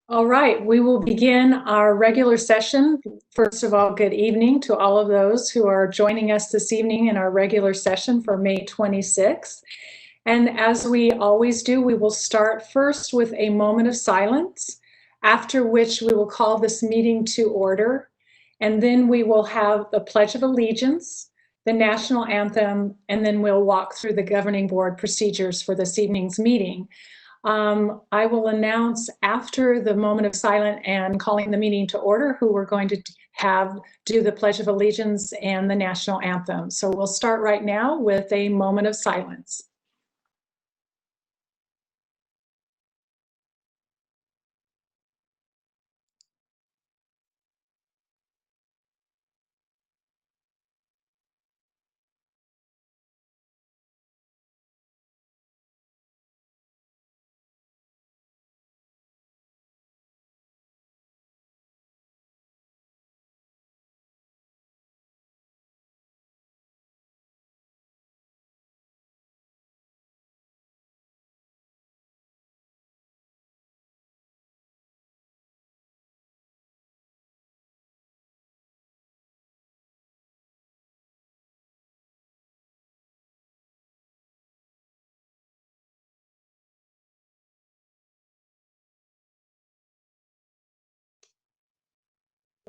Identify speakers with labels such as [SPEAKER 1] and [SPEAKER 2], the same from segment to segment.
[SPEAKER 1] All right, we will begin our regular session. First of all, good evening to all of those who are joining us this evening in our regular session for May 26th. And as we always do, we will start first with a moment of silence, after which we will call this meeting to order. And then we will have the Pledge of Allegiance, the National Anthem, and then we'll walk through the governing board procedures for this evening's meeting. I will announce after the moment of silence and calling the meeting to order who we're going to have do the Pledge of Allegiance and the National Anthem. So we'll start right now with a moment of silence.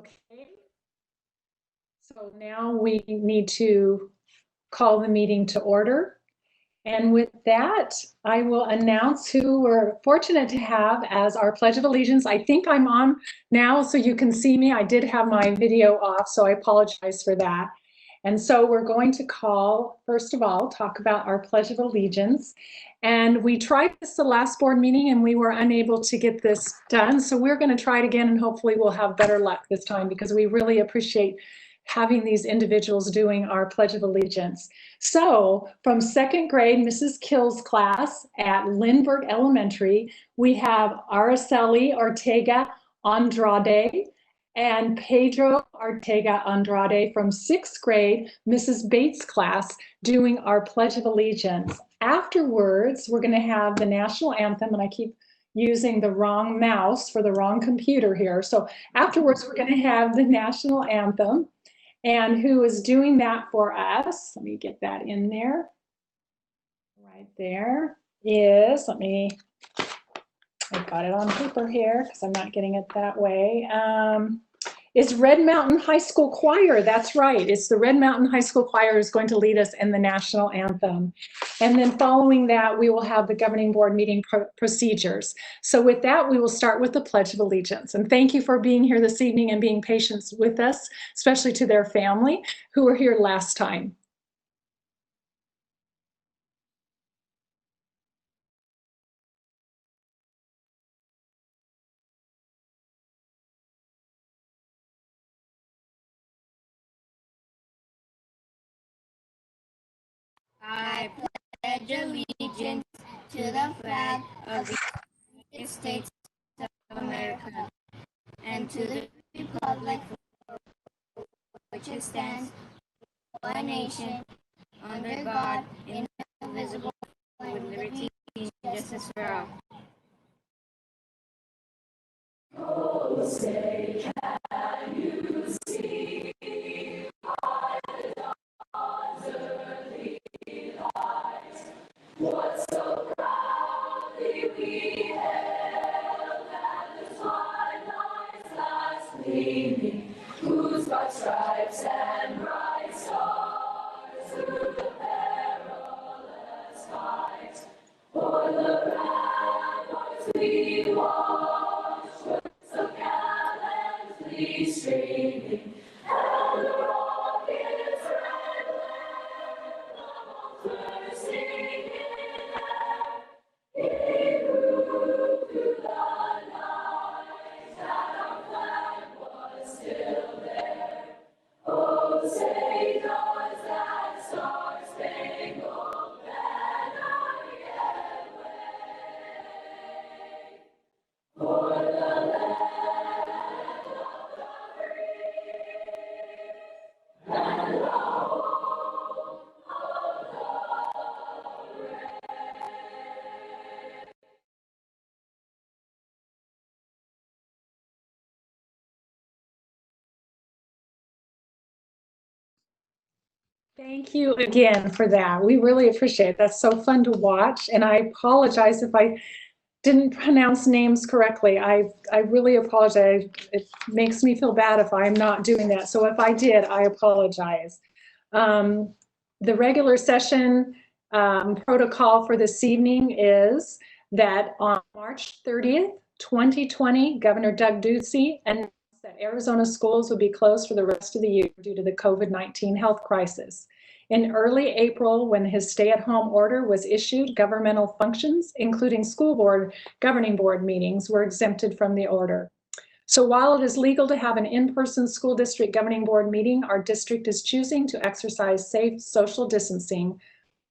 [SPEAKER 1] Okay. So now we need to call the meeting to order. And with that, I will announce who we're fortunate to have as our Pledge of Allegiance. I think I'm on now, so you can see me. I did have my video off, so I apologize for that. And so we're going to call, first of all, talk about our Pledge of Allegiance. And we tried this the last board meeting and we were unable to get this done. So we're going to try it again and hopefully we'll have better luck this time because we really appreciate having these individuals doing our Pledge of Allegiance. So from second grade, Mrs. Kill's class at Lindbergh Elementary, we have Araceli Ortega Andrade and Pedro Ortega Andrade from sixth grade, Mrs. Bates' class, doing our Pledge of Allegiance. Afterwards, we're going to have the national anthem, and I keep using the wrong mouse for the wrong computer here. So afterwards, we're going to have the national anthem. And who is doing that for us, let me get that in there, right there, is, I've got it on paper here because I'm not getting it that way, is Red Mountain High School Choir. That's right, it's the Red Mountain High School Choir who's going to lead us in the national anthem. And then following that, we will have the governing board meeting procedures. So with that, we will start with the Pledge of Allegiance. And thank you for being here this evening and being patient with us, especially to their family who were here last time.
[SPEAKER 2] I pledge allegiance to the flag of the United States of America and to the republic for which it stands, one nation, under God, indivisible, with liberty and justice for all. Oh, say, can you see by the dawn's early light what so proudly we hailed at the twilight's last gleaming, whose broad stripes and bright stars through the perilous fight o'er the ramparts we watched, words of gallantly streaming, and the rockets' red emblem bursting in air, it proved through the night that our flag was still there. Oh, say does that star-spangled banner yet wave?
[SPEAKER 1] Thank you again for that. We really appreciate it. That's so fun to watch. And I apologize if I didn't pronounce names correctly. I really apologize. It makes me feel bad if I'm not doing that. So if I did, I apologize. The regular session protocol for this evening is that on March 30th, 2020, Governor Doug Ducey announced that Arizona schools would be closed for the rest of the year due to the COVID-19 health crisis. In early April, when his stay-at-home order was issued, governmental functions, including school board, governing board meetings, were exempted from the order. So while it is legal to have an in-person school district governing board meeting, our district is choosing to exercise safe social distancing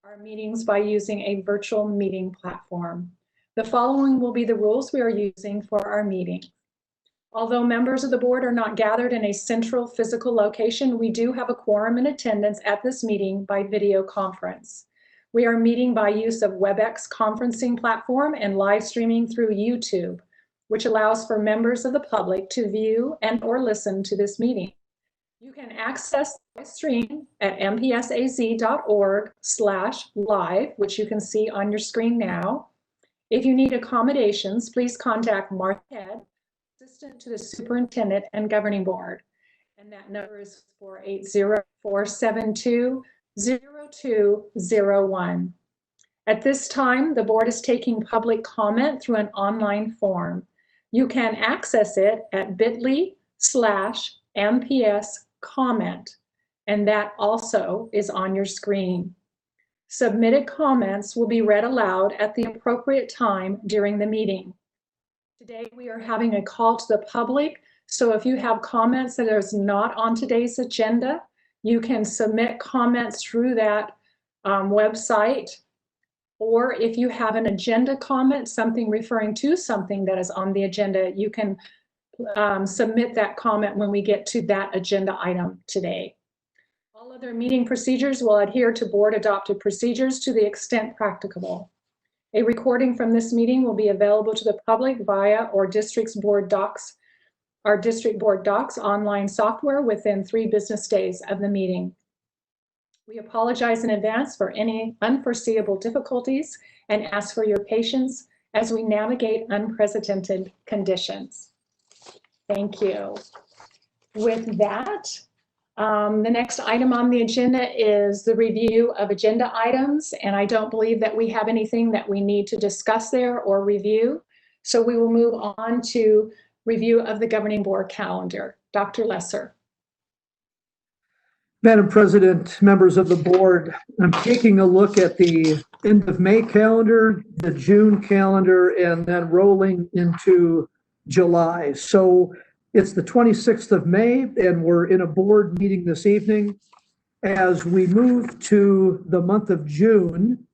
[SPEAKER 1] our meetings by using a virtual meeting platform. The following will be the rules we are using for our meeting. Although members of the board are not gathered in a central physical location, we do have a quorum in attendance at this meeting by video conference. We are meeting by use of WebEx conferencing platform and live streaming through YouTube, which allows for members of the public to view and or listen to this meeting. You can access the stream at mpsaz.org/live, which you can see on your screen now. If you need accommodations, please contact Martha Head, assistant to the superintendent and governing board. And that number is 480-472-0201. At this time, the board is taking public comment through an online form. You can access it at bit.ly/MPS comment, and that also is on your screen. Submitted comments will be read aloud at the appropriate time during the meeting. Today, we are having a call to the public, so if you have comments that is not on today's agenda, you can submit comments through that website. Or if you have an agenda comment, something referring to something that is on the agenda, you can submit that comment when we get to that agenda item today. All other meeting procedures will adhere to board adopted procedures to the extent practicable. A recording from this meeting will be available to the public via our district board docs online software within 3 business days of the meeting. We apologize in advance for any unforeseeable difficulties and ask for your patience as we navigate unprecedented conditions. Thank you. With that, the next item on the agenda is the review of agenda items, and I don't believe that we have anything that we need to discuss there or review. So we will move on to review of the governing board calendar. Dr. Lesser.
[SPEAKER 3] Madam President, members of the board, I'm taking a look at the end of May calendar, the June calendar, and then rolling into July. So it's the 26th of May, and we're in a board meeting this evening. As we move to the month of June,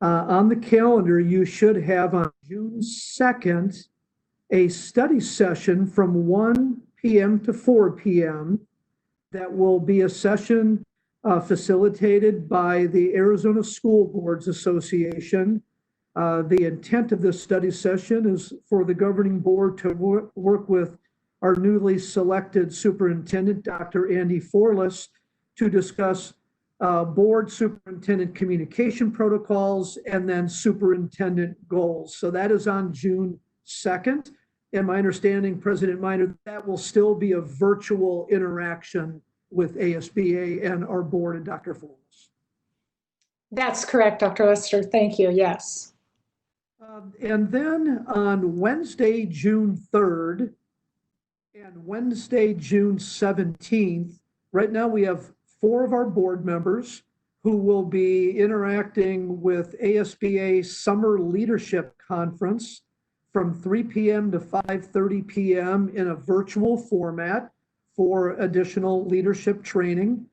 [SPEAKER 3] on the calendar, you should have on June 2nd a study session from 1 p.m. to 4 p.m. That will be a session facilitated by the Arizona School Boards Association. The intent of this study session is for the governing board to work with our newly selected superintendent, Dr. Andy Forless, to discuss board superintendent communication protocols and then superintendent goals. So that is on June 2nd. And my understanding, President Minor, that will still be a virtual interaction with ASBA and our board and Dr. Forless.
[SPEAKER 1] That's correct, Dr. Lester. Thank you. Yes.
[SPEAKER 3] And then on Wednesday, June 3rd and Wednesday, June 17th, right now we have 4 of our board members who will be interacting with ASBA Summer Leadership Conference from 3 p.m. to 5:30 p.m. in a virtual format for additional leadership training.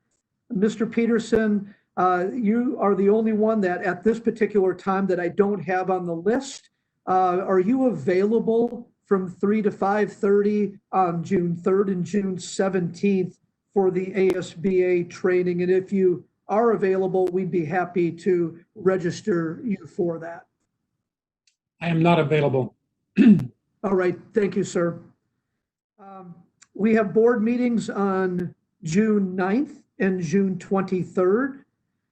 [SPEAKER 3] Mr. Peterson, you are the only one that at this particular time that I don't have on the list. Are you available from 3 to 5:30 on June 3rd and June 17th for the ASBA training? And if you are available, we'd be happy to register you for that.
[SPEAKER 4] I am not available.
[SPEAKER 3] All right, thank you, sir. We have board meetings on June 9th and June 23rd.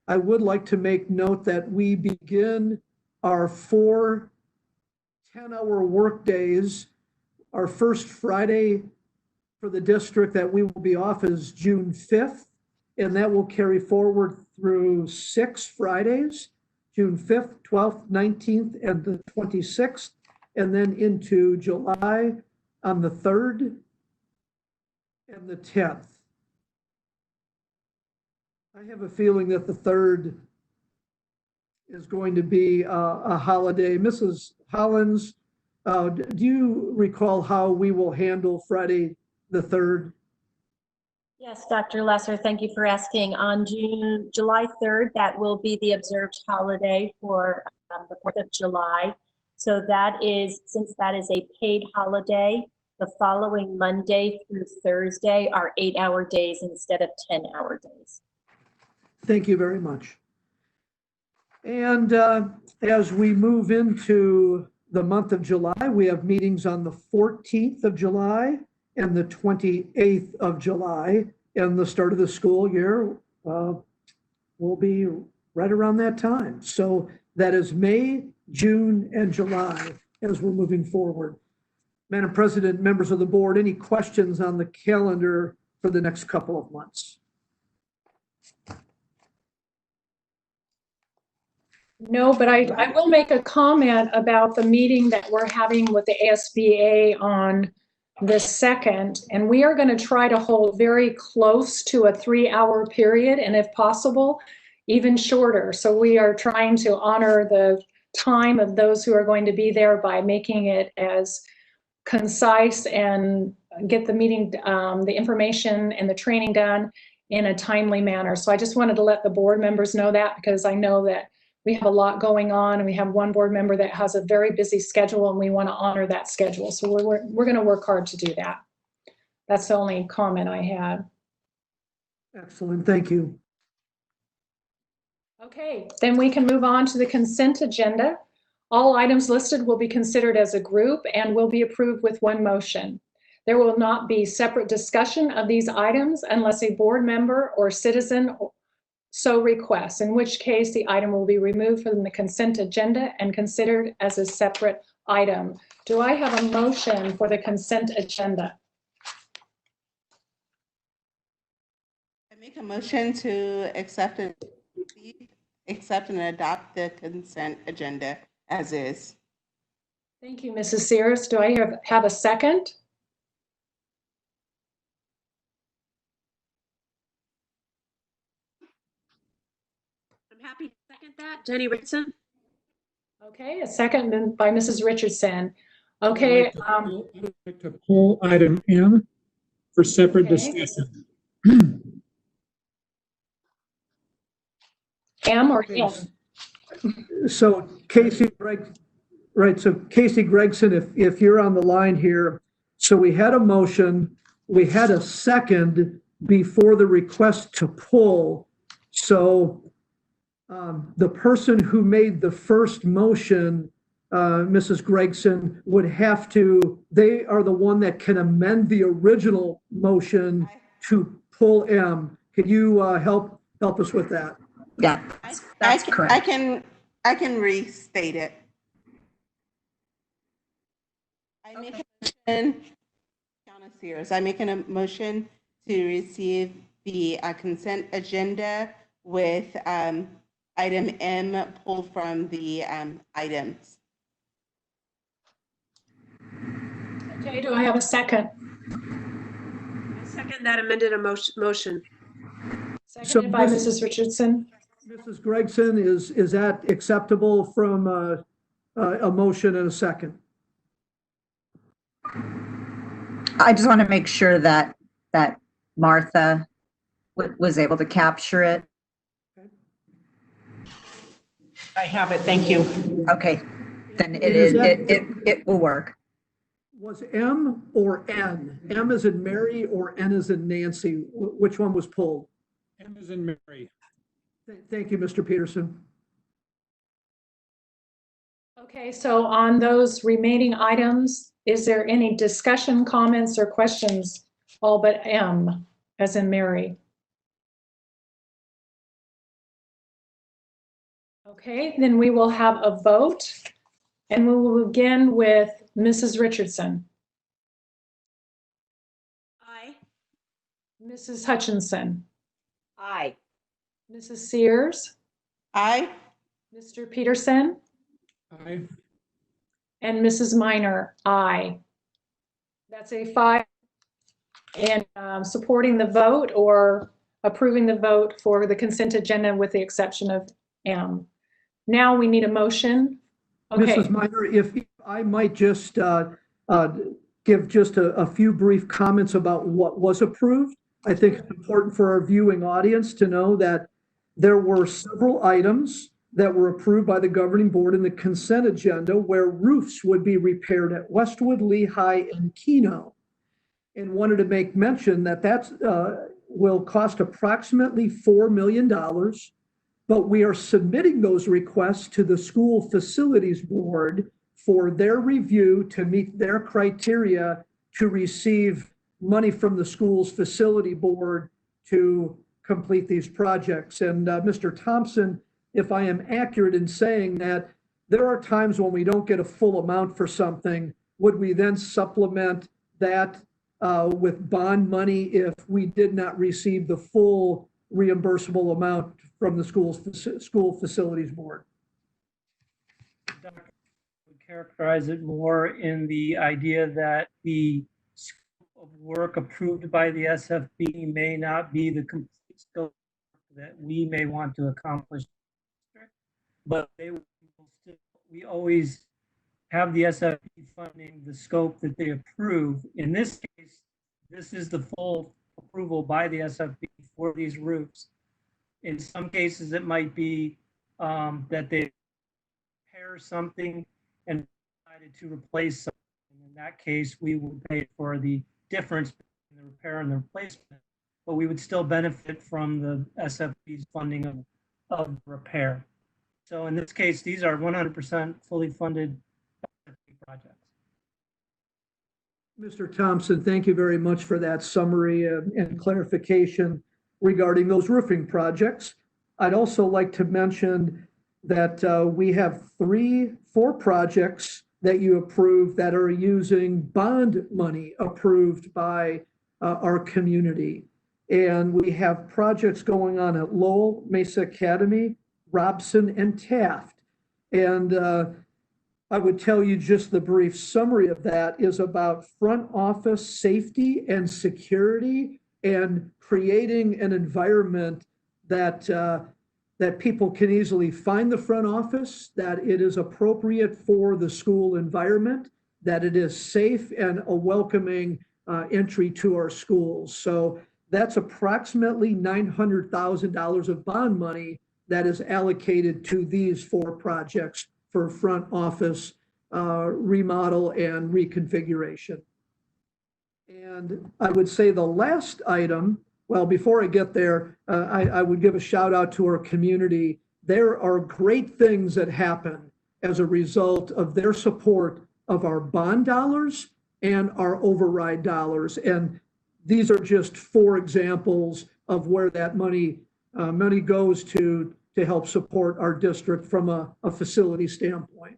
[SPEAKER 3] I would like to make note that we begin our 4 10-hour work days. Our first Friday for the district that we will be off is June 5th, and that will carry forward through 6 Fridays, June 5th, 12th, 19th, and the 26th, and then into July on the 3rd and the 10th. I have a feeling that the 3rd is going to be a holiday. Mrs. Hollins, do you recall how we will handle Friday the 3rd?
[SPEAKER 5] Yes, Dr. Lesser, thank you for asking. On July 3rd, that will be the observed holiday for the 4th of July. So that is, since that is a paid holiday, the following Monday through Thursday are 8-hour days instead of 10-hour days.
[SPEAKER 3] Thank you very much. And as we move into the month of July, we have meetings on the 14th of July and the 28th of July, and the start of the school year will be right around that time. So that is May, June, and July as we're moving forward. Madam President, members of the board, any questions on the calendar for the next couple of months?
[SPEAKER 1] No, but I will make a comment about the meeting that we're having with the ASBA on the 2nd, and we are going to try to hold very close to a 3-hour period, and if possible, even shorter. So we are trying to honor the time of those who are going to be there by making it as concise and get the meeting, the information and the training done in a timely manner. So I just wanted to let the board members know that, because I know that we have a lot going on, and we have one board member that has a very busy schedule, and we want to honor that schedule. So we're going to work hard to do that. That's the only comment I had.
[SPEAKER 3] Excellent, thank you.
[SPEAKER 1] Okay, then we can move on to the consent agenda. All items listed will be considered as a group and will be approved with one motion. There will not be separate discussion of these items unless a board member or citizen so requests, in which case the item will be removed from the consent agenda and considered as a separate item. Do I have a motion for the consent agenda?
[SPEAKER 6] I make a motion to accept and adopt the consent agenda as is.
[SPEAKER 1] Thank you, Mrs. Sears. Do I have a second?
[SPEAKER 7] I'm happy to second that. Jenny Richardson.
[SPEAKER 1] Okay, a second by Mrs. Richardson. Okay.
[SPEAKER 4] I'd like to pull item M for separate discussion.
[SPEAKER 1] M or N?
[SPEAKER 3] So Casey, right, so Casey Gregson, if you're on the line here, so we had a motion, we had a second before the request to pull. So the person who made the first motion, Mrs. Gregson, would have to, they are the one that can amend the original motion to pull M. Can you help us with that?
[SPEAKER 8] Yeah, that's correct.
[SPEAKER 6] I can restate it. I make a motion, Countess Sears, I make a motion to receive the consent agenda with item M pulled from the items.
[SPEAKER 1] Okay, do I have a second?
[SPEAKER 7] I second that amended motion.
[SPEAKER 1] Seconded by Mrs. Richardson.
[SPEAKER 3] Mrs. Gregson, is that acceptable from a motion and a second?
[SPEAKER 8] I just want to make sure that Martha was able to capture it.
[SPEAKER 7] I have it. Thank you.
[SPEAKER 8] Okay, then it will work.
[SPEAKER 3] Was M or N? M as in Mary or N as in Nancy? Which one was pulled?
[SPEAKER 4] M as in Mary.
[SPEAKER 3] Thank you, Mr. Peterson.
[SPEAKER 1] Okay, so on those remaining items, is there any discussion, comments, or questions? All but M, as in Mary. Okay, then we will have a vote, and we will begin with Mrs. Richardson,
[SPEAKER 7] Aye.
[SPEAKER 1] Mrs. Hutchinson,
[SPEAKER 7] Aye.
[SPEAKER 1] Mrs. Sears,
[SPEAKER 6] Aye.
[SPEAKER 1] Mr. Peterson,
[SPEAKER 4] Aye.
[SPEAKER 1] and Mrs. Minor, aye. That's a 5. And supporting the vote or approving the vote for the consent agenda with the exception of M. Now we need a motion. Okay,
[SPEAKER 3] Mrs. Minor, if I might just give just a few brief comments about what was approved. I think it's important for our viewing audience to know that there were several items that were approved by the governing board in the consent agenda where roofs would be repaired at Westwood, Lehigh, and Keno. And wanted to make mention that will cost approximately $4 million, but we are submitting those requests to the school facilities board for their review to meet their criteria to receive money from the school's facility board to complete these projects. And Mr. Thompson, if I am accurate in saying that there are times when we don't get a full amount for something, would we then supplement that with bond money if we did not receive the full reimbursable amount from the school facilities board?
[SPEAKER 9] Dr. would characterize it more in the idea that the scope of work approved by the SFB may not be the complete scope that we may want to accomplish, but we always have the SFB funding the scope that they approve. In this case, this is the full approval by the SFB for these roofs. In some cases, it might be that they repair something and decided to replace something. In that case, we will pay for the difference between the repair and the replacement, but we would still benefit from the SFB's funding of repair. So in this case, these are 100% fully funded projects.
[SPEAKER 3] Mr. Thompson, thank you very much for that summary and clarification regarding those roofing projects. I'd also like to mention that we have 4 projects that you approved that are using bond money approved by our community. And we have projects going on at Lowell, Mesa Academy, Robson, and Taft. And I would tell you just the brief summary of that is about front office safety and security and creating an environment that that people can easily find the front office, that it is appropriate for the school environment, that it is safe and a welcoming entry to our schools. So that's approximately $900,000 of bond money that is allocated to these 4 projects for front office remodel and reconfiguration. And I would say the last item, well, before I get there, I would give a shout out to our community. There are great things that happen as a result of their support of our bond dollars and our override dollars. And these are just 4 examples of where that money goes to help support our district from a facility standpoint.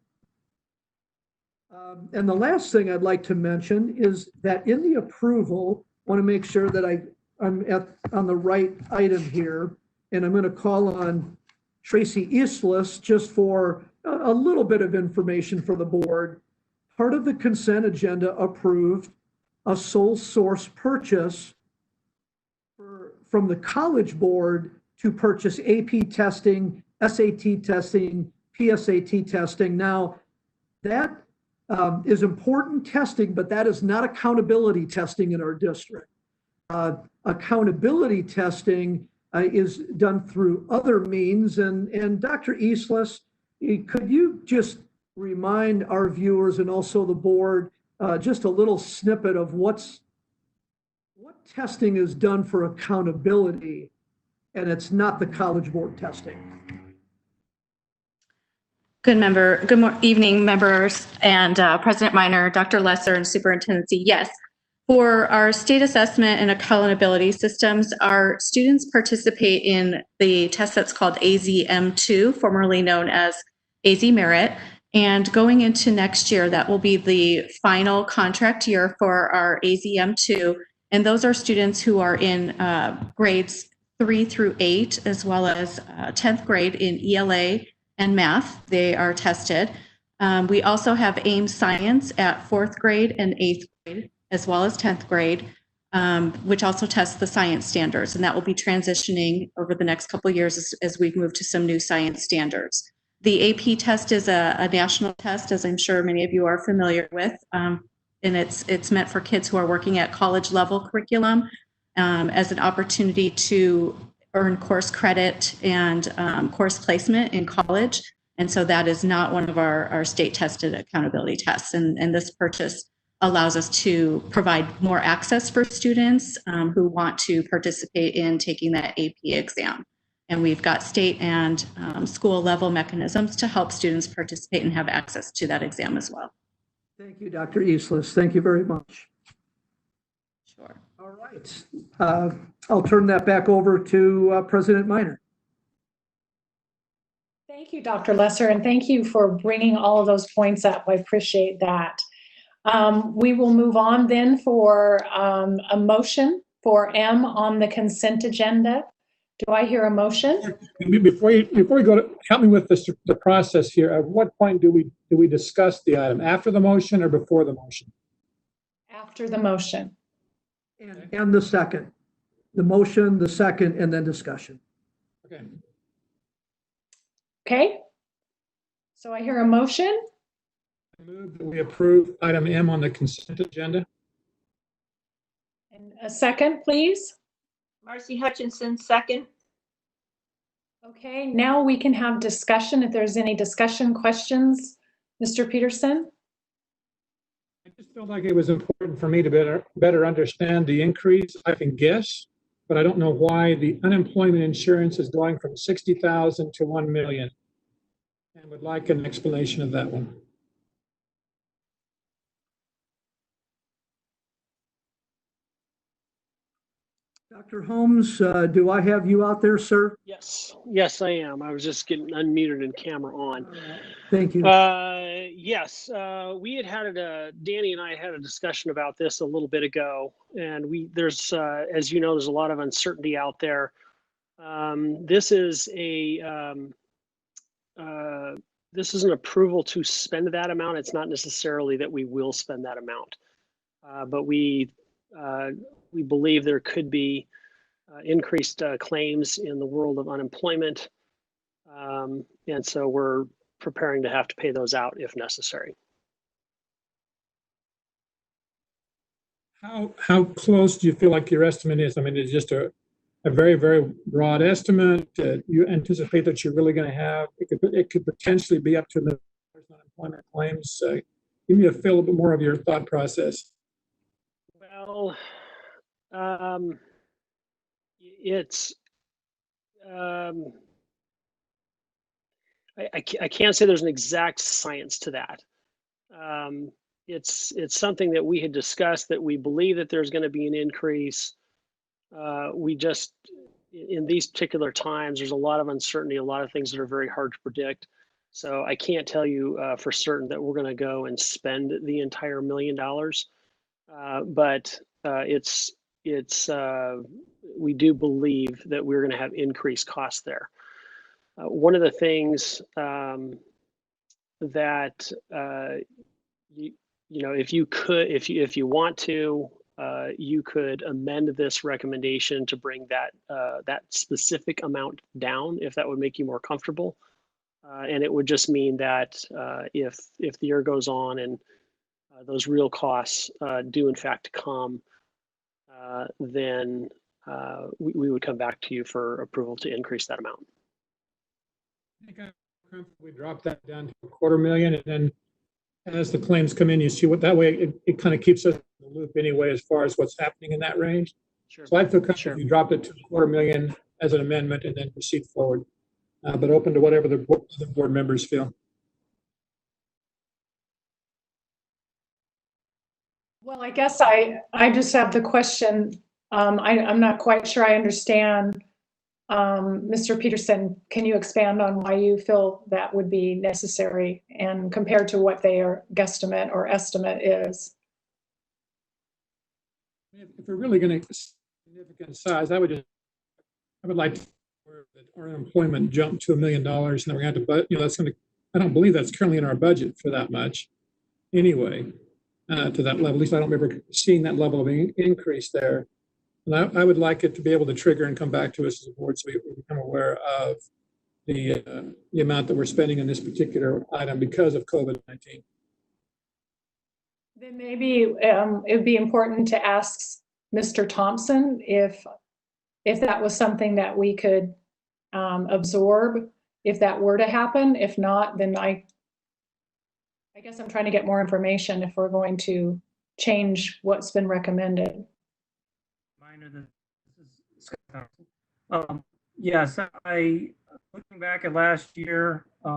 [SPEAKER 3] And the last thing I'd like to mention is that in the approval, I want to make sure that I'm on the right item here, and I'm going to call on Tracy Islas just for a little bit of information for the board. Part of the consent agenda approved a sole source purchase from the College Board to purchase AP testing, SAT testing, PSAT testing. Now, that is important testing, but that is not accountability testing in our district. Accountability testing is done through other means. And Dr. Islas, could you just remind our viewers and also the board just a little snippet of what testing is done for accountability, and it's not the College Board testing?
[SPEAKER 10] Good evening, members, and President Minor, Dr. Lesser, and Superintendency. Yes, For our state assessment and accountability systems, our students participate in the test that's called AZM2, formerly known as AZ Merit. And going into next year, that will be the final contract year for our AZM2. And those are students who are in grades 3 through 8, as well as 10th grade in ELA and math. They are tested. We also have AIM Science at 4th grade and 8th grade, as well as 10th grade, which also tests the science standards. And that will be transitioning over the next couple of years as we move to some new science standards. The AP test is a national test, as I'm sure many of you are familiar with. And it's meant for kids who are working at college level curriculum as an opportunity to earn course credit and course placement in college. And so that is not one of our state tested accountability tests. And this purchase allows us to provide more access for students who want to participate in taking that AP exam. And we've got state and school level mechanisms to help students participate and have access to that exam as well.
[SPEAKER 3] Thank you, Dr. Eastlis. Thank you very much.
[SPEAKER 10] Sure.
[SPEAKER 3] All right. I'll turn that back over to President Minor.
[SPEAKER 1] Thank you, Dr. Lesser, and thank you for bringing all of those points up. I appreciate that. We will move on then for a motion for M on the consent agenda. Do I hear a motion?
[SPEAKER 4] Before you go to, help me with the process here. At what point do we discuss the item? After the motion or before the motion?
[SPEAKER 1] After the motion.
[SPEAKER 3] And the second. The motion, the second, and then discussion.
[SPEAKER 4] Okay.
[SPEAKER 1] Okay. So I hear a motion.
[SPEAKER 4] I move that we approve item M on the consent agenda.
[SPEAKER 1] And a second, please.
[SPEAKER 11] Marcy Hutchinson, second.
[SPEAKER 1] Okay, now we can have discussion if there's any discussion questions. Mr. Peterson?
[SPEAKER 4] I just felt like it was important for me to better understand the increase. I can guess, but I don't know why the unemployment insurance is going from 60,000 to 1 million. And would like an explanation of that one.
[SPEAKER 3] Dr. Holmes, do I have you out there, sir?
[SPEAKER 12] Yes, I am. I was just getting unmuted and camera on.
[SPEAKER 3] Thank you.
[SPEAKER 12] Yes, we had Danny and I had a discussion about this a little bit ago, and there's, as you know, there's a lot of uncertainty out there. This is an approval to spend that amount. It's not necessarily that we will spend that amount, but we believe there could be increased claims in the world of unemployment. And so we're preparing to have to pay those out if necessary.
[SPEAKER 4] How close do you feel like your estimate is? I mean, it's just a very, very broad estimate. You anticipate that you're really going to have, it could potentially be up to the unemployment claims. Give me a little bit more of your thought process.
[SPEAKER 12] Well, I can't say there's an exact science to that. It's something that we had discussed, that we believe that there's going to be an increase. We just, in these particular times, there's a lot of uncertainty, a lot of things that are very hard to predict. So I can't tell you for certain that we're going to go and spend the entire $1 million. But we do believe that we're going to have increased costs there. One of the things that if you want to, you could amend this recommendation to bring that specific amount down, if that would make you more comfortable. And it would just mean that if the year goes on and those real costs do in fact come, then we would come back to you for approval to increase that amount.
[SPEAKER 4] I think I'm comfortable we drop that down to $250,000, and then as the claims come in, you see what, that way it kind of keeps us in the loop anyway as far as what's happening in that range.
[SPEAKER 12] Sure.
[SPEAKER 4] So I feel comfortable if you drop it to $250,000 as an amendment and then proceed forward, but open to whatever the board members feel.
[SPEAKER 1] Well, I guess I just have the question. I'm not quite sure I understand. Mr. Peterson, can you expand on why you feel that would be necessary and compared to what their guesstimate or estimate is?
[SPEAKER 4] If we're really going to significant size, I would like to that our unemployment jumped to $1 million, and then we had to, but that's going to. I don't believe that's currently in our budget for that much, anyway, to that level. At least I don't remember seeing that level of increase there. And I would like it to be able to trigger and come back to us as a board, so we become aware of the amount that we're spending on this particular item because of COVID-19.
[SPEAKER 1] Then maybe it would be important to ask Mr. Thompson if that was something that we could absorb if that were to happen. If not, then I guess I'm trying to get more information if we're going to change what's been recommended.
[SPEAKER 9] Yes, looking back at last year, the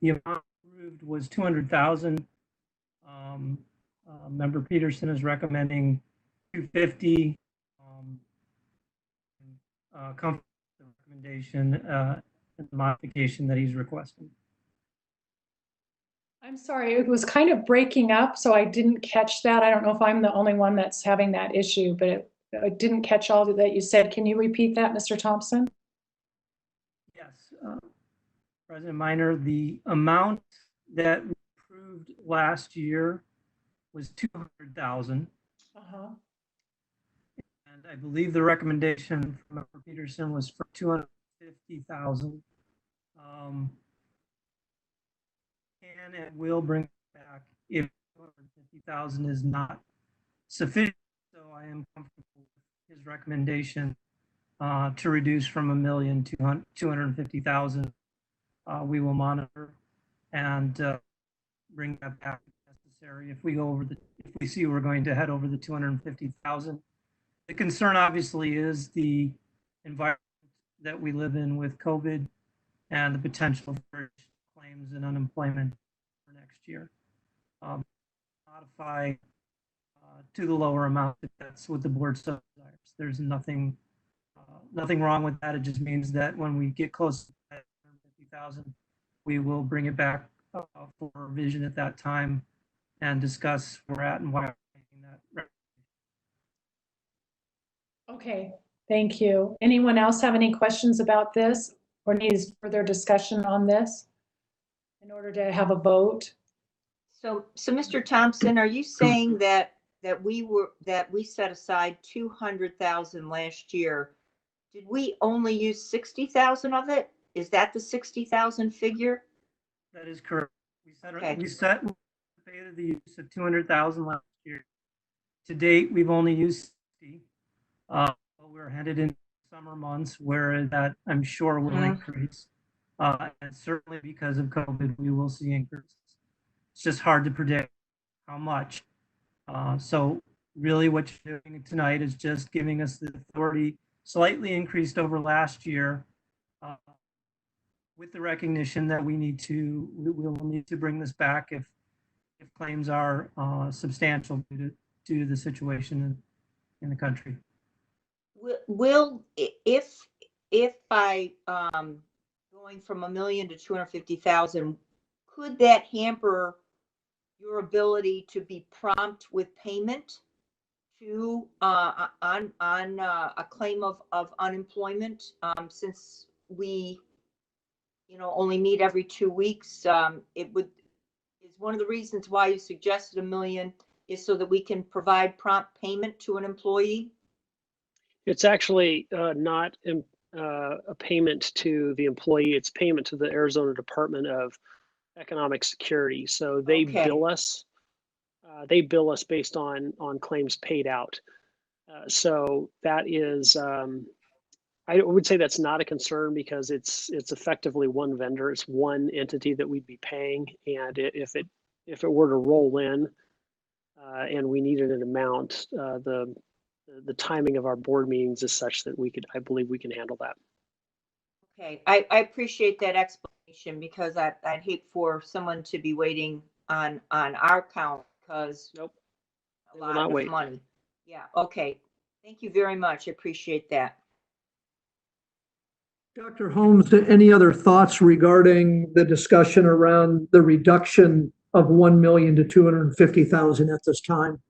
[SPEAKER 9] amount approved was 200,000. Member Peterson is recommending 250. Comfort with the recommendation and the modification that he's requesting.
[SPEAKER 1] I'm sorry, it was kind of breaking up, so I didn't catch that. I don't know if I'm the only one that's having that issue, but I didn't catch all that you said. Can you repeat that, Mr. Thompson?
[SPEAKER 9] Yes, President Minor, the amount that we approved last year was 200,000. And I believe the recommendation from Member Peterson was for 250,000. And it will bring it back if 250,000 is not sufficient. So I am comfortable with his recommendation to reduce from $1 million to 250,000. We will monitor and bring that back if necessary. If we go over if we see we're going to head over the 250,000. The concern obviously is the environment that we live in with COVID and the potential for claims and unemployment for next year. Modify to the lower amount if that's what the board so desires. There's nothing wrong with that. It just means that when we get close to that 250,000, we will bring it back for revision at that time and discuss where we're at and why we're making that.
[SPEAKER 1] Okay, thank you. Anyone else have any questions about this or needs further discussion on this in order to have a vote?
[SPEAKER 11] So Mr. Thompson, are you saying that we set aside 200,000 last year? Did we only use 60,000 of it? Is that the 60,000 figure?
[SPEAKER 9] That is correct. We
[SPEAKER 11] Okay.
[SPEAKER 9] set the use of 200,000 last year. To date, we've only used 60. We're headed into summer months where that I'm sure will increase. And certainly because of COVID, we will see increases. It's just hard to predict how much. So really what you're doing tonight is just giving us the authority slightly increased over last year with the recognition that we will need to bring this back if claims are substantial due to the situation in the country.
[SPEAKER 11] Will if by going from $1 million to 250,000, could that hamper your ability to be prompt with payment to on a claim of unemployment since we only meet every 2 weeks? It is one of the reasons why you suggested $1 million is so that we can provide prompt payment to an employee.
[SPEAKER 12] It's actually not a payment to the employee. It's payment to the Arizona Department of Economic Security. So they bill us. They bill us based on claims paid out. So that is, I would say that's not a concern because it's effectively one vendor. It's one entity that we'd be paying, and if it were to roll in and we needed an amount, the timing of our board meetings is such that I believe we can handle that.
[SPEAKER 11] Okay, I appreciate that explanation because I'd hate for someone to be waiting on our count because a
[SPEAKER 12] will
[SPEAKER 11] lot
[SPEAKER 12] not
[SPEAKER 11] of
[SPEAKER 12] wait.
[SPEAKER 11] money. Yeah, okay. Thank you very much. I appreciate that.
[SPEAKER 3] Dr. Holmes, any other thoughts regarding the discussion around the reduction of 1 million to 250,000 at this time?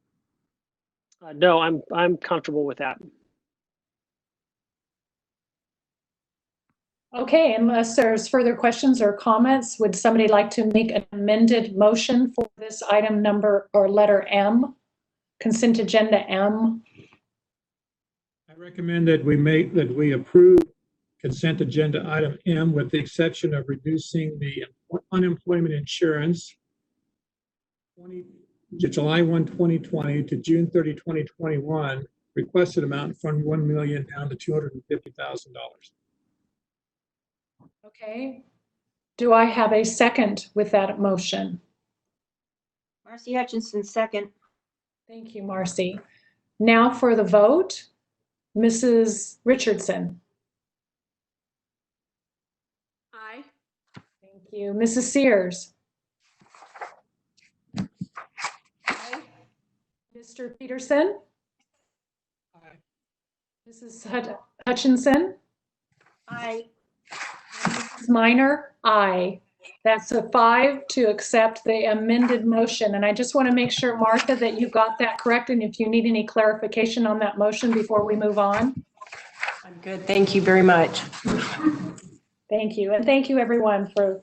[SPEAKER 12] No, I'm comfortable with that.
[SPEAKER 1] Okay, unless there's further questions or comments, would somebody like to make an amended motion for this item number or letter M, consent agenda M?
[SPEAKER 4] I recommend that we approve consent agenda item M with the exception of reducing the unemployment insurance July 1, 2020 to June 30, 2021, requested amount from 1 million down to $250,000.
[SPEAKER 1] Okay. Do I have a second with that motion?
[SPEAKER 11] Marcy Hutchinson, second.
[SPEAKER 1] Thank you, Marcy. Now for the vote, Mrs. Richardson.
[SPEAKER 7] Aye.
[SPEAKER 1] Thank you. Mrs. Sears.
[SPEAKER 6] Aye.
[SPEAKER 1] Mr. Peterson.
[SPEAKER 4] Aye.
[SPEAKER 1] Mrs. Hutchinson.
[SPEAKER 11] Aye.
[SPEAKER 1] Mrs. Minor, aye. That's a 5 to accept the amended motion. And I just want to make sure, Martha, that you got that correct. And if you need any clarification on that motion before we move on.
[SPEAKER 13] I'm good. Thank you very much.
[SPEAKER 1] Thank you. And thank you, everyone, for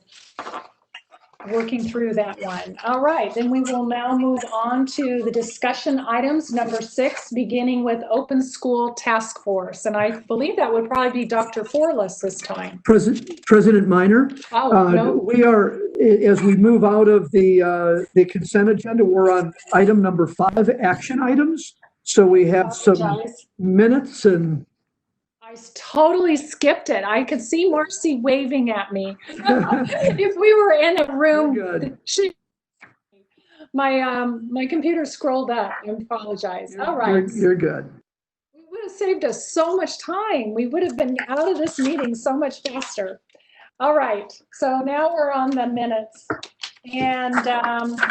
[SPEAKER 1] working through that one. All right, then we will now move on to the discussion items, number 6, beginning with Open School Task Force. And I believe that would probably be Dr. Forless this time.
[SPEAKER 3] President Minor,
[SPEAKER 1] Oh, no.
[SPEAKER 3] we are, as we move out of the consent agenda, we're on item number 5, action items. So we have some minutes and
[SPEAKER 1] I totally skipped it. I could see Marcy waving at me. If we were in a room, my computer scrolled up. I apologize. All right.
[SPEAKER 3] You're good.
[SPEAKER 1] It would have saved us so much time. We would have been out of this meeting so much faster. All right. So now we're on the minutes. And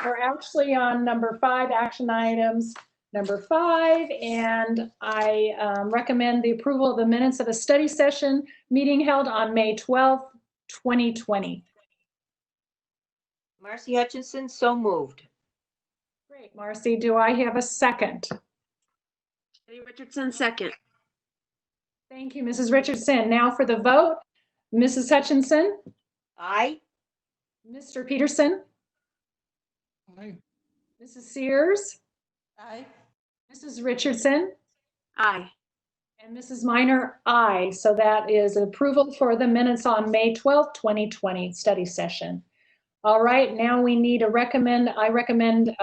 [SPEAKER 1] we're actually on number 5, action items. Number 5, and I recommend the approval of the minutes of a study session meeting held on May 12th, 2020.
[SPEAKER 11] Marcy Hutchinson, so moved.
[SPEAKER 1] Great, Marcy. Do I have a second?
[SPEAKER 7] Jenny Richardson, second.
[SPEAKER 1] Thank you, Mrs. Richardson. Now for the vote, Mrs. Hutchinson.
[SPEAKER 11] Aye.
[SPEAKER 1] Mr. Peterson.
[SPEAKER 4] Aye.
[SPEAKER 1] Mrs. Sears.
[SPEAKER 6] Aye.
[SPEAKER 1] Mrs. Richardson.
[SPEAKER 7] Aye.
[SPEAKER 1] And Mrs. Minor, aye. So that is approval for the minutes on May 12th, 2020 study session. All right, now we need I recommend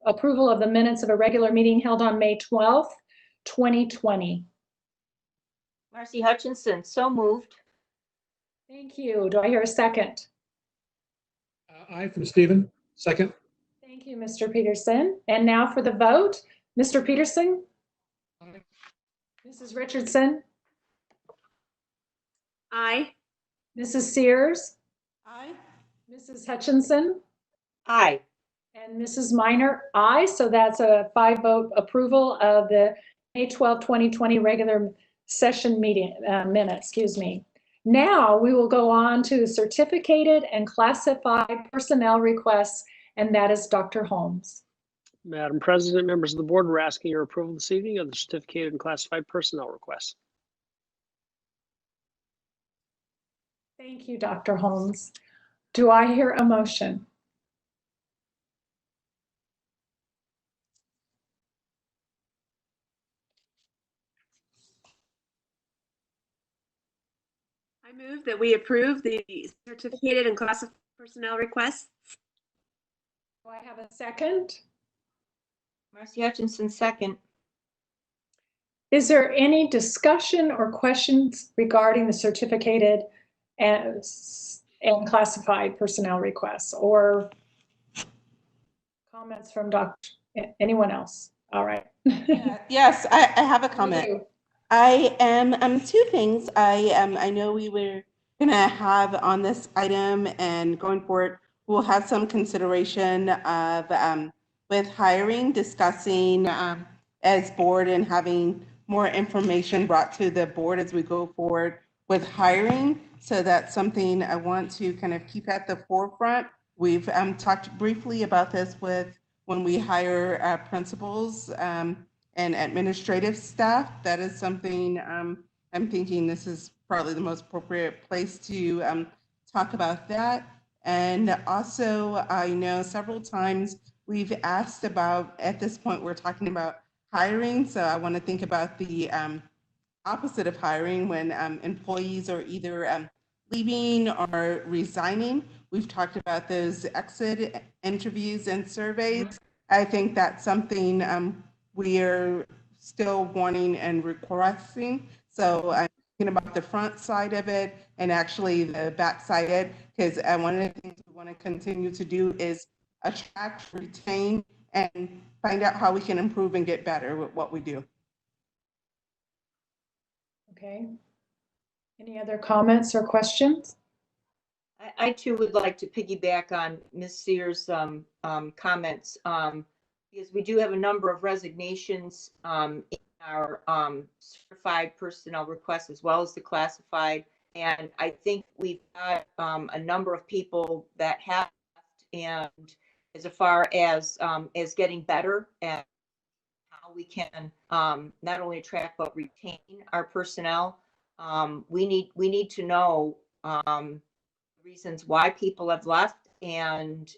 [SPEAKER 1] approval of the minutes of a regular meeting held on May 12th, 2020.
[SPEAKER 11] Marcy Hutchinson, so moved.
[SPEAKER 1] Thank you. Do I hear a second?
[SPEAKER 4] Aye from Stephen, second.
[SPEAKER 1] Thank you, Mr. Peterson. And now for the vote, Mr. Peterson?
[SPEAKER 4] Aye.
[SPEAKER 1] Mrs. Richardson?
[SPEAKER 7] Aye.
[SPEAKER 1] Mrs. Sears?
[SPEAKER 6] Aye.
[SPEAKER 1] Mrs. Hutchinson?
[SPEAKER 11] Aye.
[SPEAKER 1] And Mrs. Minor, aye. So that's a 5-vote approval of the May 12, 2020 regular session meeting minutes, excuse me. Now we will go on to certificated and classified personnel requests, and that is Dr. Holmes.
[SPEAKER 12] Madam President, members of the board, we're asking your approval this evening of the certificated and classified personnel requests.
[SPEAKER 1] Thank you, Dr. Holmes. Do I hear a motion?
[SPEAKER 7] I move that we approve the certificated and classified personnel requests.
[SPEAKER 1] Do I have a second?
[SPEAKER 11] Marcy Hutchinson, second.
[SPEAKER 1] Is there any discussion or questions regarding the certificated and classified personnel requests, or comments from anyone else? All right.
[SPEAKER 6] Yes, I have a comment. I am two things. I know we were gonna have on this item, and going forward, we'll have some consideration of with hiring, discussing as board and having more information brought to the board as we go forward with hiring. So that's something I want to kind of keep at the forefront. We've talked briefly about this with when we hire principals and administrative staff. That is something I'm thinking this is probably the most appropriate place to talk about that. And also, I know several times we've asked about, at this point, we're talking about hiring. So I want to think about the opposite of hiring when employees are either leaving or resigning. We've talked about those exit interviews and surveys. I think that's something we are still wanting and requesting. So I'm thinking about the front side of it and actually the back side of it, because one of the things we want to continue to do is attract, retain, and find out how we can improve and get better with what we do.
[SPEAKER 1] Okay. Any other comments or questions?
[SPEAKER 11] I too would like to piggyback on Ms. Sears' comments, because we do have a number of resignations in our certified personnel requests as well as the classified. And I think we've got a number of people that have left, and as far as getting better at how we can not only attract but retain our personnel, we need to know reasons why people have left, and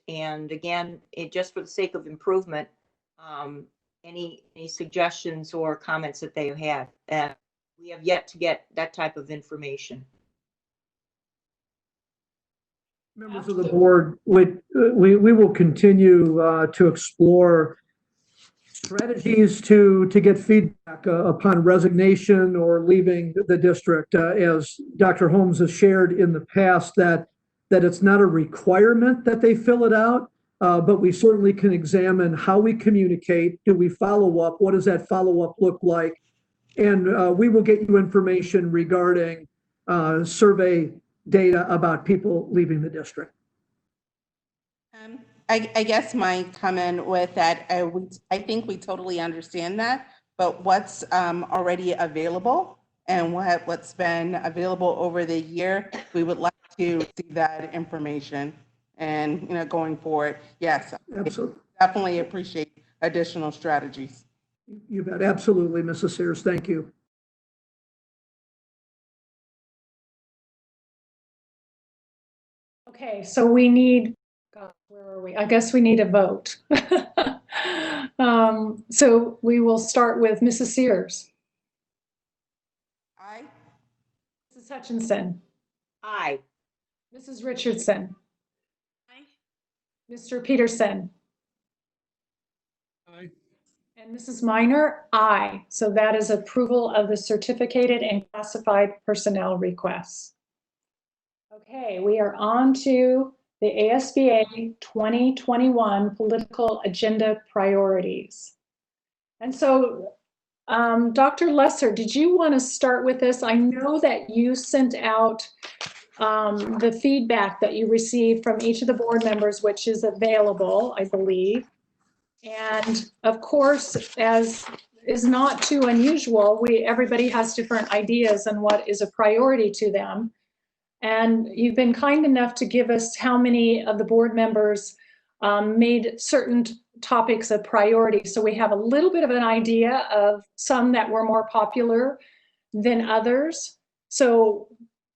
[SPEAKER 11] again, just for the sake of improvement, any suggestions or comments that they have had. We have yet to get that type of information.
[SPEAKER 3] Members of the board, we will continue to explore strategies to get feedback upon resignation or leaving the district. As Dr. Holmes has shared in the past, that it's not a requirement that they fill it out, but we certainly can examine how we communicate. Do we follow up? What does that follow-up look like? And we will get you information regarding survey data about people leaving the district.
[SPEAKER 6] I guess my comment with that, I think we totally understand that, but what's already available and what's been available over the year, we would like to see that information. And going forward, yes, absolutely. I definitely appreciate additional strategies.
[SPEAKER 3] You bet. Absolutely, Mrs. Sears. Thank you.
[SPEAKER 1] Okay, so we need, God, where are we? I guess we need a vote. So we will start with Mrs. Sears.
[SPEAKER 6] Aye.
[SPEAKER 1] Mrs. Hutchinson.
[SPEAKER 11] Aye.
[SPEAKER 1] Mrs. Richardson.
[SPEAKER 7] Aye.
[SPEAKER 1] Mr. Peterson.
[SPEAKER 4] Aye.
[SPEAKER 1] And Mrs. Minor, aye. So that is approval of the certificated and classified personnel requests. Okay, we are on to the ASBA 2021 political agenda priorities. And so, Dr. Lesser, did you want to start with this? I know that you sent out the feedback that you received from each of the board members, which is available, I believe. And of course, as is not too unusual, everybody has different ideas on what is a priority to them. And you've been kind enough to give us how many of the board members made certain topics a priority. So we have a little bit of an idea of some that were more popular than others. So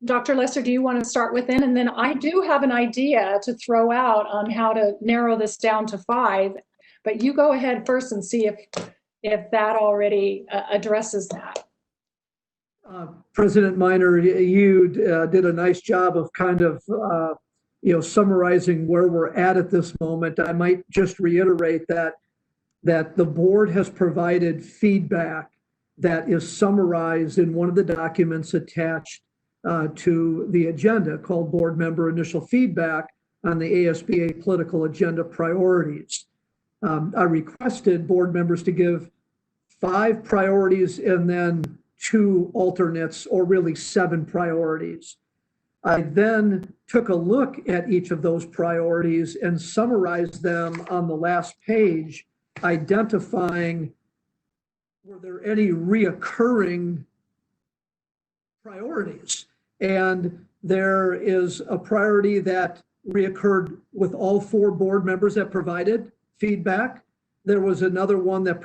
[SPEAKER 1] Dr. Lesser, do you want to start with it? And then I do have an idea to throw out on how to narrow this down to 5, but you go ahead first and see if that already addresses that.
[SPEAKER 3] President Minor, you did a nice job of kind of, summarizing where we're at this moment. I might just reiterate that the board has provided feedback that is summarized in one of the documents attached to the agenda called Board Member Initial Feedback on the ASBA Political Agenda Priorities. I requested board members to give 5 priorities and then 2 alternates, or really 7 priorities. I then took a look at each of those priorities and summarized them on the last page, identifying were there any reoccurring priorities. And there is a priority that reoccurred with all 4 board members that provided feedback. There was another one that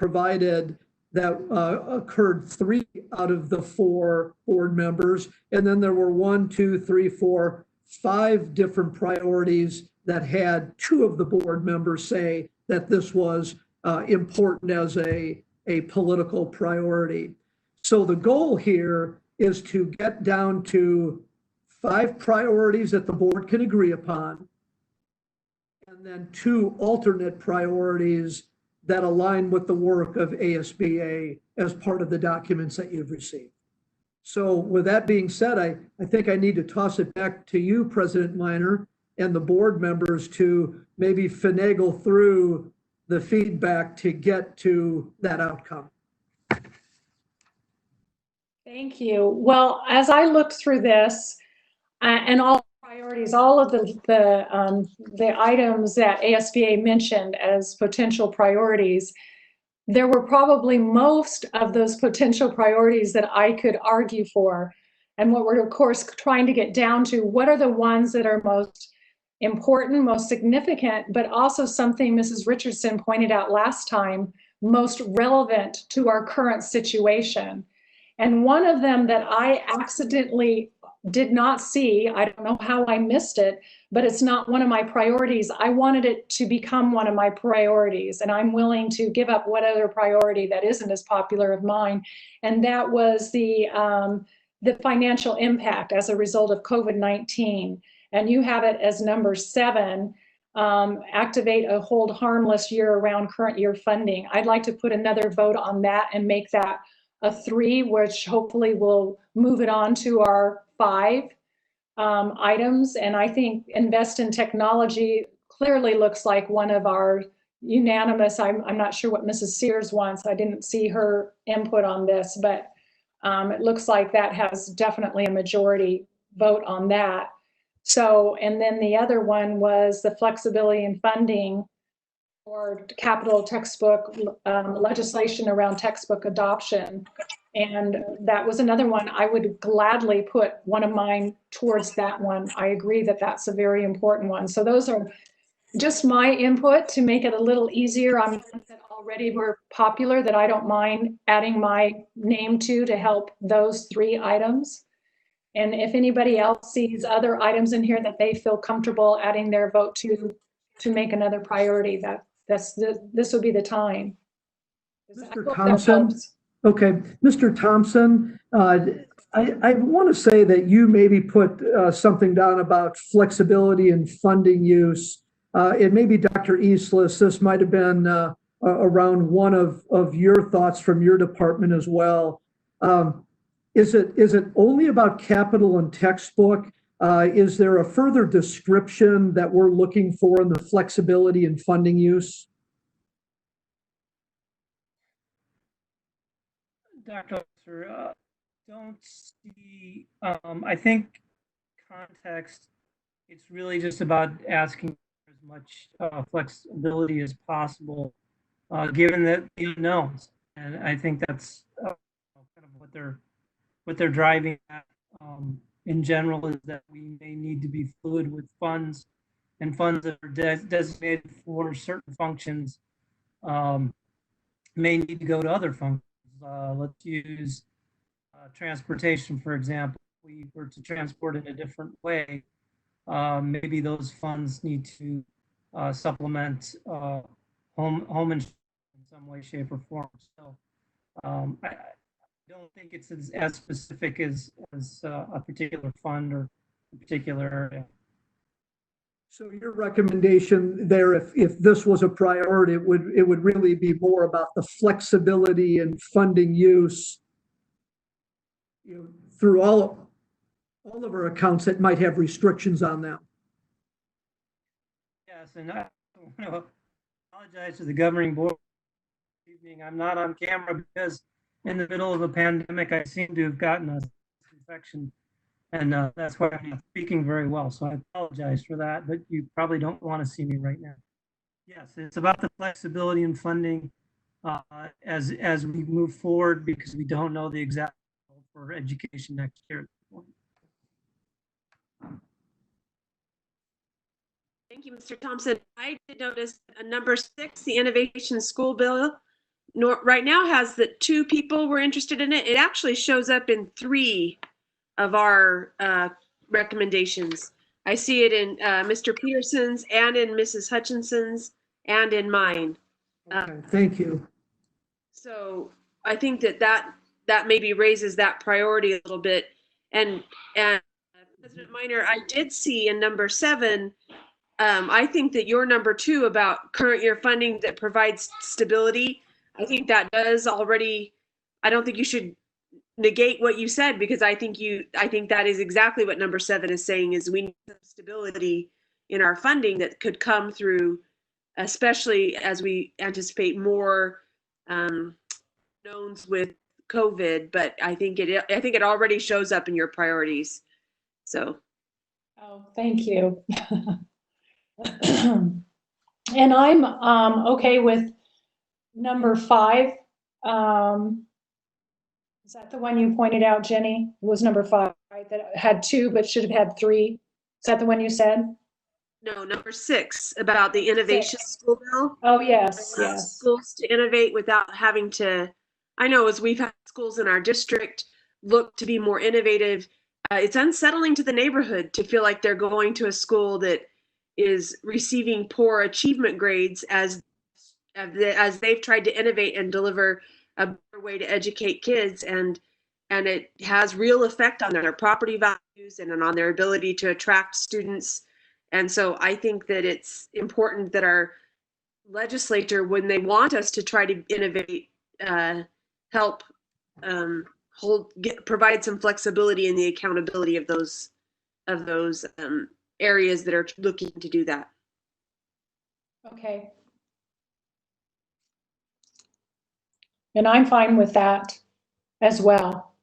[SPEAKER 3] occurred 3 out of the 4 board members. And then there were 1, 2, 3, 4, 5 different priorities that had 2 of the board members say that this was important as a political priority. So the goal here is to get down to 5 priorities that the board can agree upon, and then 2 alternate priorities that align with the work of ASBA as part of the documents that you've received. So with that being said, I think I need to toss it back to you, President Minor, and the board members to maybe finagle through the feedback to get to that outcome.
[SPEAKER 1] Thank you. Well, as I looked through this and all priorities, all of the items that ASBA mentioned as potential priorities, there were probably most of those potential priorities that I could argue for. And what we're, of course, trying to get down to, what are the ones that are most important, most significant, but also something Mrs. Richardson pointed out last time, most relevant to our current situation. And one of them that I accidentally did not see, I don't know how I missed it, but it's not one of my priorities. I wanted it to become one of my priorities, and I'm willing to give up what other priority that isn't as popular of mine. And that was the financial impact as a result of COVID-19. And you have it as number 7, activate a hold harmless year-round current year funding. I'd like to put another vote on that and make that a 3, which hopefully will move it on to our 5 items. And I think invest in technology clearly looks like one of our unanimous. I'm not sure what Mrs. Sears wants. I didn't see her input on this, but it looks like that has definitely a majority vote on that. So, and then the other one was the flexibility in funding for capital textbook legislation around textbook adoption. And that was another one. I would gladly put one of mine towards that one. I agree that that's a very important one. So those are just my input to make it a little easier on ones that already were popular that I don't mind adding my name to help those 3 items. And if anybody else sees other items in here that they feel comfortable adding their vote to make another priority, this would be the time.
[SPEAKER 3] Mr. Thompson. Okay, Mr. Thompson, I want to say that you maybe put something down about flexibility and funding use. And maybe Dr. Eastlis, this might have been around one of your thoughts from your department as well. Is it only about capital and textbook? Is there a further description that we're looking for in the flexibility and funding use?
[SPEAKER 9] Dr. Officer, don't see, I think context, it's really just about asking for as much flexibility as possible, given the unknowns. And I think that's kind of what they're driving at in general, is that we may need to be fluid with funds, and funds that are designated for certain functions may need to go to other functions. Let's use transportation, for example. If we were to transport in a different way, maybe those funds need to supplement home insurance in some way, shape, or form. So I don't think it's as specific as a particular fund or a particular area.
[SPEAKER 3] So your recommendation there, if this was a priority, it would really be more about the flexibility and funding use, through all of our accounts that might have restrictions on them.
[SPEAKER 9] Yes, and I want to apologize to the governing board this evening. I'm not on camera because in the middle of a pandemic, I seem to have gotten a infection And that's why I'm not speaking very well. So I apologize for that, but you probably don't want to see me right now. Yes, it's about the flexibility in funding as we move forward, because we don't know the exact for education next year.
[SPEAKER 7] Thank you, Mr. Thompson. I did notice number 6, the innovation school bill, right now has that 2 people were interested in it. It actually shows up in 3 of our recommendations. I see it in Mr. Peterson's and in Mrs. Hutchinson's and in mine.
[SPEAKER 3] Okay, thank you.
[SPEAKER 7] So I think that maybe raises that priority a little bit. And President Minor, I did see in number 7, I think that your number 2 about current year funding that provides stability, I think that does already, I don't think you should negate what you said, because I think that is exactly what number 7 is saying, is we need some stability in our funding that could come through, especially as we anticipate more knowns with COVID. But I think it already shows up in your priorities. So.
[SPEAKER 1] Oh, thank you. And I'm okay with number 5. Is that the one you pointed out, Jenny? It was number 5, right? That had 2 but should have had 3. Is that the one you said?
[SPEAKER 7] No, number 6 about the innovation school bill.
[SPEAKER 1] Oh, yes, yes.
[SPEAKER 7] Schools to innovate without having to. I know as we've had schools in our district look to be more innovative, it's unsettling to the neighborhood to feel like they're going to a school that is receiving poor achievement grades as they've tried to innovate and deliver a better way to educate kids, and it has real effect on their property values and on their ability to attract students. And so I think that it's important that our legislature, when they want us to try to innovate, help provide some flexibility in the accountability of those areas that are looking to do that.
[SPEAKER 1] Okay. And I'm fine with that as well.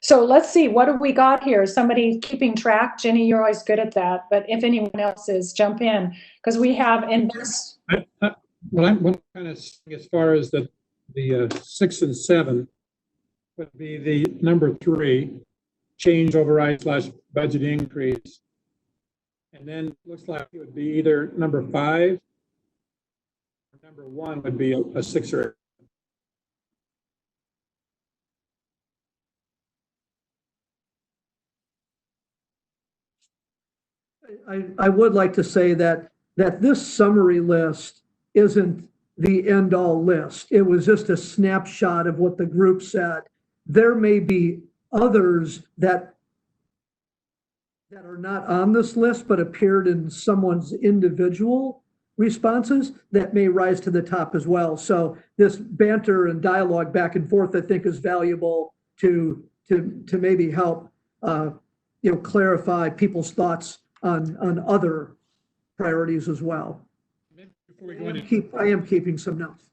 [SPEAKER 1] So let's see, what do we got here? Is somebody keeping track? Jenny, you're always good at that, but if anyone else is, jump in, because we have invest.
[SPEAKER 4] What I'm kind of saying as far as the 6 and 7 would be the number 3, change override / budget increase. And then looks like it would be either number 5 or number 1 would be a 6 or 8.
[SPEAKER 3] I would like to say that this summary list isn't the end-all list. It was just a snapshot of what the group said. There may be others that are not on this list but appeared in someone's individual responses that may rise to the top as well. So this banter and dialogue back and forth, I think, is valuable to maybe help clarify people's thoughts on other priorities as well. I am keeping some notes.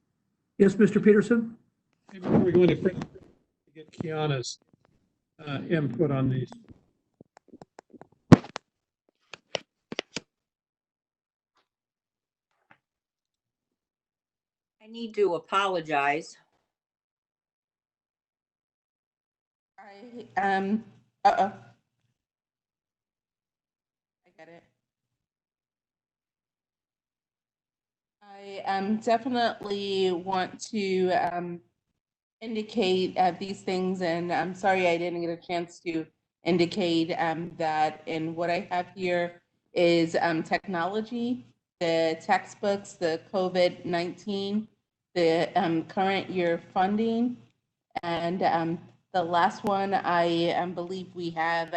[SPEAKER 3] Yes, Mr. Peterson?
[SPEAKER 4] Maybe before we go any further, get Kiana's input on these.
[SPEAKER 11] I need to apologize.
[SPEAKER 6] I get it. I definitely want to indicate these things, and I'm sorry I didn't get a chance to indicate that in what I have here is technology, the textbooks, the COVID-19, the current year funding, and the last one, I believe we have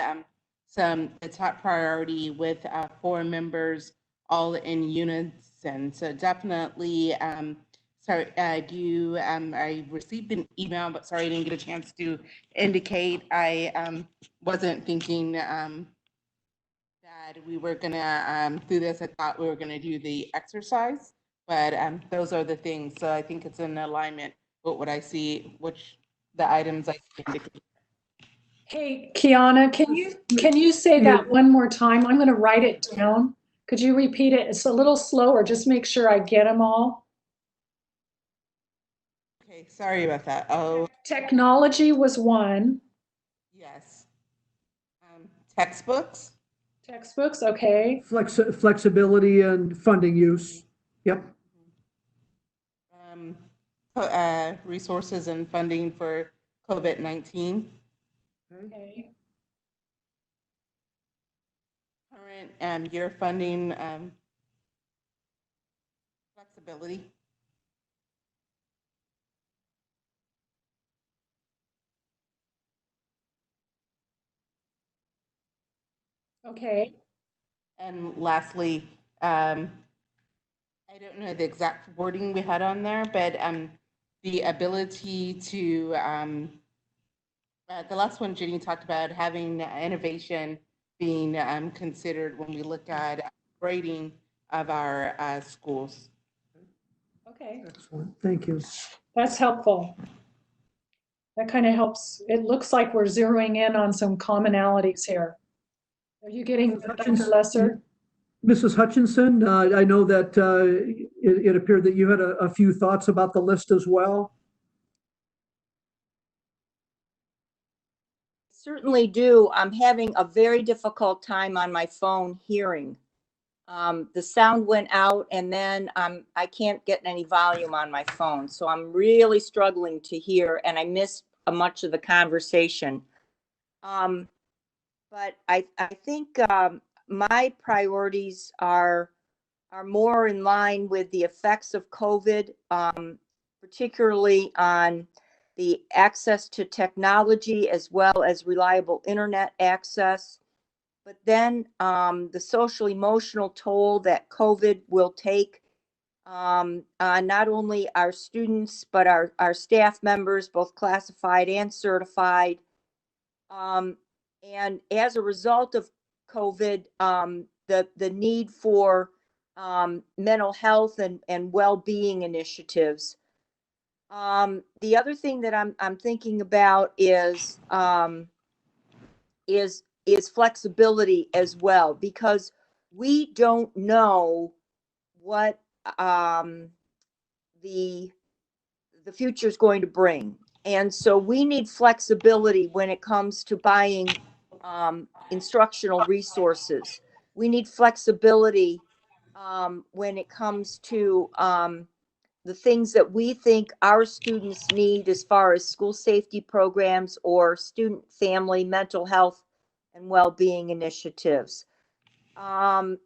[SPEAKER 6] the top priority with 4 members all in unison. So definitely, sorry, I received an email, but sorry I didn't get a chance to indicate. I wasn't thinking that we were gonna do this. I thought we were gonna do the exercise, but those are the things. So I think it's in alignment with what I see, which the items I indicate.
[SPEAKER 1] Hey, Kiana, can you say that one more time? I'm going to write it down. Could you repeat it? It's a little slower. Just make sure I get them all.
[SPEAKER 6] Okay, sorry about that. Oh,
[SPEAKER 1] Technology was one.
[SPEAKER 6] yes. Textbooks.
[SPEAKER 1] Textbooks, okay.
[SPEAKER 3] Flexibility and funding use. Yep.
[SPEAKER 6] Resources and funding for COVID-19.
[SPEAKER 1] Okay.
[SPEAKER 6] Current year funding flexibility.
[SPEAKER 1] Okay.
[SPEAKER 6] And lastly, I don't know the exact wording we had on there, but the ability to, the last one Jenny talked about, having innovation being considered when we look at grading of our schools.
[SPEAKER 1] Okay.
[SPEAKER 3] Excellent. Thank you.
[SPEAKER 1] That's helpful. That kind of helps. It looks like we're zeroing in on some commonalities here. Are you getting Dr. Lesser?
[SPEAKER 3] Mrs. Hutchinson, I know that it appeared that you had a few thoughts about the list as well.
[SPEAKER 11] Certainly do. I'm having a very difficult time on my phone hearing. The sound went out and then I can't get any volume on my phone. So I'm really struggling to hear and I missed much of the conversation. But I think my priorities are more in line with the effects of COVID, particularly on the access to technology as well as reliable internet access. But then the social emotional toll that COVID will take on not only our students, but our staff members, both classified and certified. And as a result of COVID, the need for mental health and well-being initiatives. The other thing that I'm thinking about is flexibility as well, because we don't know what the future is going to bring. And so we need flexibility when it comes to buying instructional resources. We need flexibility when it comes to the things that we think our students need as far as school safety programs or student family mental health and well-being initiatives. I'm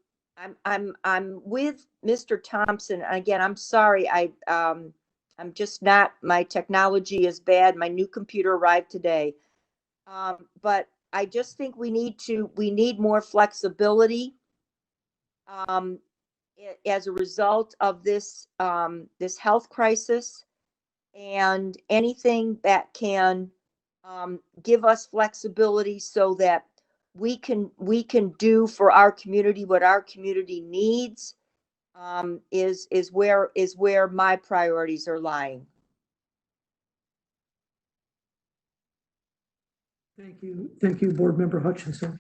[SPEAKER 11] with Mr. Thompson. Again, I'm sorry. I'm just not, my technology is bad. My new computer arrived today. But I just think we need more flexibility as a result of this health crisis, and anything that can give us flexibility so that we can do for our community what our community needs is where my priorities are lying.
[SPEAKER 3] Thank you, Board Member Hutchinson.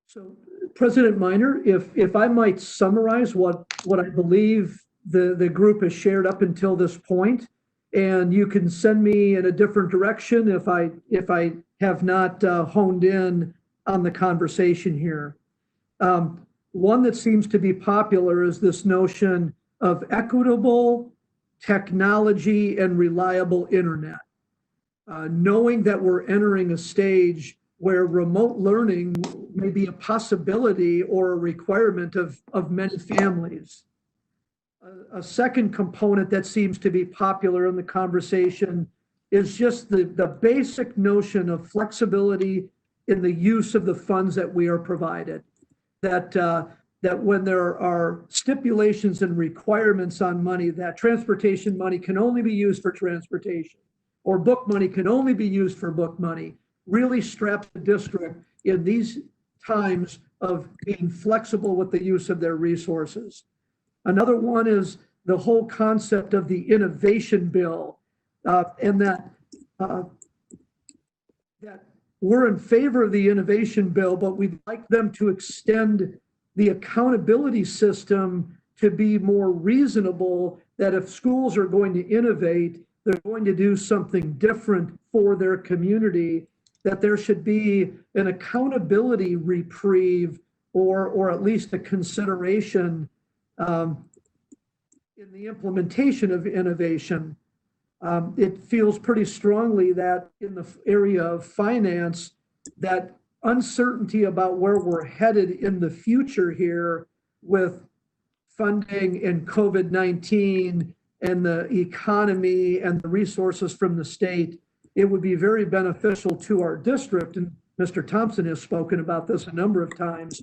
[SPEAKER 3] So, President Minor, if I might summarize what I believe the group has shared up until this point, and you can send me in a different direction if I have not honed in on the conversation here. One that seems to be popular is this notion of equitable technology and reliable internet. Knowing that we're entering a stage where remote learning may be a possibility or a requirement of many families. A second component that seems to be popular in the conversation is just the basic notion of flexibility in the use of the funds that we are provided. That when there are stipulations and requirements on money, that transportation money can only be used for transportation, or book money can only be used for book money, really straps the district in these times of being flexible with the use of their resources. Another one is the whole concept of the innovation bill, and that we're in favor of the innovation bill, but we'd like them to extend the accountability system to be more reasonable, that if schools are going to innovate, they're going to do something different for their community, that there should be an accountability reprieve or at least a consideration in the implementation of innovation. It feels pretty strongly that in the area of finance, that uncertainty about where we're headed in the future here with funding and COVID-19 and the economy and the resources from the state, it would be very beneficial to our district. And Mr. Thompson has spoken about this a number of times,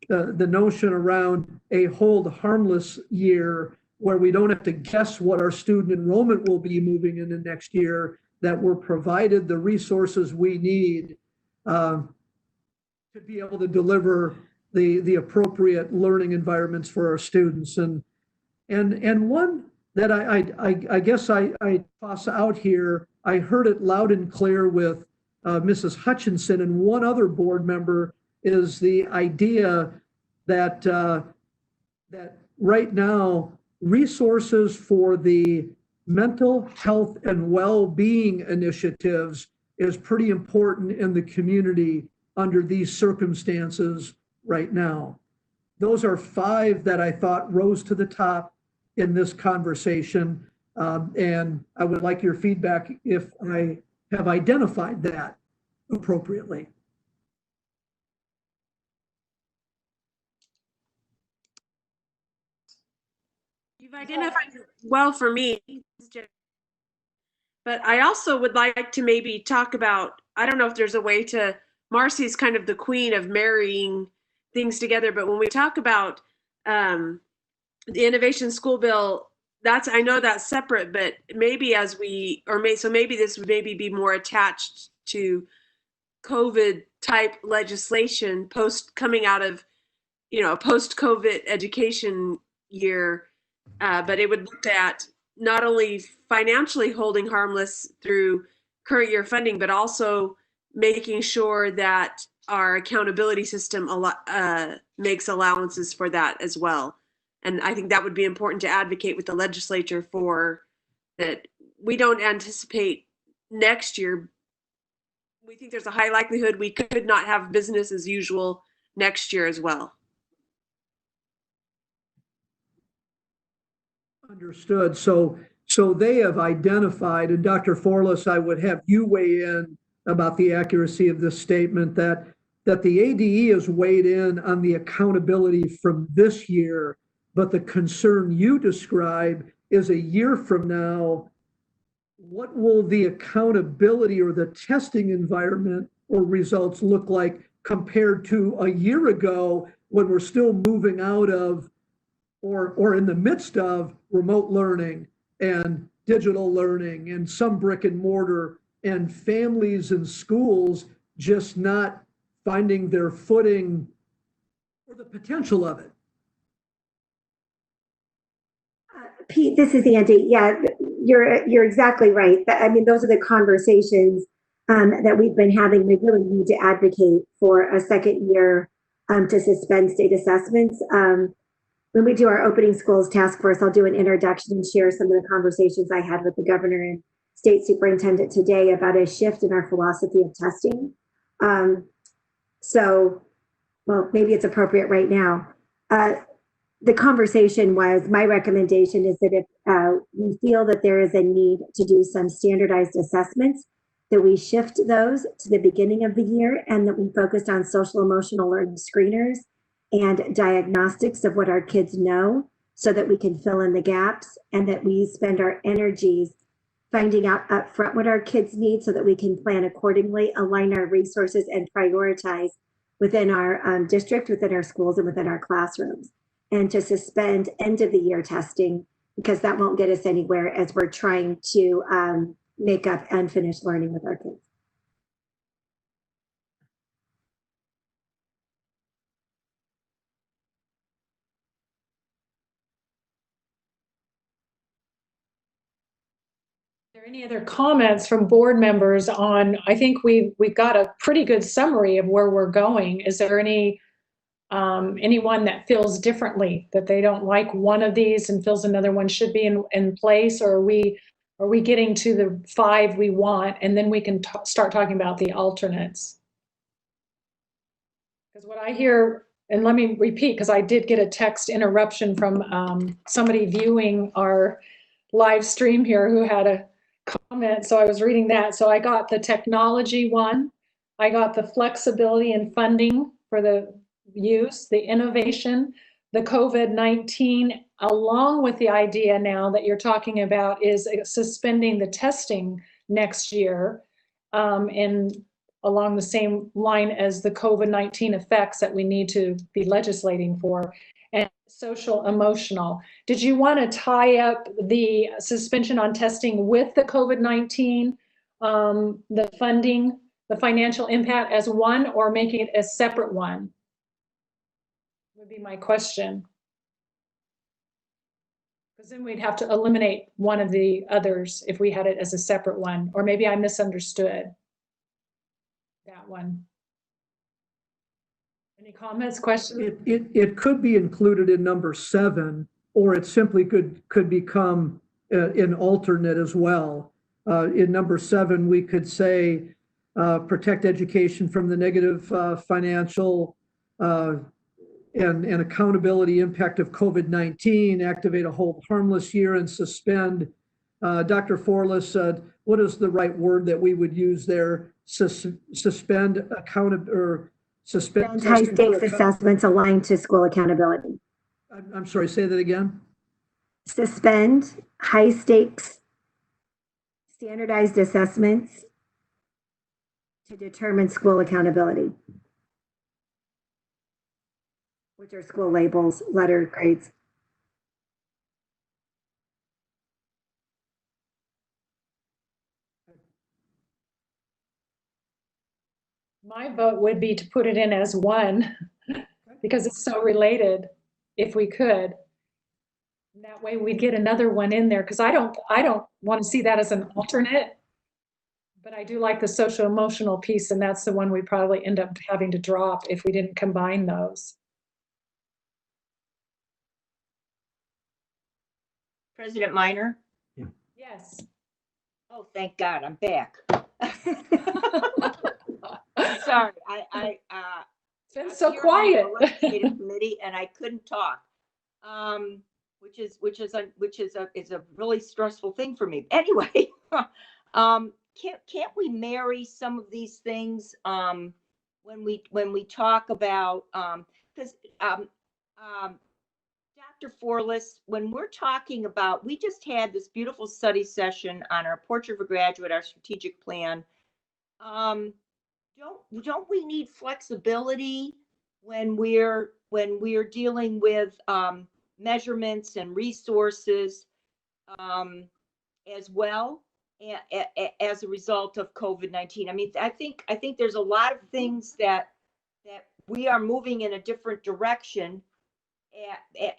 [SPEAKER 3] the notion around a hold harmless year where we don't have to guess what our student enrollment will be moving into next year, that we're provided the resources we need to be able to deliver the appropriate learning environments for our students. And one that I guess I toss out here, I heard it loud and clear with Mrs. Hutchinson and one other board member, is the idea that that right now resources for the mental health and well-being initiatives is pretty important in the community under these circumstances right now. Those are 5 that I thought rose to the top in this conversation. And I would like your feedback if I have identified that appropriately.
[SPEAKER 7] You've identified it well for me, but I also would like to maybe talk about, I don't know if there's a way to, Marcy's kind of the queen of marrying things together, but when we talk about the innovation school bill, I know that's separate, but maybe maybe this would maybe be more attached to COVID type legislation coming out of, post-COVID education year. But it would look at not only financially holding harmless through current year funding, but also making sure that our accountability system makes allowances for that as well. And I think that would be important to advocate with the legislature for, that we don't anticipate next year. We think there's a high likelihood we could not have business as usual next year as well.
[SPEAKER 3] Understood. So they have identified, and Dr. Forlis, I would have you weigh in about the accuracy of this statement, that the ADE has weighed in on the accountability from this year, but the concern you describe is a year from now, what will the accountability or the testing environment or results look like compared to a year ago when we're still moving out of or in the midst of remote learning and digital learning and some brick and mortar, and families and schools just not finding their footing or the potential of it?
[SPEAKER 14] Pete, this is Andy. Yeah, you're exactly right. I mean, those are the conversations that we've been having. We really need to advocate for a second year to suspend state assessments. When we do our opening schools task force, I'll do an introduction and share some of the conversations I had with the governor and state superintendent today about a shift in our philosophy of testing. Well, maybe it's appropriate right now. The conversation was, my recommendation is that if we feel that there is a need to do some standardized assessments, that we shift those to the beginning of the year, and that we focused on social emotional learning screeners and diagnostics of what our kids know, so that we can fill in the gaps, and that we spend our energies finding out upfront what our kids need so that we can plan accordingly, align our resources, and prioritize within our district, within our schools, and within our classrooms. And to suspend end of the year testing, because that won't get us anywhere as we're trying to make up unfinished learning with our kids.
[SPEAKER 1] Any other comments from board members on, I think we've got a pretty good summary of where we're going. Is there anyone that feels differently, that they don't like one of these and feels another one should be in place? Or are we getting to the 5 we want, and then we can start talking about the alternates? Because what I hear, and let me repeat, because I did get a text interruption from somebody viewing our live stream here who had a comment, so I was reading that. So I got the technology one, I got the flexibility and funding for the use, the innovation, the COVID-19, along with the idea now that you're talking about is suspending the testing next year, and along the same line as the COVID-19 effects that we need to be legislating for, and social emotional. Did you want to tie up the suspension on testing with the COVID-19, the funding, the financial impact as one, or making it a separate one? Would be my question. Because then we'd have to eliminate one of the others if we had it as a separate one, or maybe I misunderstood that one. Any comments, questions?
[SPEAKER 3] It could be included in number 7, or it simply could become an alternate as well. In number 7, we could say protect education from the negative financial and accountability impact of COVID-19, activate a hold harmless year, and suspend. Dr. Forless said, what is the right word that we would use there? Suspend suspend
[SPEAKER 14] high stakes assessments aligned to school accountability.
[SPEAKER 3] I'm sorry, say that again.
[SPEAKER 14] Suspend high stakes standardized assessments to determine school accountability, which are school labels, letter grades.
[SPEAKER 1] My vote would be to put it in as one because it's so related, if we could. And that way we'd get another one in there, because I don't want to see that as an alternate, but I do like the social emotional piece, and that's the one we probably end up having to drop if we didn't combine those.
[SPEAKER 11] President Minor?
[SPEAKER 1] Yes.
[SPEAKER 11] Oh, thank God, I'm back. Sorry,
[SPEAKER 1] it's been so quiet.
[SPEAKER 11] Legislative committee, and I couldn't talk, which is a really stressful thing for me. Anyway, can't we marry some of these things when we talk about because Dr. Forless, when we're talking about, we just had this beautiful study session on our Portrait of a Graduate, our strategic plan. Don't we need flexibility when we're dealing with measurements and resources as well as a result of COVID-19? I mean, I think there's a lot of things that we are moving in a different direction,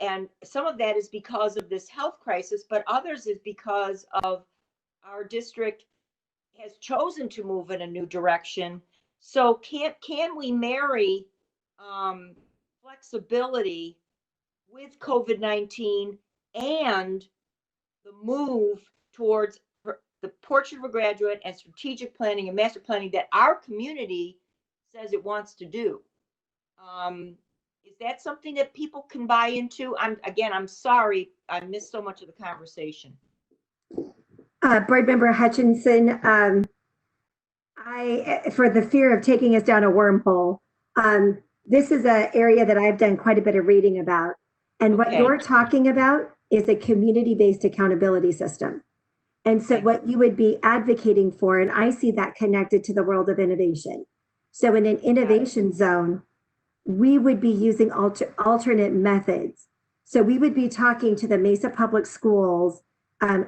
[SPEAKER 11] and some of that is because of this health crisis, but others is because of our district has chosen to move in a new direction. So can we marry flexibility with COVID-19 and the move towards the Portrait of a Graduate and strategic planning and master planning that our community says it wants to do? Is that something that people can buy into? I'm sorry, I missed so much of the conversation.
[SPEAKER 14] Board Member Hutchinson, for the fear of taking us down a wormhole, this is an area that I've done quite a bit of reading about. And what you're talking about is a community-based accountability system. And so what you would be advocating for, and I see that connected to the world of innovation. So in an innovation zone, we would be using alternate methods. So we would be talking to the Mesa Public Schools,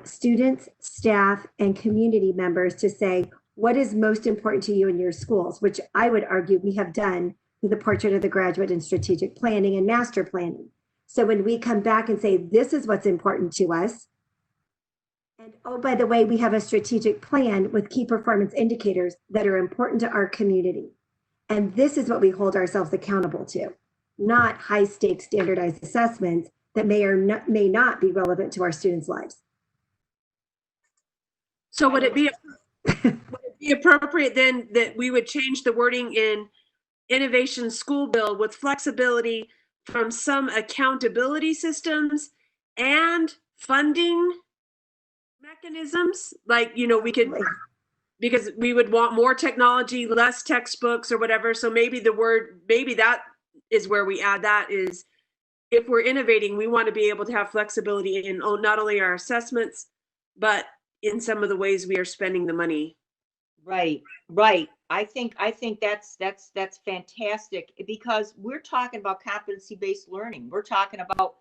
[SPEAKER 14] students, staff, and community members to say, what is most important to you in your schools, which I would argue we have done through the Portrait of the Graduate and strategic planning and master planning. So when we come back and say, this is what's important to us, And oh, by the way, we have a strategic plan with key performance indicators that are important to our community. And this is what we hold ourselves accountable to, not high stakes standardized assessments that may not be relevant to our students' lives.
[SPEAKER 7] So would it be appropriate then that we would change the wording in Innovation School Bill with flexibility from some accountability systems and funding mechanisms? Like, you know, we could, because we would want more technology, less textbooks or whatever. So maybe maybe that is where we add that is, if we're innovating, we want to be able to have flexibility in not only our assessments, but in some of the ways we are spending the money.
[SPEAKER 11] Right. I think that's fantastic, because we're talking about competency-based learning. We're talking about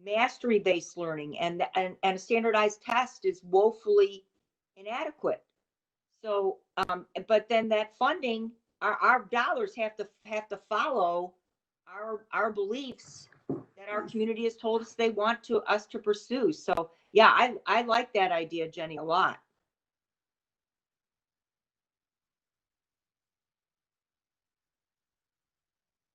[SPEAKER 11] mastery-based learning, and a standardized test is woefully inadequate. So, but then that funding, our dollars have to follow our beliefs that our community has told us they want us to pursue. So yeah, I like that idea, Jenny, a lot.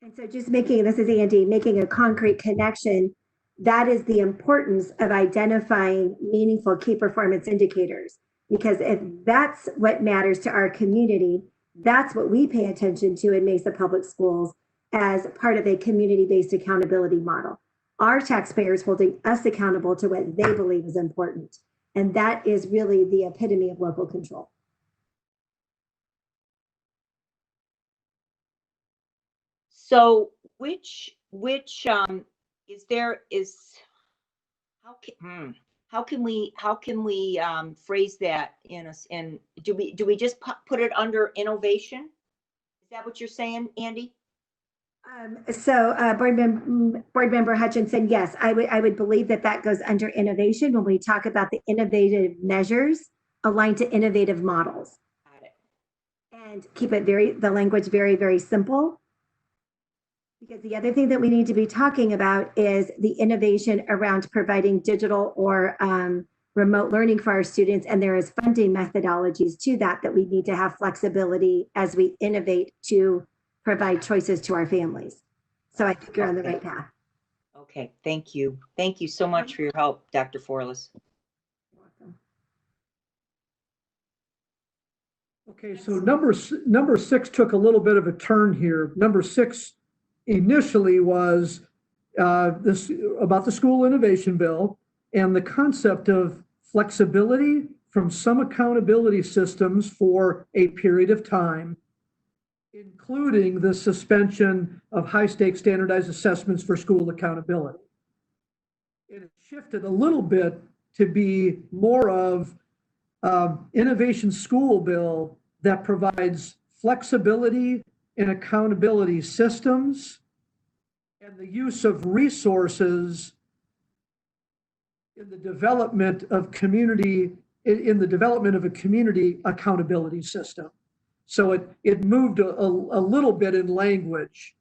[SPEAKER 14] And so just this is Andy, making a concrete connection, that is the importance of identifying meaningful key performance indicators. Because if that's what matters to our community, that's what we pay attention to in Mesa Public Schools as part of a community-based accountability model. Our taxpayers holding us accountable to what they believe is important. And that is really the epitome of local control.
[SPEAKER 11] So how can we phrase that do we just put it under innovation? Is that what you're saying, Andy?
[SPEAKER 14] Board Member Hutchinson, yes, I would believe that goes under innovation when we talk about the innovative measures aligned to innovative models.
[SPEAKER 11] Got it.
[SPEAKER 14] And keep it the language very, very simple. Because the other thing that we need to be talking about is the innovation around providing digital or remote learning for our students. And there is funding methodologies to that we need to have flexibility as we innovate to provide choices to our families. So I think you're on the right path.
[SPEAKER 11] Okay, thank you. Thank you so much for your help, Dr. Forlis.
[SPEAKER 14] You're welcome.
[SPEAKER 3] Okay, so number 6 took a little bit of a turn here. Number 6 initially was this about the school innovation bill and the concept of flexibility from some accountability systems for a period of time, including the suspension of high-stakes standardized assessments for school accountability. It shifted a little bit to be more of innovation school bill that provides flexibility and accountability systems and the use of resources in the development of a community accountability system. So it moved a little bit in language.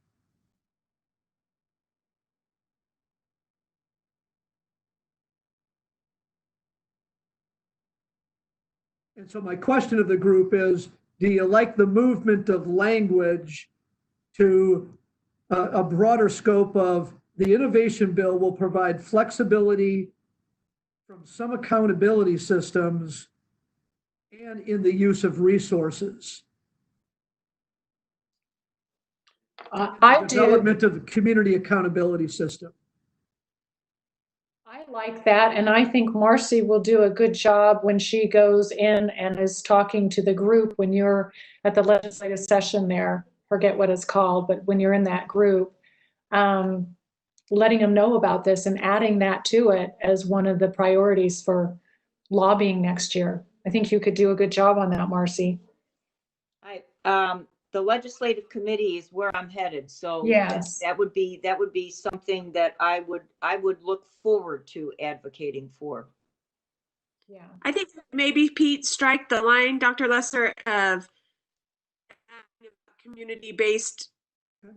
[SPEAKER 3] And so my question of the group is, do you like the movement of language to a broader scope of the innovation bill will provide flexibility from some accountability systems and in the use of resources? Development of the community accountability system.
[SPEAKER 1] I like that, and I think Marcy will do a good job when she goes in and is talking to the group when you're at the legislative session there. Forget what it's called, but when you're in that group, letting them know about this and adding that to it as one of the priorities for lobbying next year. I think you could do a good job on that, Marcy.
[SPEAKER 11] The legislative committee is where I'm headed, so
[SPEAKER 1] yes,
[SPEAKER 11] that would be something that I would look forward to advocating for.
[SPEAKER 1] Yeah,
[SPEAKER 7] I think maybe Pete strike the line, Dr. Lesser, of community-based.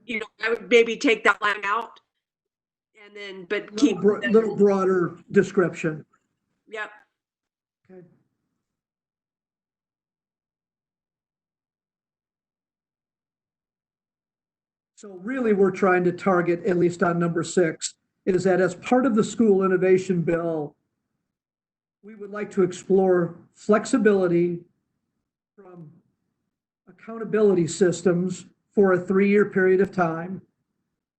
[SPEAKER 7] You know, I would maybe take that line out, and then keep
[SPEAKER 3] a little broader description.
[SPEAKER 7] Yep.
[SPEAKER 3] Okay. So really, we're trying to target, at least on number 6, is that as part of the school innovation bill, we would like to explore flexibility from accountability systems for a 3-year period of time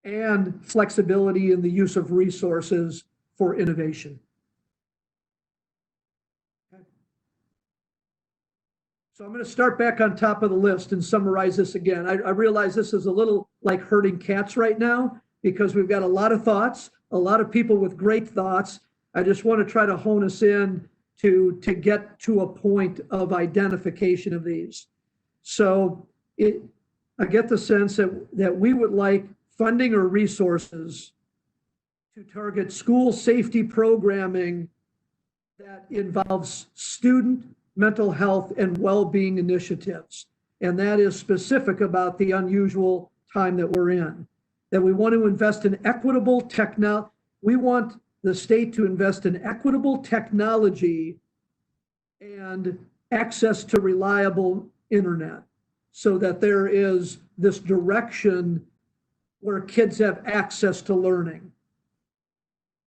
[SPEAKER 3] and flexibility in the use of resources for innovation. Okay. So I'm going to start back on top of the list and summarize this again. I realize this is a little like herding cats right now because we've got a lot of thoughts, a lot of people with great thoughts. I just want to try to hone us in to get to a point of identification of these. So I get the sense that we would like funding or resources to target school safety programming that involves student mental health and well-being initiatives. And that is specific about the unusual time that we're in. That we want to invest in equitable technology. We want the state to invest in equitable technology and access to reliable internet so that there is this direction where kids have access to learning.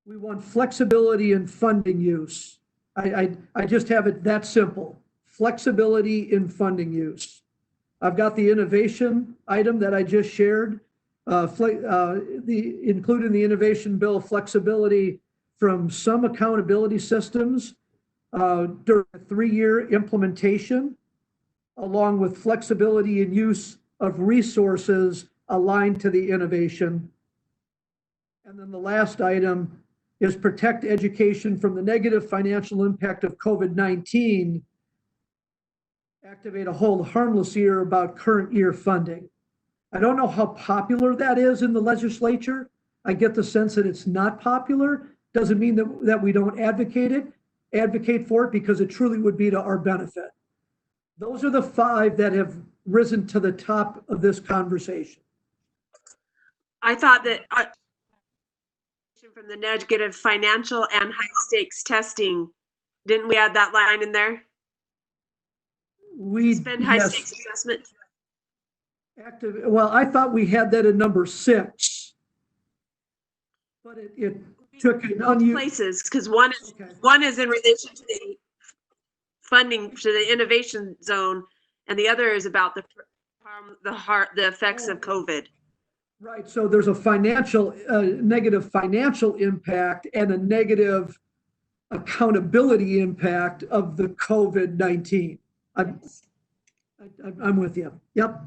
[SPEAKER 3] We want flexibility in funding use. I just have it that simple. Flexibility in funding use. I've got the innovation item that I just shared, including the innovation bill flexibility from some accountability systems during a 3-year implementation, along with flexibility in use of resources aligned to the innovation. And then the last item is protect education from the negative financial impact of COVID-19, activate a hold harmless year about current year funding. I don't know how popular that is in the legislature. I get the sense that it's not popular. Doesn't mean that we don't advocate for it, because it truly would be to our benefit. Those are the 5 that have risen to the top of this conversation.
[SPEAKER 7] I thought that from the negative financial and high stakes testing, didn't we add that line in there?
[SPEAKER 3] We
[SPEAKER 7] spend high
[SPEAKER 3] yes,
[SPEAKER 7] stakes assessment.
[SPEAKER 3] Well, I thought we had that in number 6, but it took an unusual
[SPEAKER 7] places, because one is in relation to the funding to the innovation zone, and the other is about the effects of COVID.
[SPEAKER 3] Right. So there's a negative financial impact and a negative accountability impact of the COVID-19. I'm with you. Yep.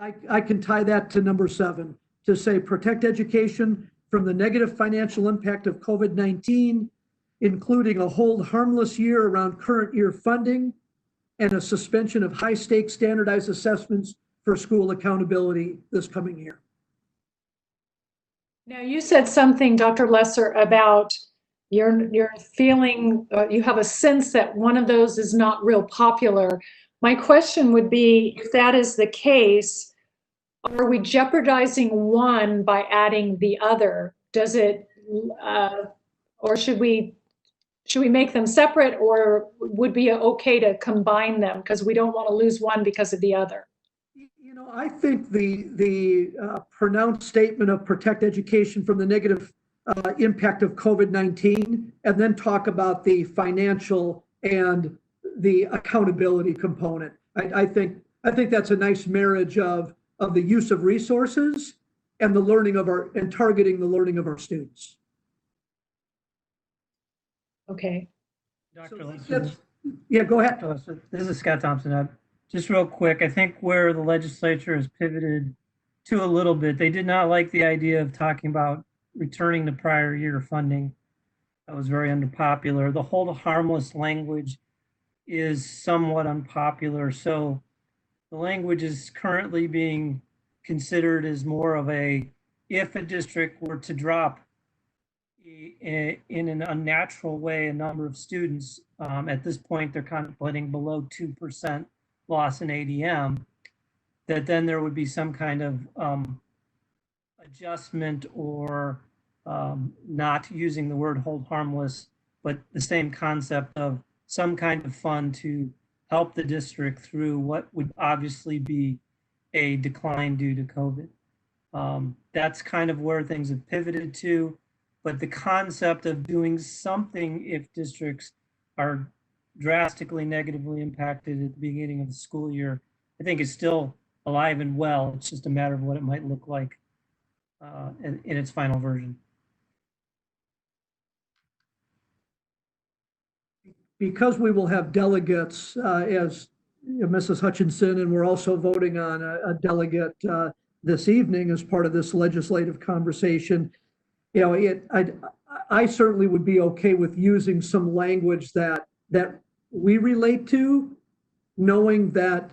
[SPEAKER 3] I can tie that to number 7 to say protect education from the negative financial impact of COVID-19, including a hold harmless year around current year funding and a suspension of high stakes standardized assessments for school accountability this coming year.
[SPEAKER 1] Now, you said something, Dr. Lesser, about your feeling, you have a sense that one of those is not real popular. My question would be, if that is the case, are we jeopardizing one by adding the other? Does it, or should we make them separate, or would be okay to combine them because we don't want to lose one because of the other?
[SPEAKER 3] You know, I think the pronounced statement of protect education from the negative impact of COVID-19, and then talk about the financial and the accountability component. I think that's a nice marriage of the use of resources and the learning of and targeting the learning of our students.
[SPEAKER 1] Okay.
[SPEAKER 9] Dr. Lesser,
[SPEAKER 3] yeah, go ahead.
[SPEAKER 9] Dr. Lesser, this is Scott Thompson. Just real quick, I think where the legislature has pivoted to a little bit, they did not like the idea of talking about returning to prior year funding. That was very unpopular. The hold harmless language is somewhat unpopular. So the language is currently being considered as more of if a district were to drop in an unnatural way a number of students, at this point they're contemplating below 2% loss in ADM, that then there would be some kind of adjustment or not using the word hold harmless, but the same concept of some kind of fund to help the district through what would obviously be a decline due to COVID. That's kind of where things have pivoted to, but the concept of doing something if districts are drastically negatively impacted at the beginning of the school year, I think is still alive and well. It's just a matter of what it might look like in its final version.
[SPEAKER 3] Because we will have delegates, as Mrs. Hutchinson, and we're also voting on a delegate this evening as part of this legislative conversation. I certainly would be okay with using some language that we relate to, knowing that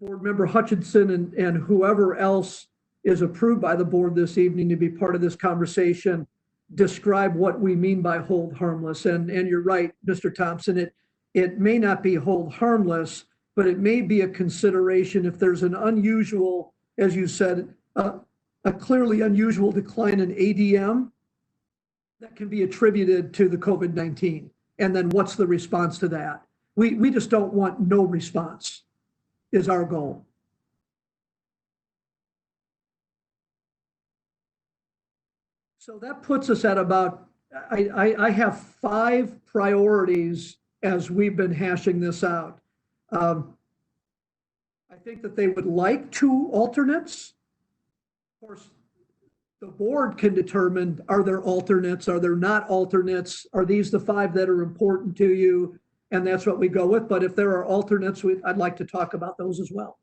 [SPEAKER 3] Board Member Hutchinson and whoever else is approved by the board this evening to be part of this conversation describe what we mean by hold harmless. And you're right, Mr. Thompson, it may not be hold harmless, but it may be a consideration if there's an unusual, as you said, a clearly unusual decline in ADM that can be attributed to the COVID-19. And then what's the response to that? We just don't want no response is our goal. So that puts us at about, I have 5 priorities as we've been hashing this out. I think that they would like 2 alternates. Of course, the board can determine, are there alternates? Are there not alternates? Are these the 5 that are important to you? And that's what we go with. But if there are alternates, I'd like to talk about those as well.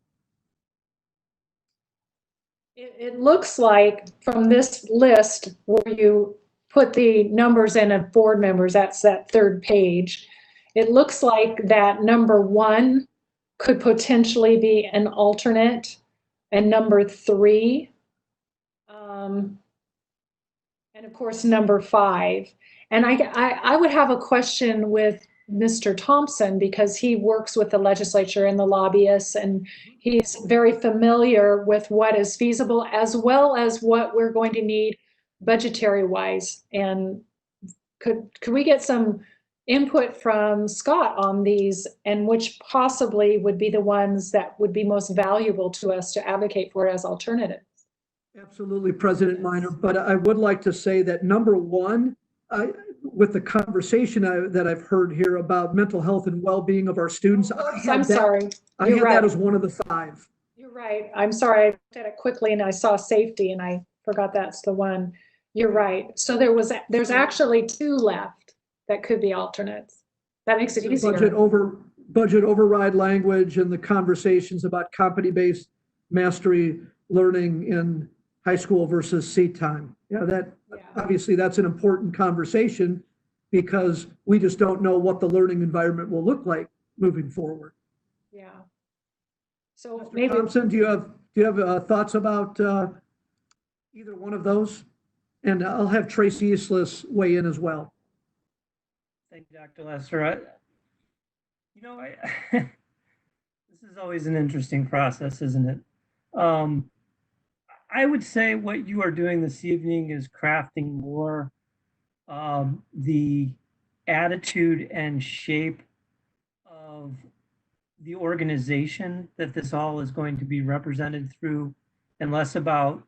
[SPEAKER 1] It looks like from this list where you put the numbers in of board members, that's that 3rd page. It looks like that number 1 could potentially be an alternate, and number 3, and of course number 5. And I would have a question with Mr. Thompson, because he works with the legislature and the lobbyists, and he's very familiar with what is feasible as well as what we're going to need budgetary wise. And could we get some input from Scott on these, and which possibly would be the ones that would be most valuable to us to advocate for as alternatives?
[SPEAKER 3] Absolutely, President Minor. But I would like to say that number 1, with the conversation that I've heard here about mental health and well-being of our students.
[SPEAKER 1] I'm sorry.
[SPEAKER 3] I had that as one of the 5.
[SPEAKER 1] You're right. I'm sorry. I looked at it quickly and I saw safety and I forgot that's the one. You're right. So there's actually 2 left that could be alternates. That makes it easier.
[SPEAKER 3] Budget override language and the conversations about competency-based mastery learning in high school versus seat time. Obviously that's an important conversation, because we just don't know what the learning environment will look like moving forward.
[SPEAKER 1] Yeah. So
[SPEAKER 3] Mr.
[SPEAKER 1] maybe
[SPEAKER 3] Thompson, do you have thoughts about either one of those? And I'll have Tracy Eastlis weigh in as well.
[SPEAKER 9] Thank you, Dr. Lesser. This is always an interesting process, isn't it? I would say what you are doing this evening is crafting more the attitude and shape of the organization that this all is going to be represented through, and less about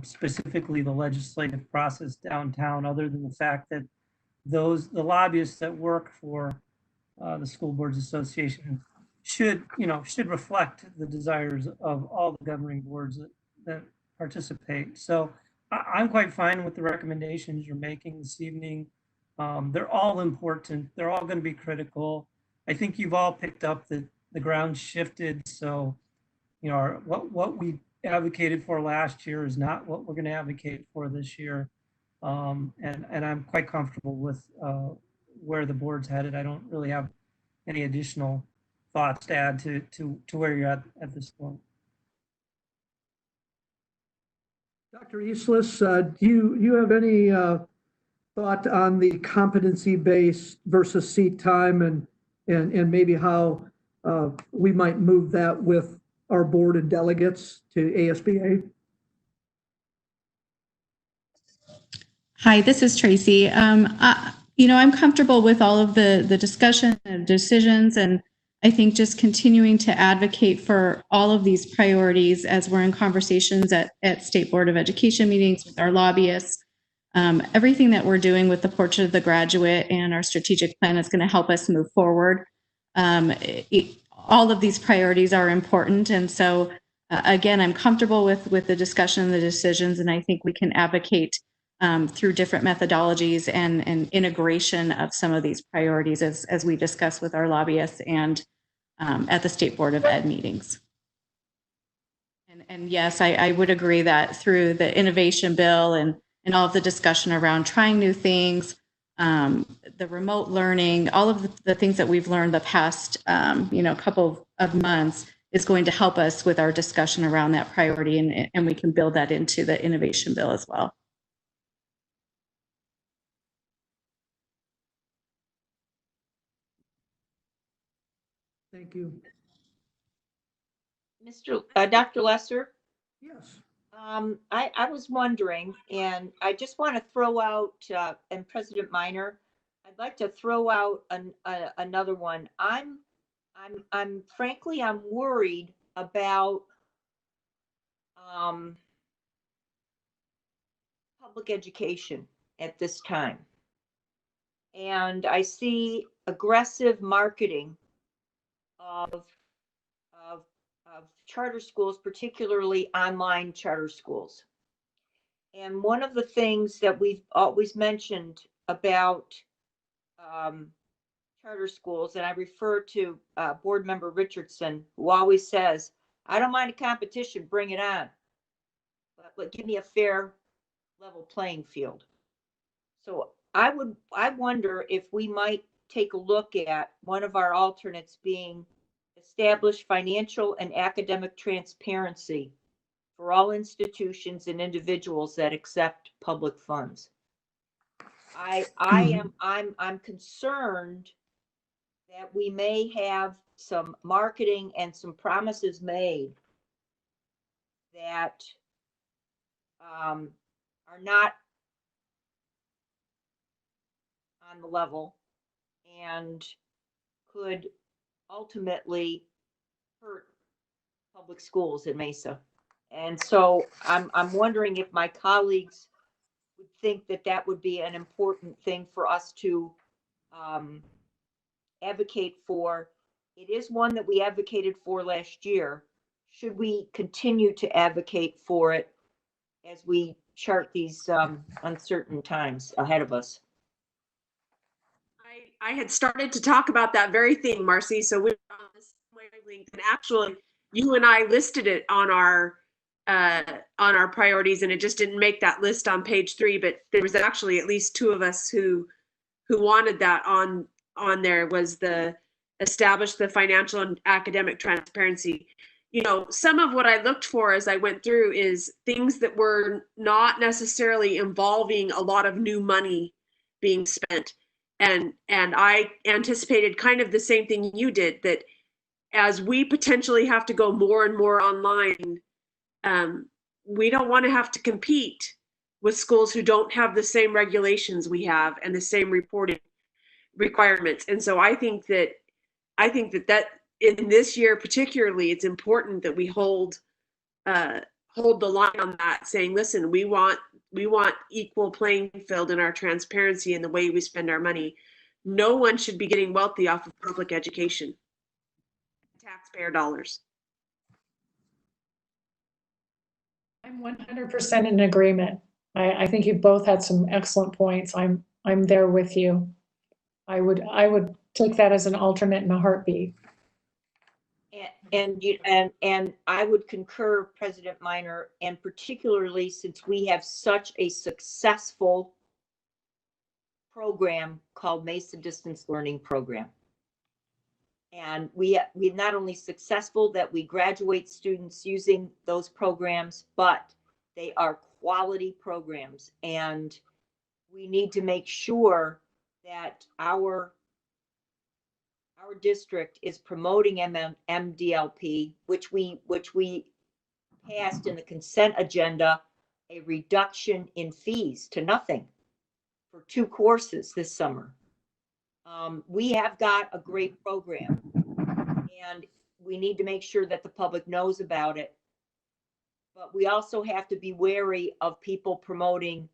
[SPEAKER 9] specifically the legislative process downtown, other than the fact that the lobbyists that work for the School Boards Association should reflect the desires of all the governing boards that participate. So I'm quite fine with the recommendations you're making this evening. They're all important. They're all going to be critical. I think you've all picked up that the ground shifted. So, what we advocated for last year is not what we're going to advocate for this year. And I'm quite comfortable with where the board's headed. I don't really have any additional thoughts to add to where you're at this point.
[SPEAKER 3] Dr. Eastlis, do you have any thought on the competency-based versus seat time, and maybe how we might move that with our board and delegates to ASBA?
[SPEAKER 10] Hi, this is Tracy. I'm comfortable with all of the discussion and decisions, and I think just continuing to advocate for all of these priorities as we're in conversations at State Board of Education meetings with our lobbyists. Everything that we're doing with the Portrait of the Graduate and our strategic plan is going to help us move forward. All of these priorities are important, and so again, I'm comfortable with the discussion and the decisions, and I think we can advocate through different methodologies and integration of some of these priorities as we discuss with our lobbyists and at the State Board of Ed meetings. And yes, I would agree that through the innovation bill and all of the discussion around trying new things, the remote learning, all of the things that we've learned the past, couple of months is going to help us with our discussion around that priority, and we can build that into the innovation bill as well.
[SPEAKER 3] Thank you.
[SPEAKER 11] Dr. Lesser?
[SPEAKER 3] Yes.
[SPEAKER 11] I was wondering, and I just want to throw out, and President Minor, I'd like to throw out another one. I'm frankly, I'm worried about public education at this time. And I see aggressive marketing of charter schools, particularly online charter schools. And one of the things that we've always mentioned about charter schools, and I refer to Board Member Richardson, who always says, I don't mind a competition, bring it on, but give me a fair level playing field. So I wonder if we might take a look at one of our alternates being establish financial and academic transparency for all institutions and individuals that accept public funds. I'm concerned that we may have some marketing and some promises made that are not on the level and could ultimately hurt public schools in Mesa. And so I'm wondering if my colleagues would think that that would be an important thing for us to advocate for. It is one that we advocated for last year. Should we continue to advocate for it as we chart these uncertain times ahead of us?
[SPEAKER 7] I had started to talk about that very thing, Marcy. So we were on this wavelength, and actually, you and I listed it on our priorities, and it just didn't make that list on page 3. But there was actually at least 2 of us who wanted that on there. Was the establish the financial and academic transparency. Some of what I looked for as I went through is things that were not necessarily involving a lot of new money being spent. And I anticipated kind of the same thing you did, that as we potentially have to go more and more online, we don't want to have to compete with schools who don't have the same regulations we have and the same reporting requirements. And so I think that in this year particularly, it's important that we hold the line on that, saying, listen, we want equal playing field in our transparency in the way we spend our money. No one should be getting wealthy off of public education, taxpayer dollars.
[SPEAKER 1] I'm 100% in agreement. I think you both had some excellent points. I'm there with you. I would take that as an alternate in a heartbeat.
[SPEAKER 11] And I would concur, President Minor, and particularly since we have such a successful program called Mesa Distance Learning Program. And we're not only successful that we graduate students using those programs, but they are quality programs. And we need to make sure that our district is promoting MDLP, which we passed in the consent agenda, a reduction in fees to nothing for 2 courses this summer. We have got a great program, and we need to make sure that the public knows about it. But we also have to be wary of people promoting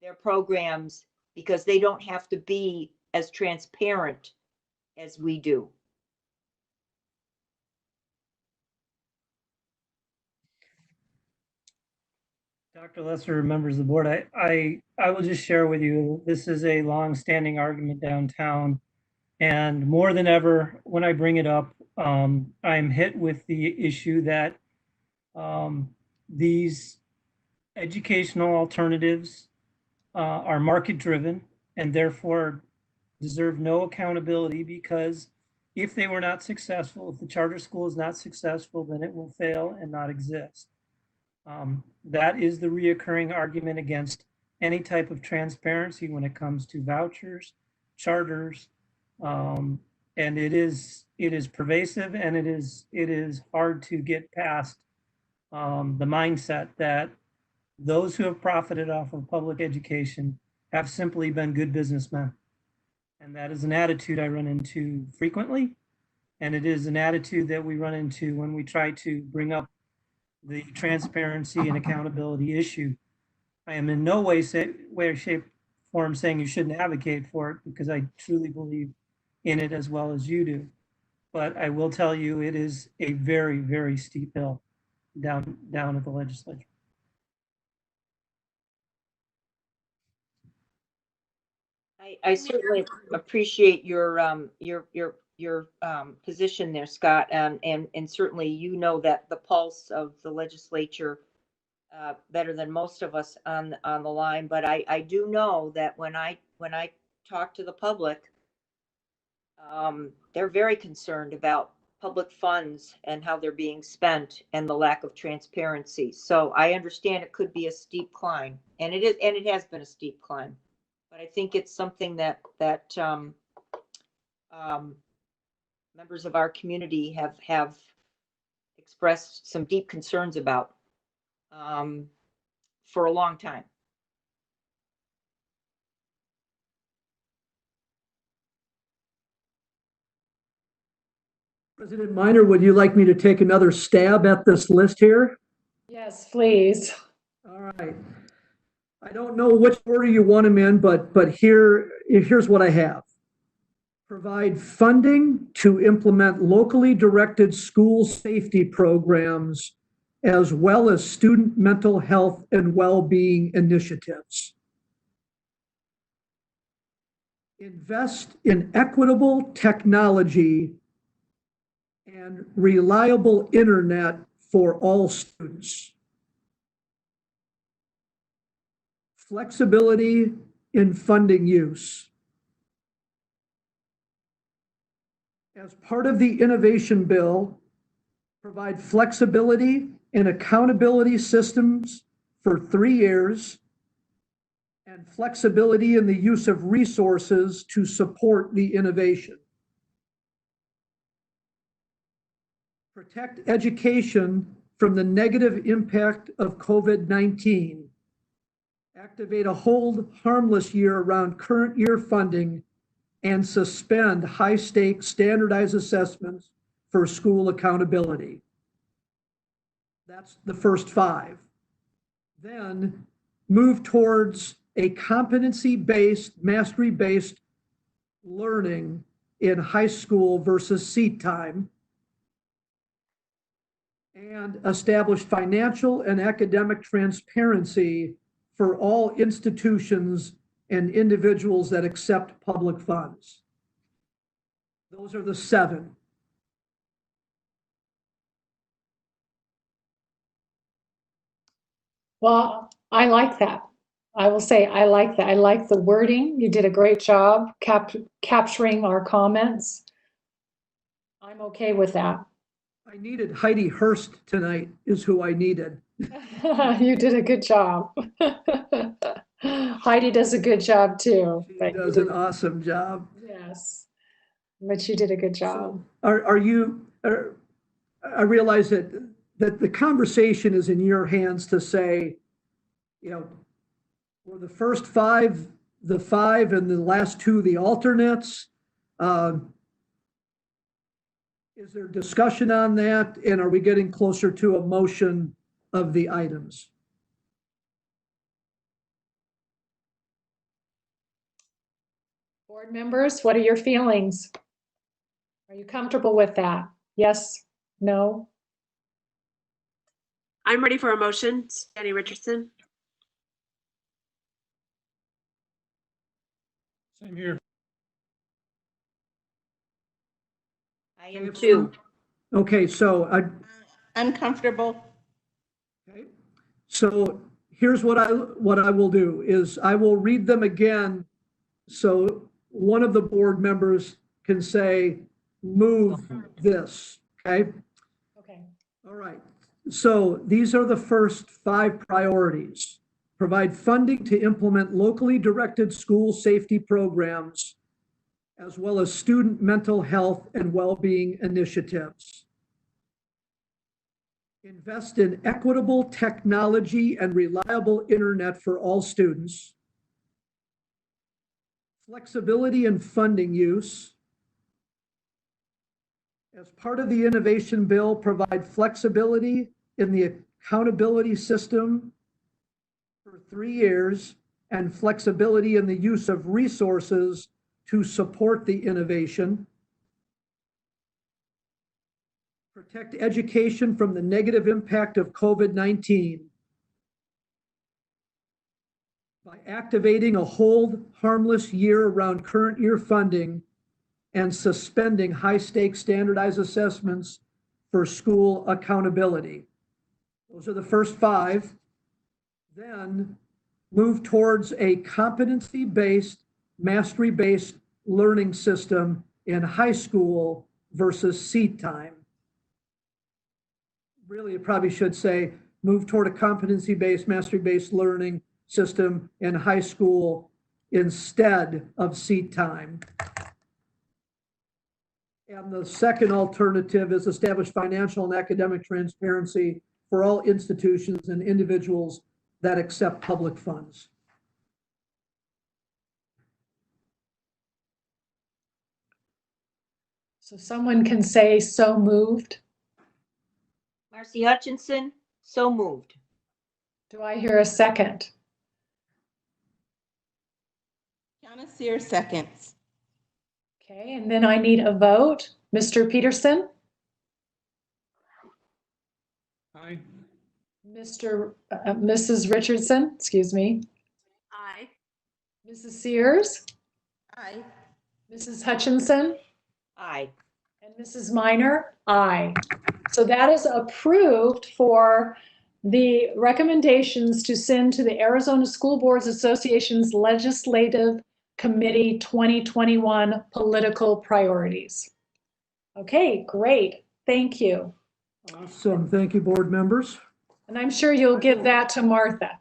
[SPEAKER 11] their programs because they don't have to be as transparent as we do.
[SPEAKER 9] Dr. Lesser, members of the board, I will just share with you, this is a long-standing argument downtown. And more than ever, when I bring it up, I'm hit with the issue that these educational alternatives are market-driven and therefore deserve no accountability, because if they were not successful, if the charter school is not successful, then it will fail and not exist. That is the reoccurring argument against any type of transparency when it comes to vouchers, charters, and it is pervasive, and it is hard to get past the mindset that those who have profited off of public education have simply been good businessmen. And that is an attitude I run into frequently. And it is an attitude that we run into when we try to bring up the transparency and accountability issue. I am in no way, shape, form saying you shouldn't advocate for it, because I truly believe in it as well as you do. But I will tell you, it is a very, very steep hill down at the legislature.
[SPEAKER 11] I certainly appreciate your position there, Scott, and certainly you know that the pulse of the legislature better than most of us on the line. But I do know that when I talk to the public, they're very concerned about public funds and how they're being spent and the lack of transparency. So I understand it could be a steep climb, and it has been a steep climb. But I think it's something that members of our community have expressed some deep concerns about for a long time.
[SPEAKER 3] President Minor, would you like me to take another stab at this list here?
[SPEAKER 1] Yes, please.
[SPEAKER 3] All right. I don't know which order you want them in, but here's what I have. Provide funding to implement locally directed school safety programs, as well as student mental health and well-being initiatives. Invest in equitable technology and reliable internet for all students. Flexibility in funding use. As part of the innovation bill, provide flexibility and accountability systems for 3 years, and flexibility in the use of resources to support the innovation. Protect education from the negative impact of COVID-19. Activate a hold harmless year around current year funding, and suspend high-stakes standardized assessments for school accountability. That's the first 5. Then move towards a competency-based, mastery-based learning in high school versus seat time, and establish financial and academic transparency for all institutions and individuals that accept public funds. Those are the 7.
[SPEAKER 1] Well, I like that. I will say I like that. I like the wording. You did a great job capturing our comments. I'm okay with that.
[SPEAKER 3] I needed Heidi Hurst tonight, is who I needed.
[SPEAKER 1] You did a good job. Heidi does a good job too.
[SPEAKER 3] She does an awesome job.
[SPEAKER 1] Yes, but you did a good job.
[SPEAKER 3] So I realize that the conversation is in your hands to say, you know, were the first 5 the 5 and the last 2, the alternates. Is there discussion on that? And are we getting closer to a motion of the items?
[SPEAKER 1] Board members, what are your feelings? Are you comfortable with that? Yes? No?
[SPEAKER 7] I'm ready for a motion. Jenny Richardson.
[SPEAKER 4] Same here.
[SPEAKER 11] I am too.
[SPEAKER 3] Okay, so
[SPEAKER 6] I'm comfortable.
[SPEAKER 3] okay. So here's what I will do is I will read them again. So one of the board members can say, move this, okay?
[SPEAKER 1] Okay.
[SPEAKER 3] All right. So these are the first 5 priorities. Provide funding to implement locally directed school safety programs, as well as student mental health and well-being initiatives. Invest in equitable technology and reliable internet for all students. Flexibility in funding use. As part of the innovation bill, provide flexibility in the accountability system for 3 years and flexibility in the use of resources to support the innovation. Protect education from the negative impact of COVID-19 by activating a hold harmless year around current year funding and suspending high-stakes standardized assessments for school accountability. Those are the first 5. Then move towards a competency-based, mastery-based learning system in high school versus seat time. Really, it probably should say move toward a competency-based, mastery-based learning system in high school instead of seat time. And the second alternative is establish financial and academic transparency for all institutions and individuals that accept public funds.
[SPEAKER 1] So someone can say so moved.
[SPEAKER 11] Marcy Hutchinson, so moved.
[SPEAKER 1] Do I hear a second?
[SPEAKER 6] Kiana Sears seconds.
[SPEAKER 1] Okay, and then I need a vote. Mr. Peterson?
[SPEAKER 4] Aye.
[SPEAKER 1] Mrs. Richardson, excuse me.
[SPEAKER 7] Aye.
[SPEAKER 1] Mrs. Sears?
[SPEAKER 6] Aye.
[SPEAKER 1] Mrs. Hutchinson?
[SPEAKER 11] Aye.
[SPEAKER 1] And Mrs. Minor? Aye. So that is approved for the recommendations to send to the Arizona School Boards Association's Legislative Committee 2021 political priorities. Okay, great. Thank you.
[SPEAKER 3] Awesome. Thank you, board members.
[SPEAKER 1] And I'm sure you'll give that to Martha.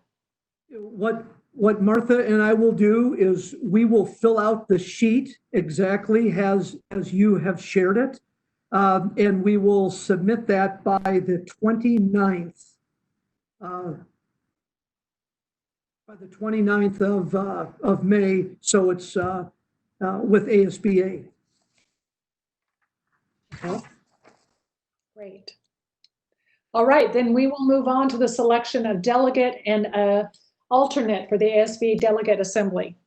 [SPEAKER 3] What Martha and I will do is we will fill out the sheet exactly as you have shared it. And we will submit that by the 29th. By the 29th of May, so it's with ASBA.
[SPEAKER 1] Great. All right, then we will move on to the selection of delegate and alternate for the ASB Delegate Assembly.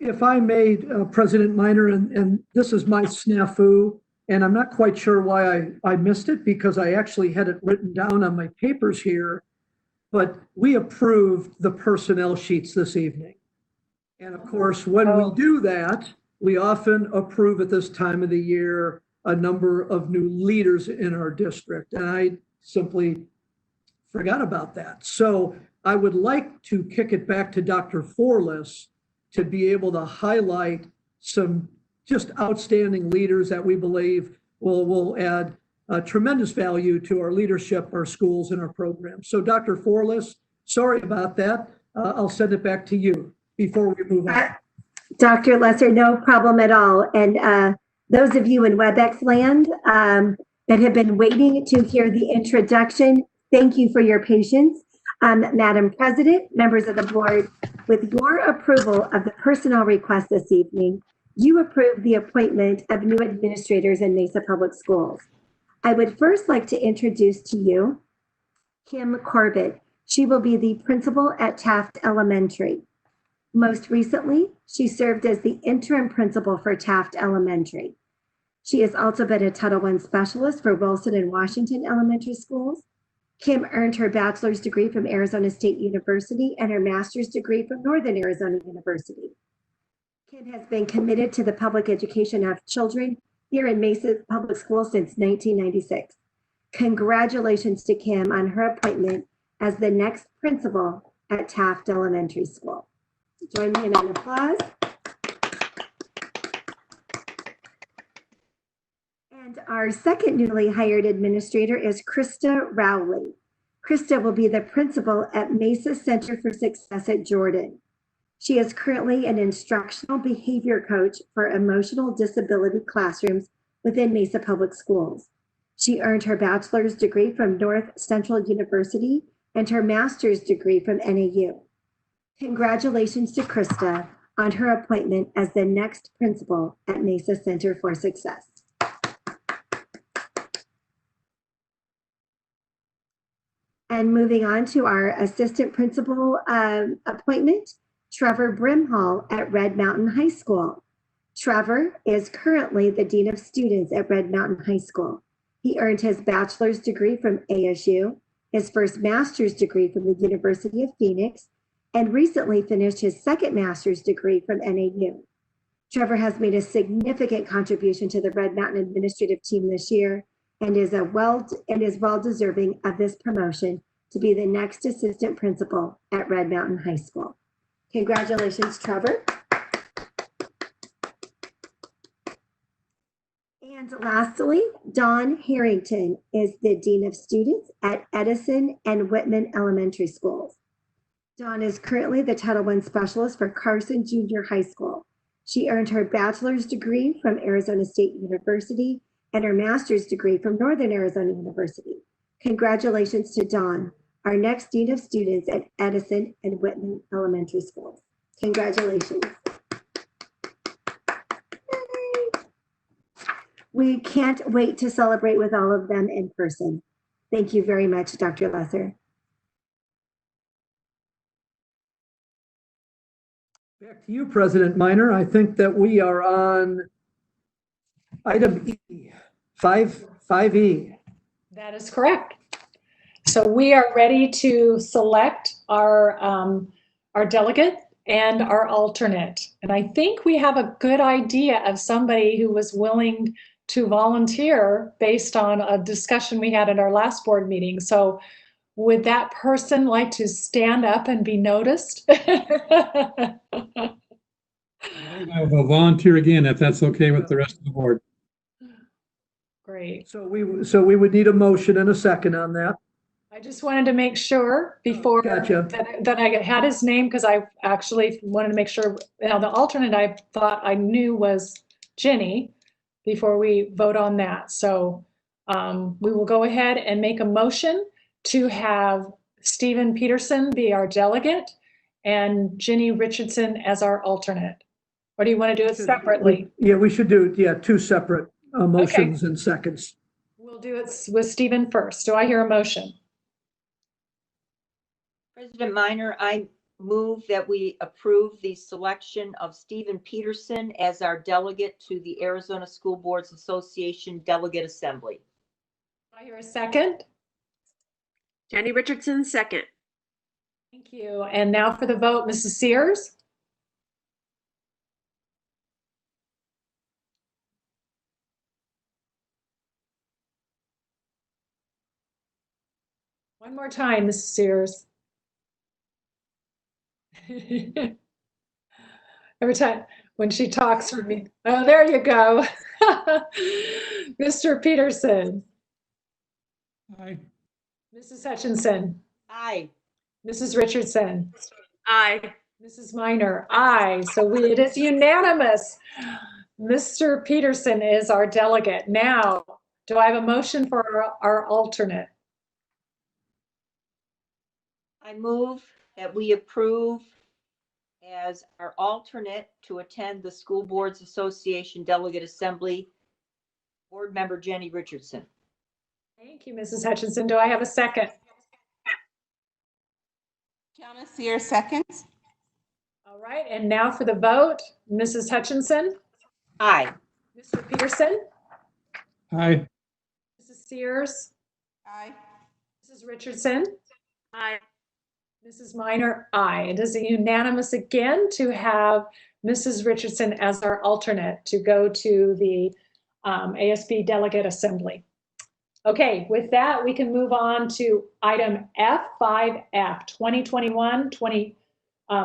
[SPEAKER 3] If I may, President Minor, and this is my snafu, and I'm not quite sure why I missed it because I actually had it written down on my papers here, but we approved the personnel sheets this evening. And of course, when we do that, we often approve at this time of the year a number of new leaders in our district. And I simply forgot about that. So I would like to kick it back to Dr. Forless to be able to highlight some just outstanding leaders that we believe will add tremendous value to our leadership, our schools, and our programs. So Dr. Forless, sorry about that. I'll send it back to you before we move on.
[SPEAKER 14] Dr. Lesser, no problem at all. And those of you in WebEx land that have been waiting to hear the introduction, thank you for your patience. Madam President, members of the board, with your approval of the personnel request this evening, you approve the appointment of new administrators in Mesa Public Schools. I would first like to introduce to you Kim Corbett. She will be the principal at Taft Elementary. Most recently, she served as the interim principal for Taft Elementary. She has also been a Title I specialist for Wilson and Washington Elementary Schools. Kim earned her bachelor's degree from Arizona State University and her master's degree from Northern Arizona University. Kim has been committed to the public education of children here in Mesa Public Schools since 1996. Congratulations to Kim on her appointment as the next principal at Taft Elementary School. Join me in an applause. And our second newly hired administrator is Krista Rowley. Krista will be the principal at Mesa Center for Success at Jordan. She is currently an instructional behavior coach for emotional disability classrooms within Mesa Public Schools. She earned her bachelor's degree from North Central University and her master's degree from NAU. Congratulations to Krista on her appointment as the next principal at Mesa Center for Success. And moving on to our assistant principal appointment, Trevor Brimhall at Red Mountain High School. Trevor is currently the Dean of Students at Red Mountain High School. He earned his bachelor's degree from ASU, his first master's degree from the University of Phoenix, and recently finished his second master's degree from NAU. Trevor has made a significant contribution to the Red Mountain administrative team this year and is well deserving of this promotion to be the next assistant principal at Red Mountain High School. Congratulations, Trevor. And lastly, Dawn Harrington is the Dean of Students at Edison and Whitman Elementary Schools. Dawn is currently the Title I specialist for Carson Junior High School. She earned her bachelor's degree from Arizona State University and her master's degree from Northern Arizona University. Congratulations to Dawn, our next Dean of Students at Edison and Whitman Elementary Schools. Congratulations. We can't wait to celebrate with all of them in person. Thank you very much, Dr. Lesser.
[SPEAKER 3] Back to you, President Minor. I think that we are on item E, 5E.
[SPEAKER 1] That is correct. So we are ready to select our delegate and our alternate. And I think we have a good idea of somebody who was willing to volunteer based on a discussion we had at our last board meeting. So would that person like to stand up and be noticed?
[SPEAKER 4] I will volunteer again if that's okay with the rest of the board.
[SPEAKER 1] Great.
[SPEAKER 3] So we would need a motion and a second on that.
[SPEAKER 1] I just wanted to make sure before
[SPEAKER 3] Gotcha.
[SPEAKER 1] that I had his name, because I actually wanted to make sure. Now, the alternate I thought I knew was Jenny before we vote on that. So we will go ahead and make a motion to have Stephen Peterson be our delegate and Jenny Richardson as our alternate. Or do you want to do it separately?
[SPEAKER 3] Yeah, we should do, two separate motions and seconds.
[SPEAKER 1] We'll do it with Stephen first. Do I hear a motion?
[SPEAKER 11] President Minor, I move that we approve the selection of Stephen Peterson as our delegate to the Arizona School Boards Association Delegate Assembly.
[SPEAKER 1] Do I hear a second?
[SPEAKER 7] Jenny Richardson, second.
[SPEAKER 1] Thank you. And now for the vote, Mrs. Sears? One more time, Mrs. Sears. Every time when she talks for me. Oh, there you go. Mr. Peterson.
[SPEAKER 4] Aye.
[SPEAKER 1] Mrs. Hutchinson.
[SPEAKER 11] Aye.
[SPEAKER 1] Mrs. Richardson.
[SPEAKER 7] Aye.
[SPEAKER 1] Mrs. Minor. Aye. So it is unanimous. Mr. Peterson is our delegate. Now, do I have a motion for our alternate?
[SPEAKER 11] I move that we approve as our alternate to attend the School Boards Association Delegate Assembly, Board Member Jenny Richardson.
[SPEAKER 1] Thank you, Mrs. Hutchinson. Do I have a second?
[SPEAKER 6] Kiana Sears seconds.
[SPEAKER 1] All right, and now for the vote. Mrs. Hutchinson?
[SPEAKER 11] Aye.
[SPEAKER 1] Mr. Peterson?
[SPEAKER 4] Aye.
[SPEAKER 1] Mrs. Sears?
[SPEAKER 6] Aye.
[SPEAKER 1] Mrs. Richardson?
[SPEAKER 7] Aye.
[SPEAKER 1] Mrs. Minor? Aye. It is unanimous again to have Mrs. Richardson as our alternate to go to the ASB Delegate Assembly. Okay, with that, we can move on to item F5F, 2021-20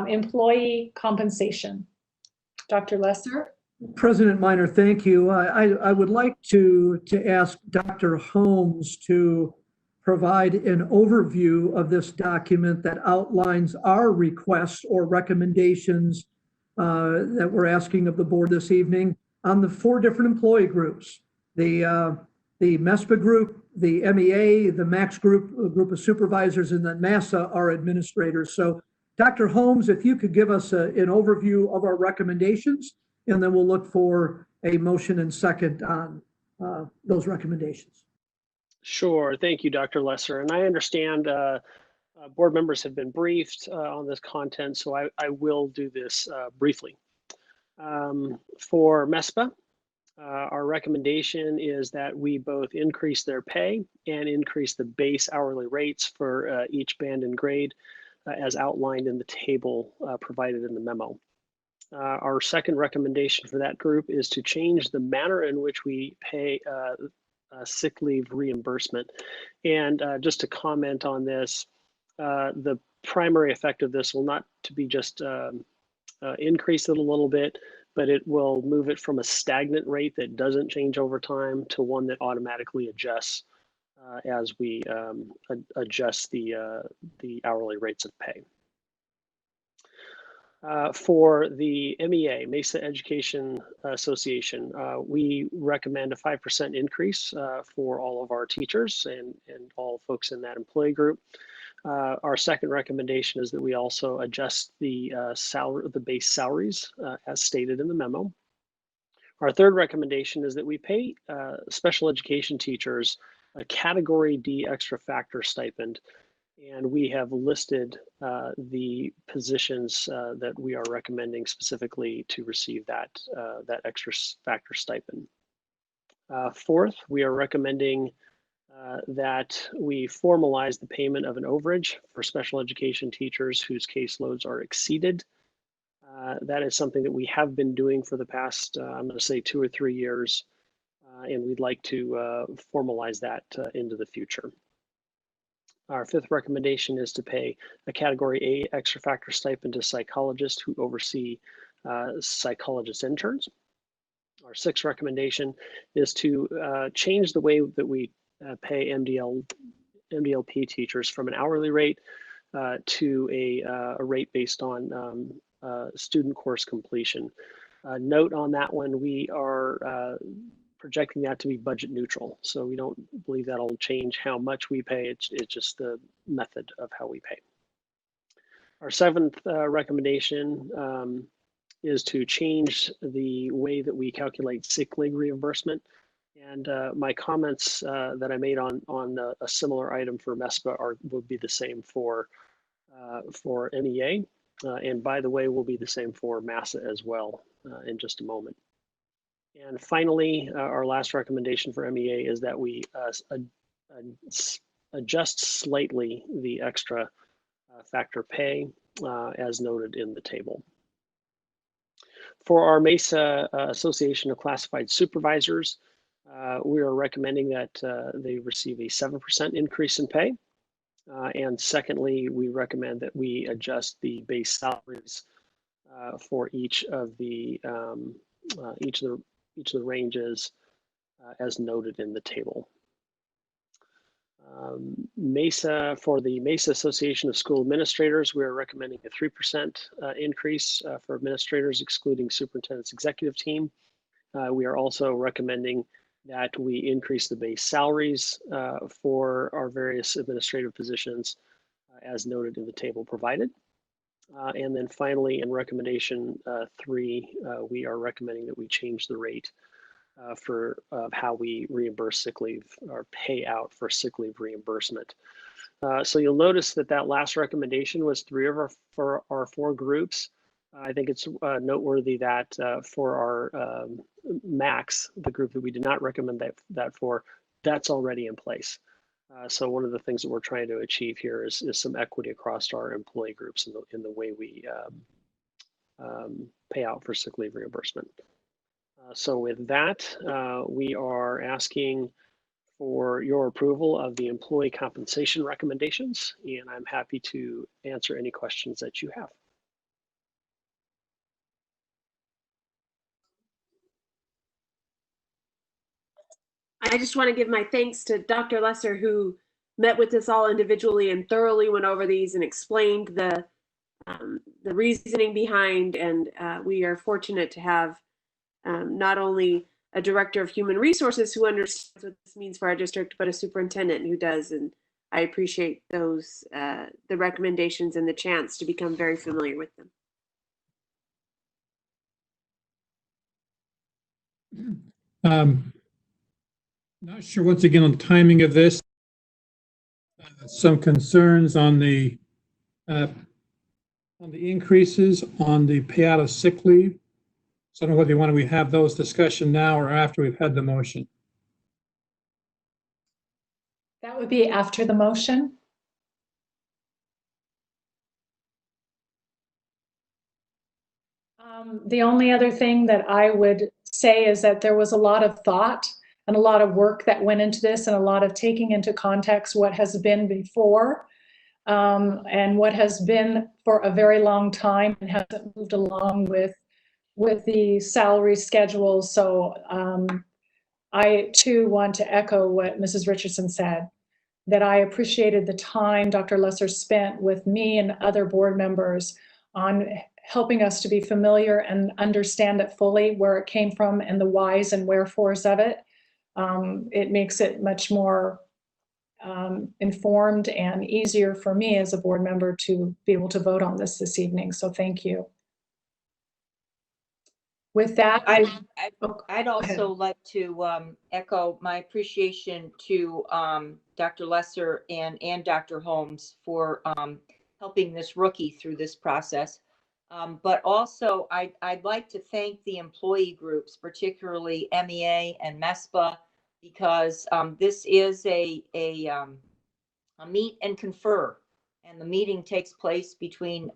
[SPEAKER 1] employee compensation. Dr. Lesser?
[SPEAKER 3] President Minor, thank you. I would like to ask Dr. Holmes to provide an overview of this document that outlines our requests or recommendations that we're asking of the board this evening on the 4 different employee groups. The MESPA group, the MEA, the MAX group, a group of supervisors, and then Mesa, our administrators. So Dr. Holmes, if you could give us an overview of our recommendations, and then we'll look for a motion and second on those recommendations.
[SPEAKER 12] Sure. Thank you, Dr. Lesser. And I understand board members have been briefed on this content, so I will do this briefly. For MESPA, our recommendation is that we both increase their pay and increase the base hourly rates for each band and grade as outlined in the table provided in the memo. Our second recommendation for that group is to change the manner in which we pay sick leave reimbursement. And just to comment on this, the primary effect of this will not to be just increase it a little bit, but it will move it from a stagnant rate that doesn't change over time to one that automatically adjusts as we adjust the hourly rates of pay. For the MEA, Mesa Education Association, we recommend a 5% increase for all of our teachers and all folks in that employee group. Our second recommendation is that we also adjust the base salaries as stated in the memo. Our third recommendation is that we pay special education teachers a Category D extra factor stipend, and we have listed the positions that we are recommending specifically to receive that extra factor stipend. Fourth, we are recommending that we formalize the payment of an overage for special education teachers whose caseloads are exceeded. That is something that we have been doing for the past, I'm going to say 2 or 3 years, and we'd like to formalize that into the future. Our fifth recommendation is to pay a Category A extra factor stipend to psychologists who oversee psychologist interns. Our sixth recommendation is to change the way that we pay MDLP teachers from an hourly rate to a rate based on student course completion. Note on that one, we are projecting that to be budget neutral. So we don't believe that'll change how much we pay. It's just the method of how we pay. Our seventh recommendation is to change the way that we calculate sick leave reimbursement. And my comments that I made on a similar item for MESPA will be the same for MEA. And by the way, will be the same for Mesa as well in just a moment. And finally, our last recommendation for MEA is that we adjust slightly the extra factor pay as noted in the table. For our Mesa Association of Classified Supervisors, we are recommending that they receive a 7% increase in pay. And secondly, we recommend that we adjust the base salaries for each of the ranges as noted in the table. Mesa, for the Mesa Association of School Administrators, we are recommending a 3% increase for administrators, excluding superintendent's executive team. We are also recommending that we increase the base salaries for our various administrative positions as noted in the table provided. And then finally, in recommendation 3, we are recommending that we change the rate for how we reimburse sick leave or pay out for sick leave reimbursement. So you'll notice that that last recommendation was 3 of our 4 groups. I think it's noteworthy that for our max, the group that we did not recommend that for, that's already in place. So one of the things that we're trying to achieve here is some equity across our employee groups in the way we pay out for sick leave reimbursement. So with that, we are asking for your approval of the employee compensation recommendations, and I'm happy to answer any questions that you have.
[SPEAKER 7] I just want to give my thanks to Dr. Lesser, who met with us all individually and thoroughly went over these and explained the reasoning behind. And we are fortunate to have not only a director of human resources who understands what this means for our district, but a superintendent who does. And I appreciate those, the recommendations and the chance to become very familiar with them.
[SPEAKER 4] Not sure once again on the timing of this. Some concerns on the increases on the payout of sick leave. So I don't know whether you want to have those discussion now or after we've had the motion.
[SPEAKER 1] That would be after the motion. The only other thing that I would say is that there was a lot of thought and a lot of work that went into this and a lot of taking into context what has been before and what has been for a very long time and hasn't moved along with the salary schedule. So I too want to echo what Mrs. Richardson said, that I appreciated the time Dr. Lesser spent with me and other board members on helping us to be familiar and understand it fully, where it came from and the whys and wherefores of it. It makes it much more informed and easier for me as a board member to be able to vote on this evening. So thank you. With that,
[SPEAKER 11] I'd also like to echo my appreciation to Dr. Lesser and Dr. Holmes for helping this rookie through this process. But also, I'd like to thank the employee groups, particularly MEA and MESPA, because this is a meet and confer, and the meeting takes place between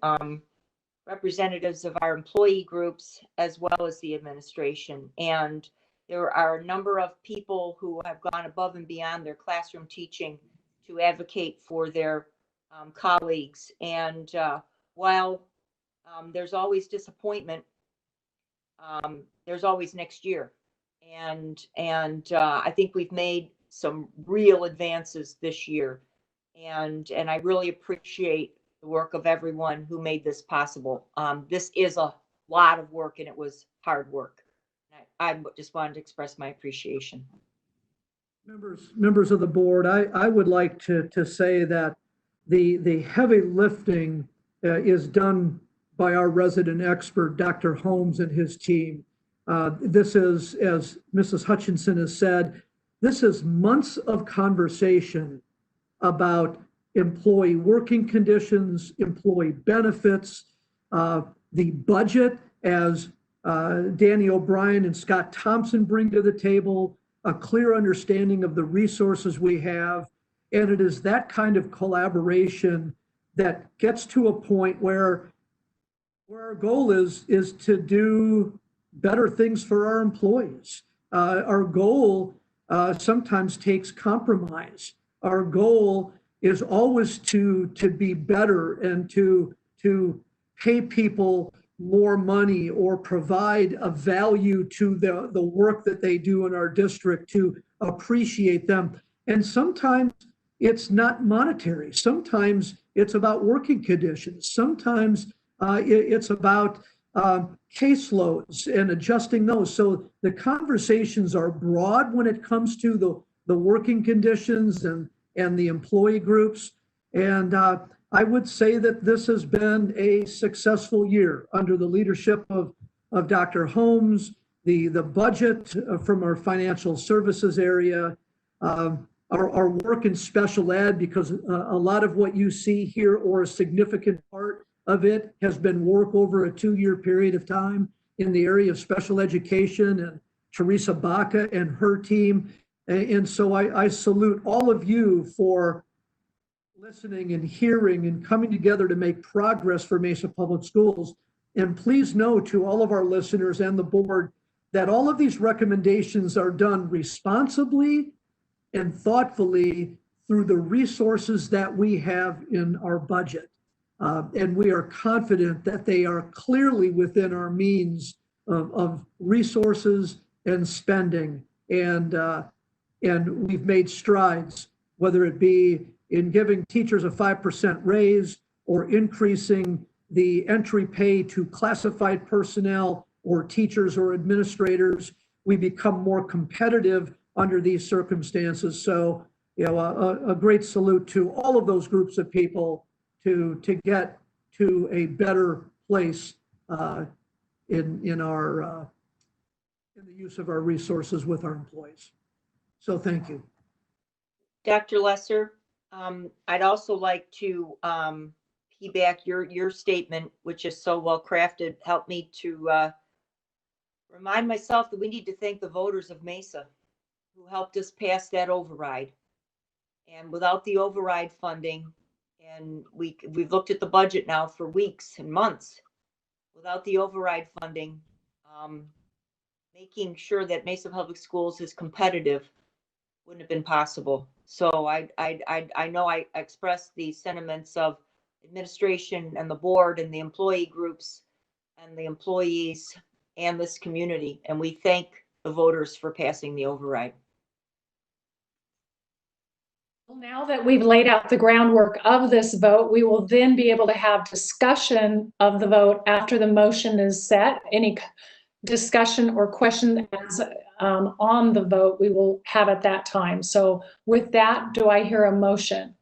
[SPEAKER 11] representatives of our employee groups as well as the administration. And there are a number of people who have gone above and beyond their classroom teaching to advocate for their colleagues. And while there's always disappointment, there's always next year. And I think we've made some real advances this year. And I really appreciate the work of everyone who made this possible. This is a lot of work and it was hard work. I just wanted to express my appreciation.
[SPEAKER 3] Members of the board, I would like to say that the heavy lifting is done by our resident expert, Dr. Holmes, and his team. This is, as Mrs. Hutchinson has said, this is months of conversation about employee working conditions, employee benefits, the budget, as Danny O'Brien and Scott Thompson bring to the table, a clear understanding of the resources we have. And it is that kind of collaboration that gets to a point where our goal is to do better things for our employees. Our goal sometimes takes compromise. Our goal is always to be better and to pay people more money or provide a value to the work that they do in our district, to appreciate them. And sometimes it's not monetary. Sometimes it's about working conditions. Sometimes it's about caseloads and adjusting those. So the conversations are broad when it comes to the working conditions and the employee groups. And I would say that this has been a successful year under the leadership of Dr. Holmes, the budget from our financial services area, our work in special ed, because a lot of what you see here, or a significant part of it, has been work over a 2-year period of time in the area of special education, and Teresa Baca and her team. And so I salute all of you for listening and hearing and coming together to make progress for Mesa Public Schools. And please know to all of our listeners and the board that all of these recommendations are done responsibly and thoughtfully through the resources that we have in our budget. And we are confident that they are clearly within our means of resources and spending. And we've made strides, whether it be in giving teachers a 5% raise, or increasing the entry pay to classified personnel or teachers or administrators. We become more competitive under these circumstances. So, you know, a great salute to all of those groups of people to get to a better place in the use of our resources with our employees. So thank you.
[SPEAKER 11] Dr. Lesser, I'd also like to piggyback your statement, which is so well crafted. Help me to remind myself that we need to thank the voters of Mesa who helped us pass that override. And without the override funding, and we've looked at the budget now for weeks and months, without the override funding, making sure that Mesa Public Schools is competitive wouldn't have been possible. So I know I expressed the sentiments of administration and the board and the employee groups and the employees and this community. And we thank the voters for passing the override.
[SPEAKER 1] Well, now that we've laid out the groundwork of this vote, we will then be able to have discussion of the vote after the motion is set. Any discussion or question on the vote, we will have at that time. So with that, do I hear a motion?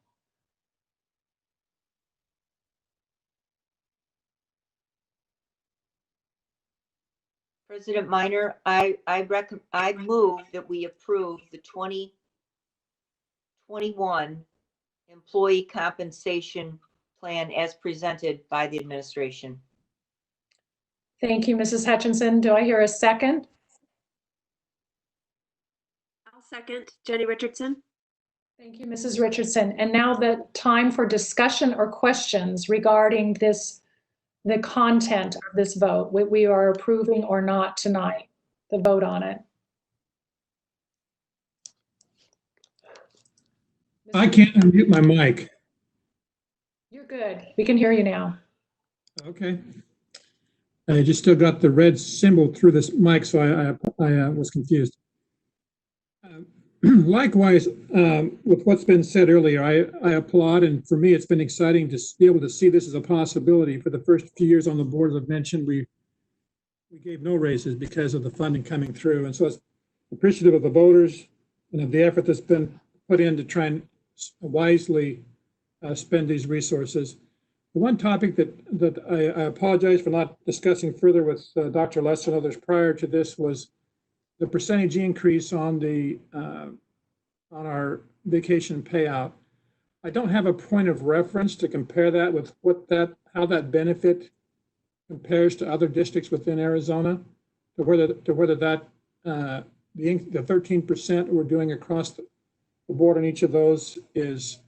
[SPEAKER 11] President Minor, I move that we approve the 2021 employee compensation plan as presented by the administration.
[SPEAKER 1] Thank you, Mrs. Hutchinson. Do I hear a second?
[SPEAKER 7] I'll second. Jenny Richardson.
[SPEAKER 1] Thank you, Mrs. Richardson. And now the time for discussion or questions regarding the content of this vote, what we are approving or not tonight, the vote on it.
[SPEAKER 4] I can't unmute my mic.
[SPEAKER 1] You're good. We can hear you now.
[SPEAKER 4] Okay. I just still got the red symbol through this mic, so I was confused. Likewise, with what's been said earlier, I applaud, and for me, it's been exciting to be able to see this as a possibility. For the first few years on the board, as I've mentioned, we gave no raises because of the funding coming through, and so it's appreciative of the voters and of the effort that's been put in to try and wisely spend these resources. The one topic that I apologize for not discussing further with Dr. Lesser and others prior to this was the percentage increase on on our vacation payout. I don't have a point of reference to compare that with how that benefit compares to other districts within Arizona, to whether that the 13% we're doing across the board on each of those is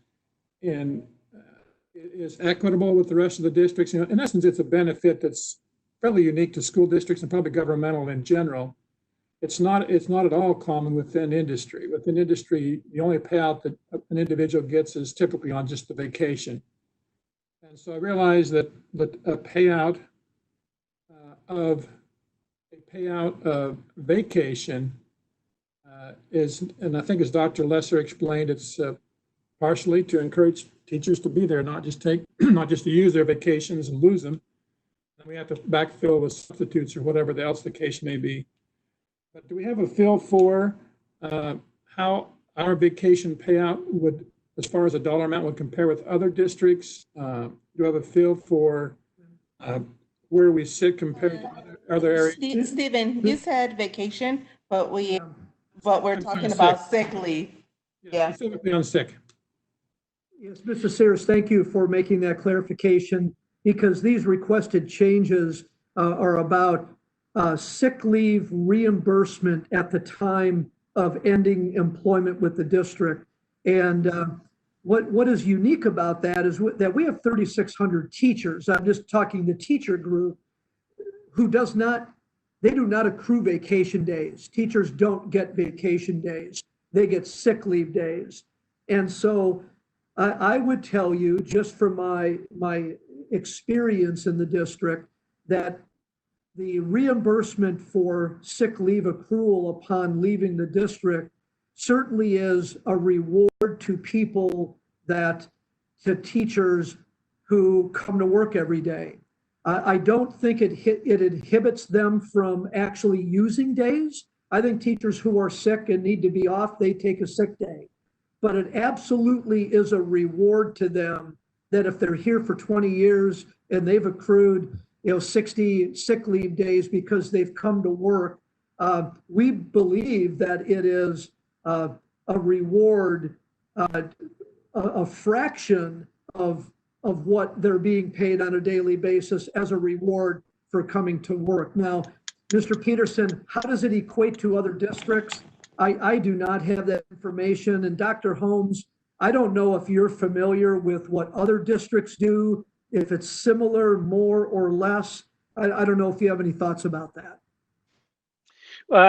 [SPEAKER 4] equitable with the rest of the districts. You know, in essence, it's a benefit that's fairly unique to school districts and probably governmental in general. It's not at all common within industry. Within industry, the only payout that an individual gets is typically on just the vacation. And so I realize that a payout of vacation is, and I think as Dr. Lesser explained, it's partially to encourage teachers to be there, not just to use their vacations and lose them. And we have to backfill with substitutes or whatever else the case may be. But do we have a feel for how our vacation payout would as far as a dollar amount would compare with other districts? Do you have a feel for where we sit compared to other areas?
[SPEAKER 6] Stephen, you said vacation, but we're
[SPEAKER 4] I'm
[SPEAKER 6] talking
[SPEAKER 4] sick.
[SPEAKER 6] about sick leave. Yeah.
[SPEAKER 4] Specifically on sick.
[SPEAKER 3] Yes, Mr. Sears, thank you for making that clarification, because these requested changes are about sick leave reimbursement at the time of ending employment with the district. And what is unique about that is that we have 3,600 teachers. I'm just talking the teacher group who do not accrue vacation days. Teachers don't get vacation days. They get sick leave days. And so I would tell you, just from my experience in the district, that the reimbursement for sick leave accrual upon leaving the district certainly is a reward to teachers who come to work every day. I don't think it inhibits them from actually using days. I think teachers who are sick and need to be off, they take a sick day. But it absolutely is a reward to them that if they're here for 20 years and they've accrued 60 sick leave days because they've come to work, we believe that it is a reward, a fraction of what they're being paid on a daily basis as a reward for coming to work. Now, Mr. Peterson, how does it equate to other districts? I do not have that information. And Dr. Holmes, I don't know if you're familiar with what other districts do, if it's similar, more or less. I don't know if you have any thoughts about that.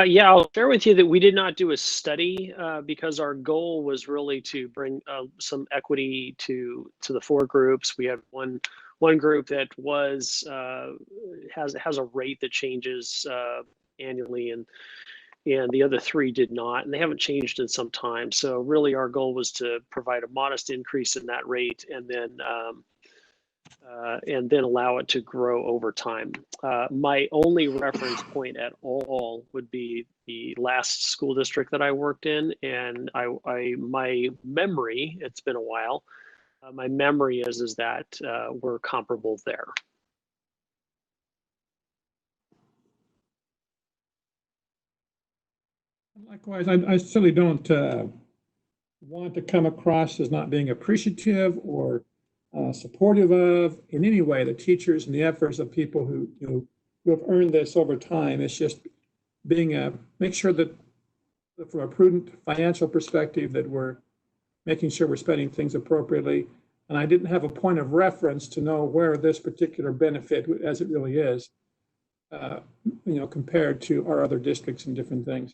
[SPEAKER 12] Yeah, I'll share with you that we did not do a study because our goal was really to bring some equity to the four groups. We have one group that has a rate that changes annually, and the other three did not, and they haven't changed in some time. So really, our goal was to provide a modest increase in that rate, and then allow it to grow over time. My only reference point at all would be the last school district that I worked in, and my memory, it's been a while, my memory is that we're comparable there.
[SPEAKER 4] Likewise, I certainly don't want to come across as not being appreciative or supportive of in any way the teachers and the efforts of people who have earned this over time. It's just make sure that from a prudent financial perspective that we're making sure we're spending things appropriately. And I didn't have a point of reference to know where this particular benefit, as it really is, compared to our other districts and different things.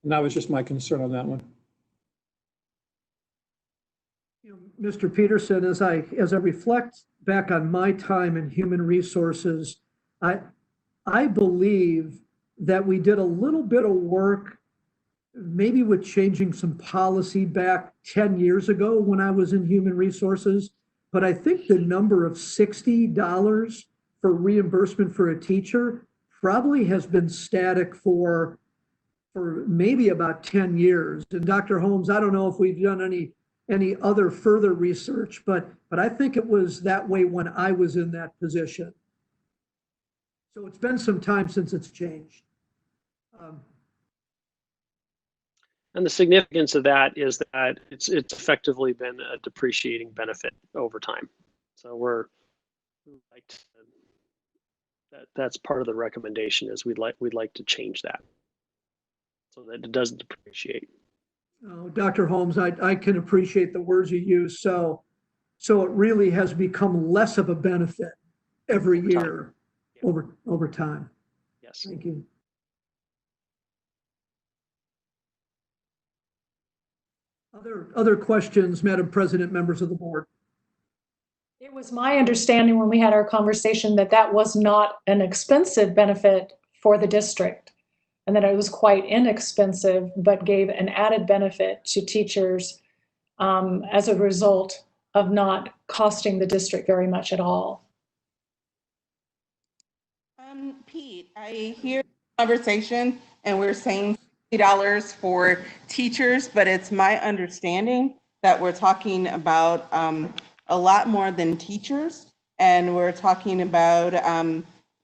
[SPEAKER 4] And that was just my concern on that one.
[SPEAKER 3] Mr. Peterson, as I reflect back on my time in human resources, I believe that we did a little bit of work, maybe with changing some policy back 10 years ago when I was in human resources. But I think the number of $60 for reimbursement for a teacher probably has been static for maybe about 10 years. And Dr. Holmes, I don't know if we've done any other further research, but I think it was that way when I was in that position. So it's been some time since it's changed.
[SPEAKER 12] And the significance of that is that it's effectively been a depreciating benefit over time. So that's part of the recommendation is we'd like to change that so that it doesn't depreciate.
[SPEAKER 3] Oh, Dr. Holmes, I can appreciate the words you use. So it really has become less of a benefit every year over time.
[SPEAKER 12] Yes.
[SPEAKER 3] Thank you. Other questions, Madam President, members of the board?
[SPEAKER 1] It was my understanding when we had our conversation that was not an expensive benefit for the district, and that it was quite inexpensive, but gave an added benefit to teachers as a result of not costing the district very much at all.
[SPEAKER 6] Pete, I hear the conversation and we're saying $60 for teachers, but it's my understanding that we're talking about a lot more than teachers. And we're talking about,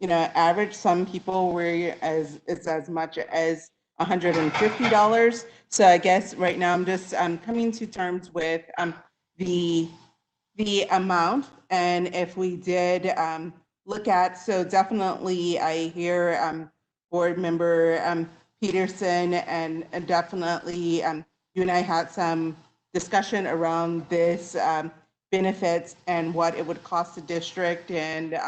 [SPEAKER 6] average, some people where it's as much as $150. So I guess right now I'm just coming to terms with the amount. And if we did look at, so definitely I hear board member Peterson, and definitely you and I had some discussion around this benefits and what it would cost the district, and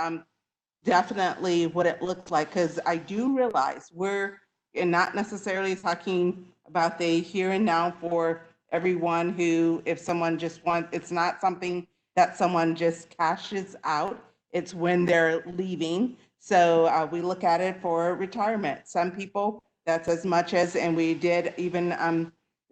[SPEAKER 6] definitely what it looked like, because I do realize we're not necessarily talking about the here and now for everyone who, if someone just wants, it's not something that someone just cashes out, it's when they're leaving. So we look at it for retirement. Some people, that's as much as, and we did even,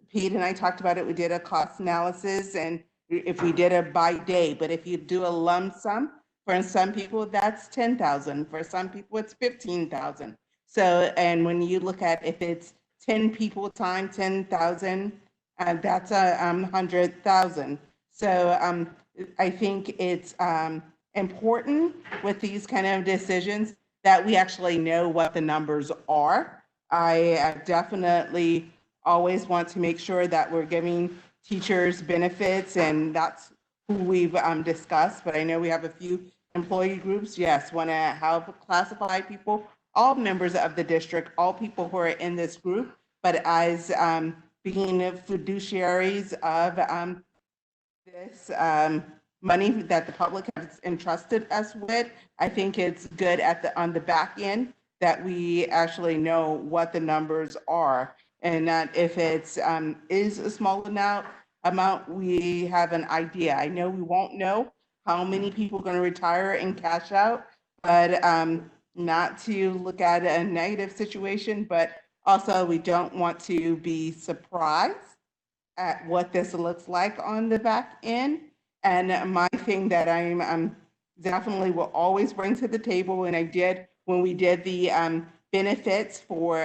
[SPEAKER 6] Pete and I talked about it, we did a cost analysis, and if we did a by day, but if you do a lump sum, for some people that's 10,000, for some people it's 15,000. So, and when you look at if it's 10 people times 10,000, that's 100,000. So I think it's important with these kind of decisions that we actually know what the numbers are. I definitely always want to make sure that we're giving teachers benefits, and that's who we've discussed, but I know we have a few employee groups, yes, want to help classify people, all members of the district, all people who are in this group, but as being fiduciaries of this money that the public has entrusted us with, I think it's good on the back end that we actually know what the numbers are, and that if it's is a small amount, we have an idea. I know we won't know how many people are going to retire and cash out, but not to look at a negative situation, but also we don't want to be surprised at what this looks like on the back end. And my thing that I'm definitely will always bring to the table, and I did when we did the benefits for,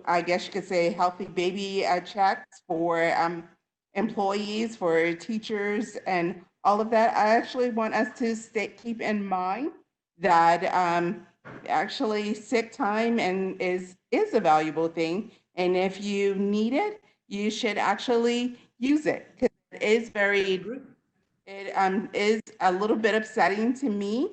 [SPEAKER 6] I guess you could say, healthy baby checks for employees, for teachers, and all of that. I actually want us to keep in mind that actually sick time is a valuable thing, and if you need it, you should actually use it, because it is a little bit upsetting to me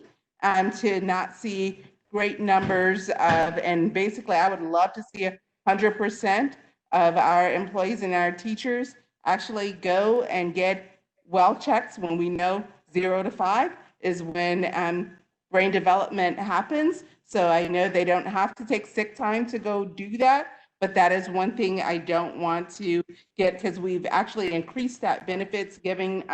[SPEAKER 6] to not see great numbers of, and basically I would love to see 100% of our employees and our teachers actually go and get well checks when we know 0 to 5 is when brain development happens. So I know they don't have to take sick time to go do that, but that is one thing I don't want to get, because we've actually increased that benefits giving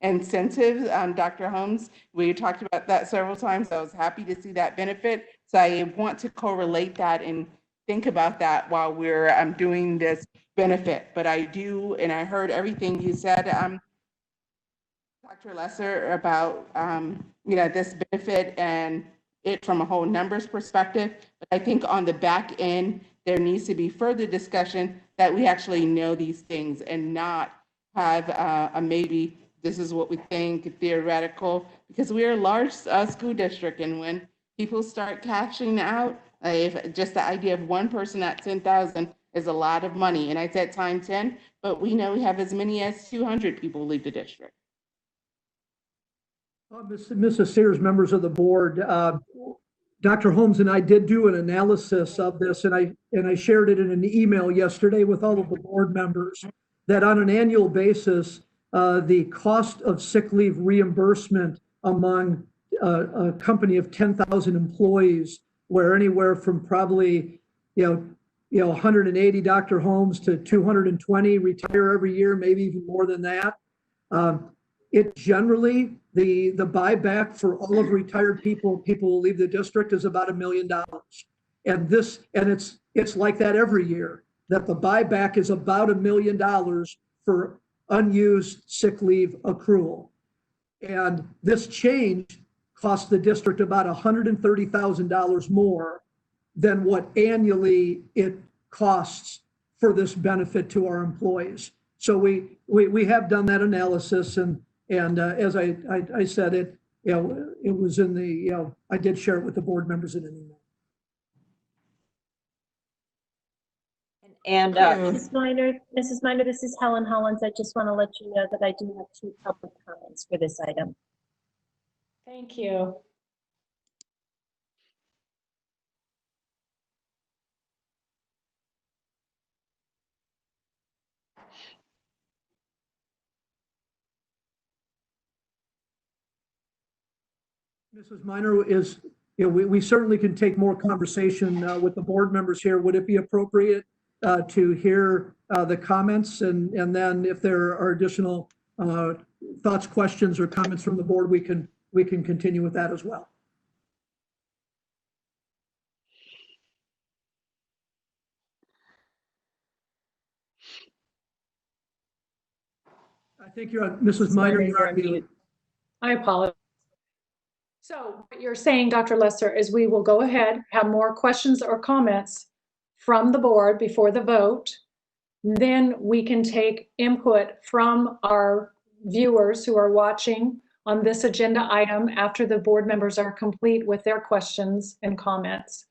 [SPEAKER 6] incentives. Dr. Holmes, we talked about that several times. I was happy to see that benefit. So I want to correlate that and think about that while we're doing this benefit. But I do, and I heard everything you said, Dr. Lesser, about this benefit and it from a whole numbers perspective. But I think on the back end, there needs to be further discussion that we actually know these things and not have a maybe this is what we think theoretical, because we're a large school district, and when people start cashing out, if just the idea of one person at 10,000 is a lot of money, and I said time 10, but we know we have as many as 200 people leave the district.
[SPEAKER 3] Mrs. Sears, members of the board, Dr. Holmes and I did do an analysis of this, and I shared it in an email yesterday with all of the board members, that on an annual basis, the cost of sick leave reimbursement among a company of 10,000 employees, where anywhere from probably 180 Dr. Holmes to 220 retire every year, maybe even more than that. It generally, the buyback for all of retired people who leave the district is about $1 million. And it's like that every year, that the buyback is about $1 million for unused sick leave accrual. And this change cost the district about $130,000 more than what annually it costs for this benefit to our employees. So we have done that analysis, and as I said, it was in the I did share it with the board members in an email.
[SPEAKER 11] And
[SPEAKER 5] Mrs. Minor, this is Helen Hollins. I just want to let you know that I do have 2 public comments for this item.
[SPEAKER 1] Thank you.
[SPEAKER 3] Mrs. Minor, we certainly can take more conversation with the board members here. Would it be appropriate to hear the comments, and then if there are additional thoughts, questions, or comments from the board, we can continue with that as well. I think you're on, Mrs. Minor, you're on mute.
[SPEAKER 1] I apologize. So what you're saying, Dr. Lesser, is we will go ahead, have more questions or comments from the board before the vote. Then we can take input from our viewers who are watching on this agenda item after the board members are complete with their questions and comments.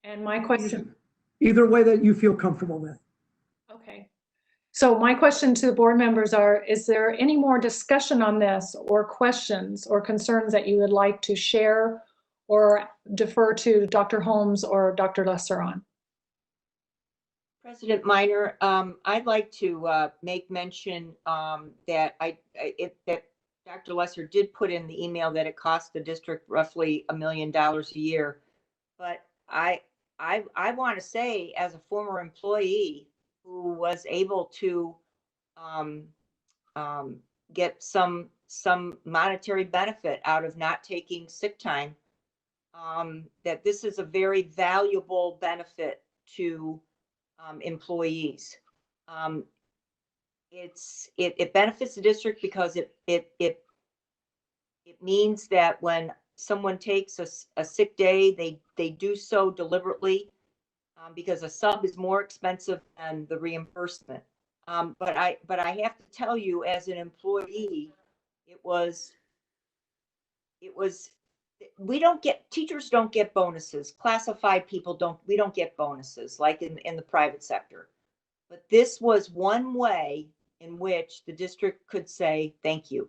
[SPEAKER 1] And my question.
[SPEAKER 3] Either way that you feel comfortable with.
[SPEAKER 1] Okay. So my question to the board members is there any more discussion on this, or questions or concerns that you would like to share or defer to Dr. Holmes or Dr. Lesser on?
[SPEAKER 11] President Minor, I'd like to make mention that that Dr. Lesser did put in the email that it costs the district roughly $1 million a year. But I want to say, as a former employee who was able to get some monetary benefit out of not taking sick time, that this is a very valuable benefit to employees. It benefits the district because it means that when someone takes a sick day, they do so deliberately, because a sub is more expensive than the reimbursement. But I have to tell you, as an employee, teachers don't get bonuses. Classified people we don't get bonuses like in the private sector. But this was one way in which the district could say thank you.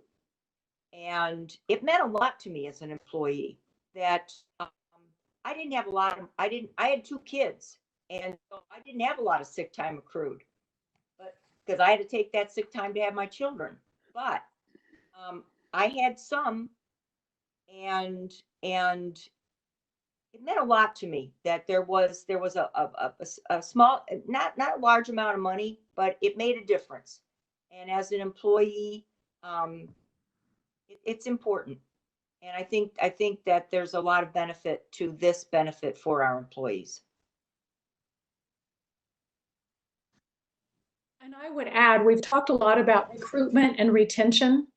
[SPEAKER 11] And it meant a lot to me as an employee that I didn't have I had 2 kids, and so I didn't have a lot of sick time accrued, but because I had to take that sick time to have my children. But I had some, and it meant a lot to me that there was a small, not a large amount of money, but it made a difference. And as an employee, it's important. And I think that there's a lot of benefit to this benefit for our employees.
[SPEAKER 1] And I would add, we've talked a lot about recruitment and retention,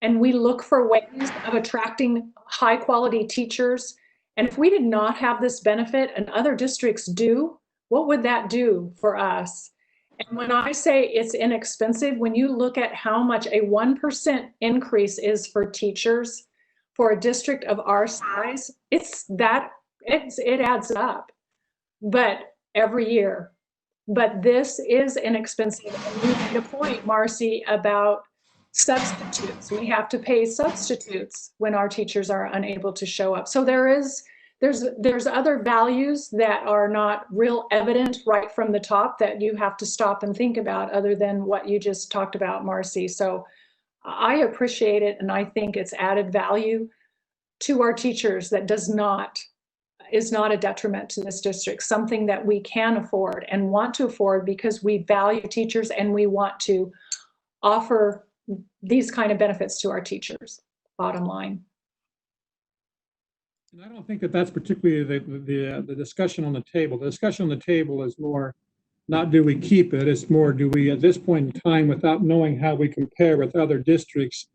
[SPEAKER 1] and we look for ways of attracting high quality teachers. And if we did not have this benefit and other districts do, what would that do for us? And when I say it's inexpensive, when you look at how much a 1% increase is for teachers for a district of our size, it adds up, but every year. But this is inexpensive. And you made a point, Marcy, about substitutes. We have to pay substitutes when our teachers are unable to show up. So there's other values that are not real evident right from the top that you have to stop and think about, other than what you just talked about, Marcy. So I appreciate it, and I think it's added value to our teachers that is not a detriment to this district, something that we can afford and want to afford because we value teachers and we want to offer these kind of benefits to our teachers, bottom line.
[SPEAKER 4] And I don't think that that's particularly the discussion on the table. The discussion on the table is more not do we keep it, it's more do we, at this point in time, without knowing how we compare with other districts,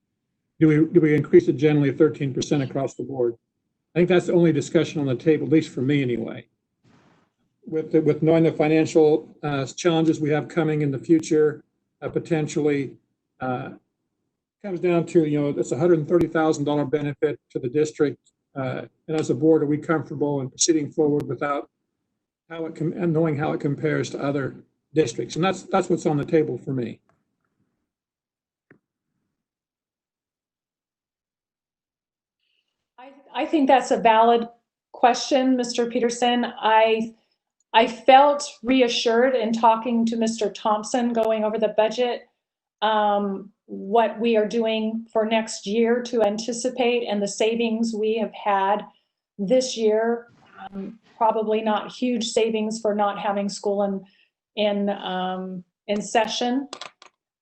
[SPEAKER 4] do we increase it generally 13% across the board? I think that's the only discussion on the table, at least for me anyway. With knowing the financial challenges we have coming in the future, potentially comes down to, it's a $130,000 benefit to the district. And as a board, are we comfortable in proceeding forward without and knowing how it compares to other districts? And that's what's on the table for me.
[SPEAKER 1] I think that's a valid question, Mr. Peterson. I felt reassured in talking to Mr. Thompson going over the budget, what we are doing for next year to anticipate and the savings we have had this year. Probably not huge savings for not having school in session.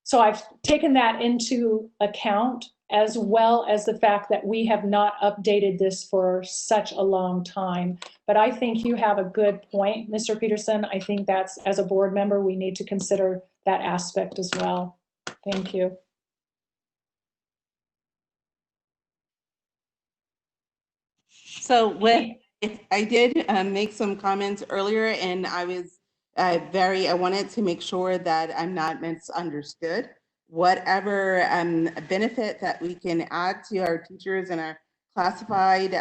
[SPEAKER 1] So I've taken that into account, as well as the fact that we have not updated this for such a long time. But I think you have a good point, Mr. Peterson. I think that's, as a board member, we need to consider that aspect as well. Thank you.
[SPEAKER 6] So I did make some comments earlier, and I was I wanted to make sure that I'm not misunderstood. Whatever benefit that we can add to our teachers and our classified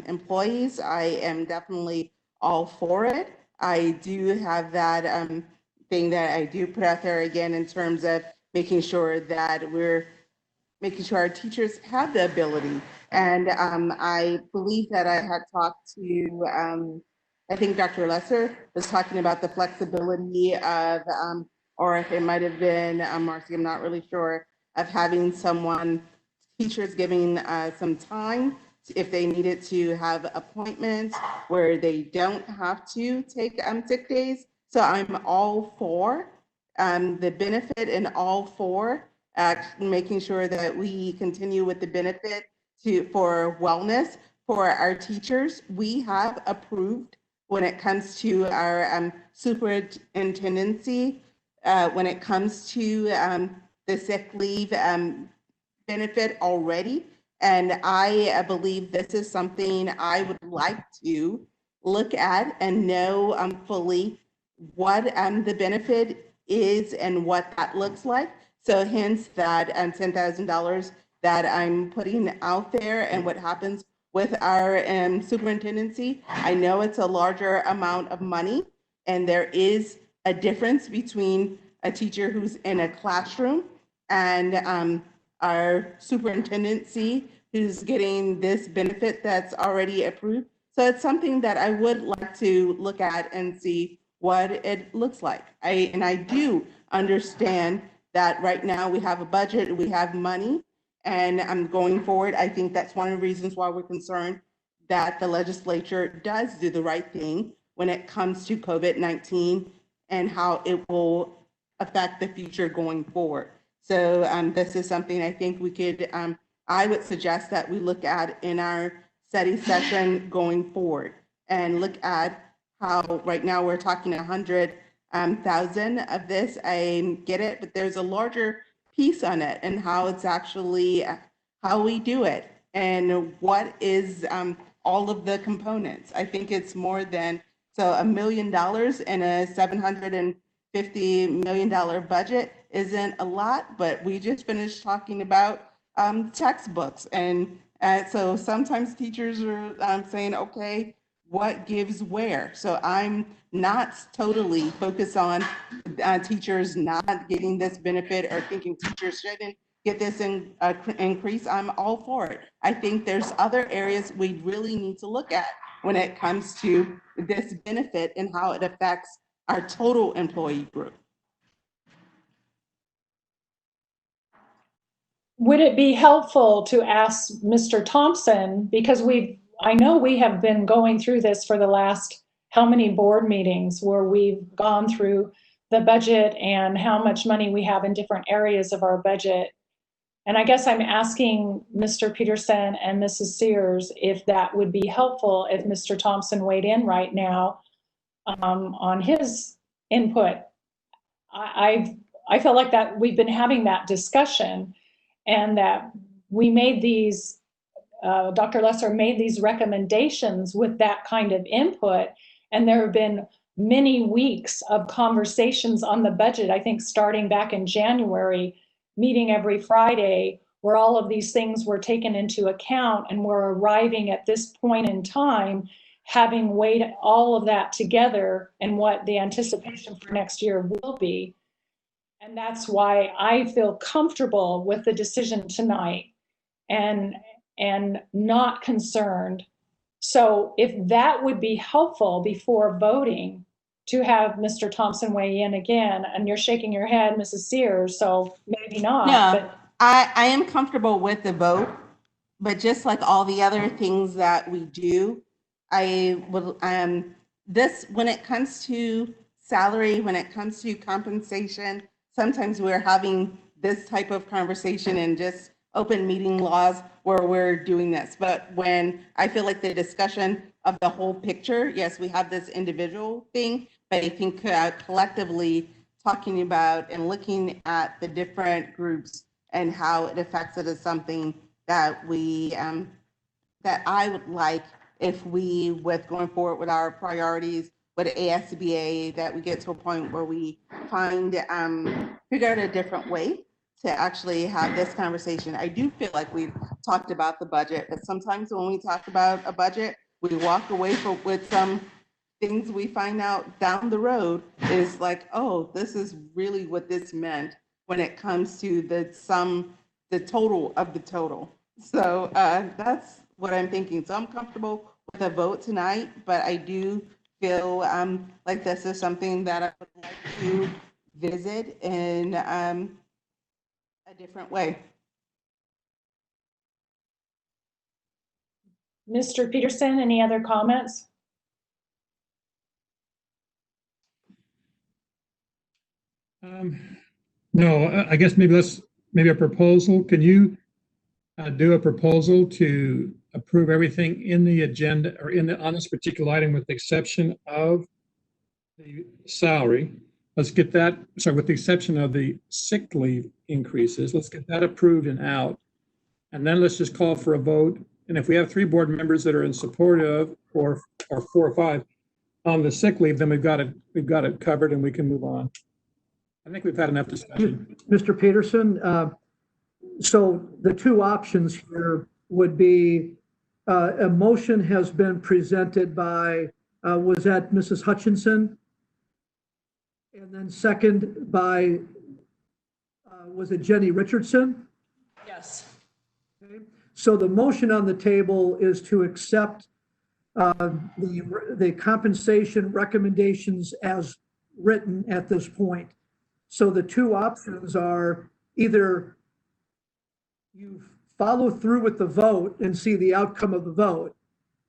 [SPEAKER 6] employees, I am definitely all for it. I do have that thing that I do put out there again in terms of making sure that we're making sure our teachers have the ability. And I believe that I had talked to, I think Dr. Lesser was talking about the flexibility of, or if it might have been Marcy, I'm not really sure, of having teachers giving some time if they needed to have appointments where they don't have to take sick days. So I'm all for the benefit and all for making sure that we continue with the benefit for wellness for our teachers. We have approved when it comes to our superintendency, when it comes to the sick leave benefit already. And I believe this is something I would like to look at and know fully what the benefit is and what that looks like. So hence that $10,000 that I'm putting out there and what happens with our superintendency. I know it's a larger amount of money, and there is a difference between a teacher who's in a classroom and our superintendency who's getting this benefit that's already approved. So it's something that I would like to look at and see what it looks like. I do understand that right now we have a budget, we have money, and I'm going forward. I think that's one of the reasons why we're concerned that the legislature does do the right thing when it comes to COVID-19 and how it will affect the future going forward. So this is something I think we could, I would suggest that we look at in our study session going forward and look at how right now we're talking 100,000 of this. I get it, but there's a larger piece on it and how it's actually, how we do it and what is all of the components. I think it's more than, so $1 million in a $750 million budget isn't a lot, but we just finished talking about textbooks. And so sometimes teachers are saying, okay, what gives where? So I'm not totally focused on teachers not getting this benefit or thinking teachers shouldn't get this increase. I'm all for it. I think there's other areas we really need to look at when it comes to this benefit and how it affects our total employee group.
[SPEAKER 1] Would it be helpful to ask Mr. Thompson, because I know we have been going through this for the last how many board meetings where we've gone through the budget and how much money we have in different areas of our budget. And I guess I'm asking Mr. Peterson and Mrs. Sears if that would be helpful if Mr. Thompson weighed in right now on his input. I feel like that we've been having that discussion and that we made these, Dr. Lesser made these recommendations with that kind of input. And there have been many weeks of conversations on the budget, I think starting back in January, meeting every Friday, where all of these things were taken into account, and we're arriving at this point in time, having weighed all of that together and what the anticipation for next year will be. And that's why I feel comfortable with the decision tonight and not concerned. So if that would be helpful before voting, to have Mr. Thompson weigh in again, and you're shaking your head, Mrs. Sears, so maybe not.
[SPEAKER 6] No,
[SPEAKER 1] But
[SPEAKER 6] I am comfortable with the vote, but just like all the other things that we do, I would, this, when it comes to salary, when it comes to compensation, sometimes we're having this type of conversation and just open meeting laws where we're doing this. But when I feel like the discussion of the whole picture, yes, we have this individual thing, but I think collectively talking about and looking at the different groups and how it affects it is something that we, that I would like, if we, with going forward with our priorities with ASBA, that we get to a point where we find, figure out a different way to actually have this conversation. I do feel like we've talked about the budget, but sometimes when we talk about a budget, we walk away with some things we find out down the road is like, oh, this is really what this meant when it comes to the sum, the total of the total. So that's what I'm thinking. So I'm comfortable with a vote tonight, but I do feel like this is something that I would like to visit in a different way.
[SPEAKER 1] Mr. Peterson, any other comments?
[SPEAKER 4] No, I guess maybe a proposal. Can you do a proposal to approve everything in the agenda or on this particular item with the exception of the salary? Let's get that, sorry, with the exception of the sick leave increases, let's get that approved and out. And then let's just call for a vote. And if we have 3 board members that are in support of, or 4 or 5 on the sick leave, then we've got it covered and we can move on. I think we've had enough discussion.
[SPEAKER 3] Mr. Peterson, so the 2 options here would be a motion has been presented by, was that Mrs. Hutchinson? And then second by, was it Jenny Richardson?
[SPEAKER 13] Yes.
[SPEAKER 3] Okay. So the motion on the table is to accept the compensation recommendations as written at this point. So the 2 options are either you follow through with the vote and see the outcome of the vote.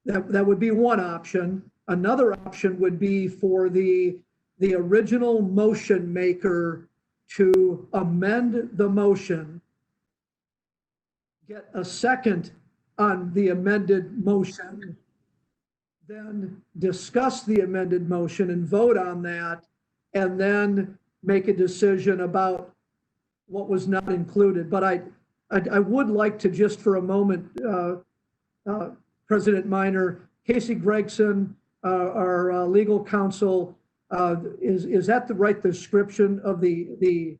[SPEAKER 3] That would be one option. Another option would be for the original motion maker to amend the motion, get a second on the amended motion, then discuss the amended motion and vote on that, and then make a decision about what was not included. But I would like to just for a moment, President Minor, Casey Gregson, our legal counsel, is that the right description of the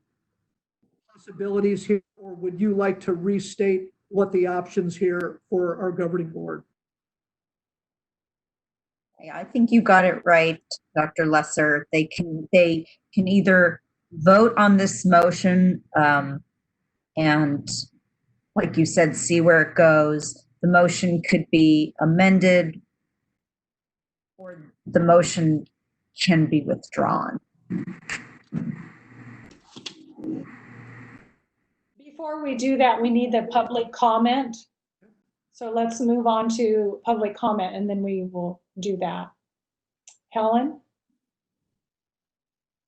[SPEAKER 3] possibilities here, or would you like to restate what the options here for our governing board?
[SPEAKER 8] I think you got it right, Dr. Lesser. They can either vote on this motion and, like you said, see where it goes. The motion could be amended, or the motion can be withdrawn.
[SPEAKER 1] Before we do that, we need the public comment. So let's move on to public comment and then we will do that. Helen?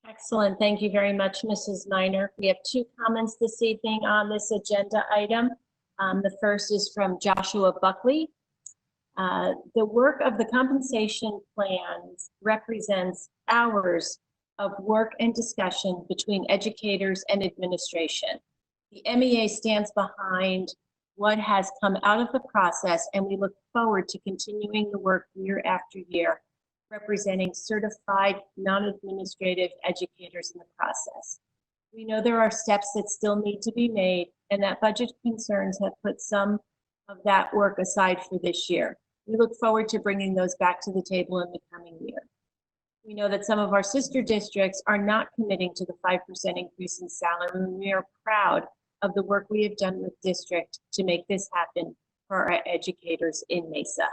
[SPEAKER 5] Excellent. Thank you very much, Mrs. Minor. We have 2 comments this evening on this agenda item. The first is from Joshua Buckley. The work of the compensation plans represents hours of work and discussion between educators and administration. The MEA stands behind what has come out of the process, and we look forward to continuing the work year after year. representing certified non-administrative educators in the process. We know there are steps that still need to be made and that budget concerns have put some of that work aside for this year. We look forward to bringing those back to the table in the coming year. We know that some of our sister districts are not committing to the 5% increase in salary, and we are proud of the work we have done with district to make this happen for our educators in Mesa.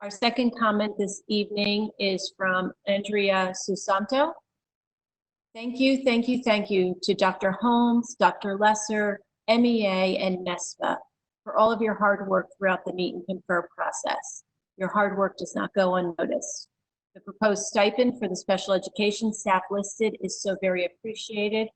[SPEAKER 5] Our second comment this evening is from Andrea Susanto. Thank you, thank you, thank you to Dr. Holmes, Dr. Lesser, MEA, and MESPA for all of your hard work throughout the meet and confer process. Your hard work does not go unnoticed. The proposed stipend for the special education staff listed is so very appreciated.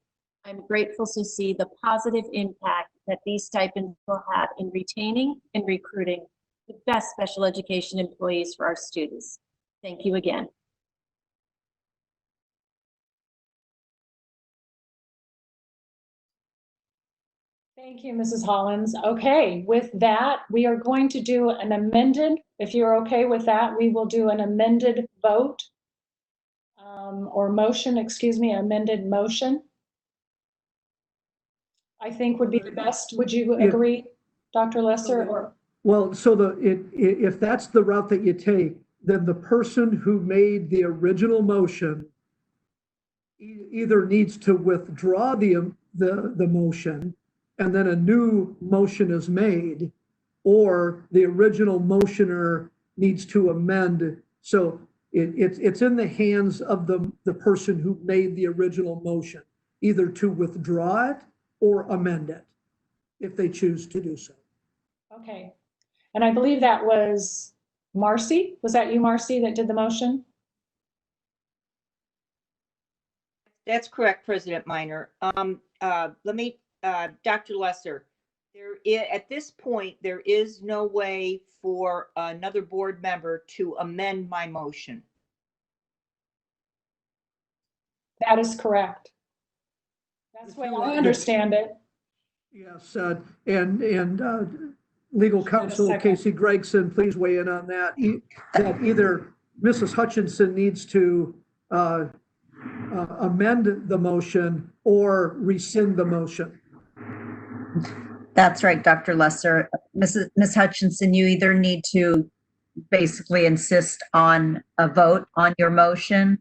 [SPEAKER 5] I'm grateful to see the positive impact that these stipends will have in retaining and recruiting the best special education employees for our students. Thank you again.
[SPEAKER 1] Thank you, Mrs. Hollins. Okay, with that, we are going to do an amended, if you're okay with that, we will do an amended vote or motion, excuse me, amended motion. I think would be the best. Would you agree, Dr. Lesser? Or
[SPEAKER 3] Well, so if that's the route that you take, then the person who made the original motion either needs to withdraw the motion and then a new motion is made, or the original motioner needs to amend. So it's in the hands of the person who made the original motion, either to withdraw it or amend it, if they choose to do so.
[SPEAKER 1] okay. And I believe that was Marcy. Was that you, Marcy, that did the motion?
[SPEAKER 11] That's correct, President Minor. Dr. Lesser, at this point, there is no way for another board member to amend my motion.
[SPEAKER 1] That is correct. That's the way I understand it.
[SPEAKER 3] Yes, and legal counsel Casey Gregson, please weigh in on that. That either Mrs. Hutchinson needs to amend the motion or rescind the motion.
[SPEAKER 8] That's right, Dr. Lesser. Ms. Hutchinson, you either need to basically insist on a vote on your motion,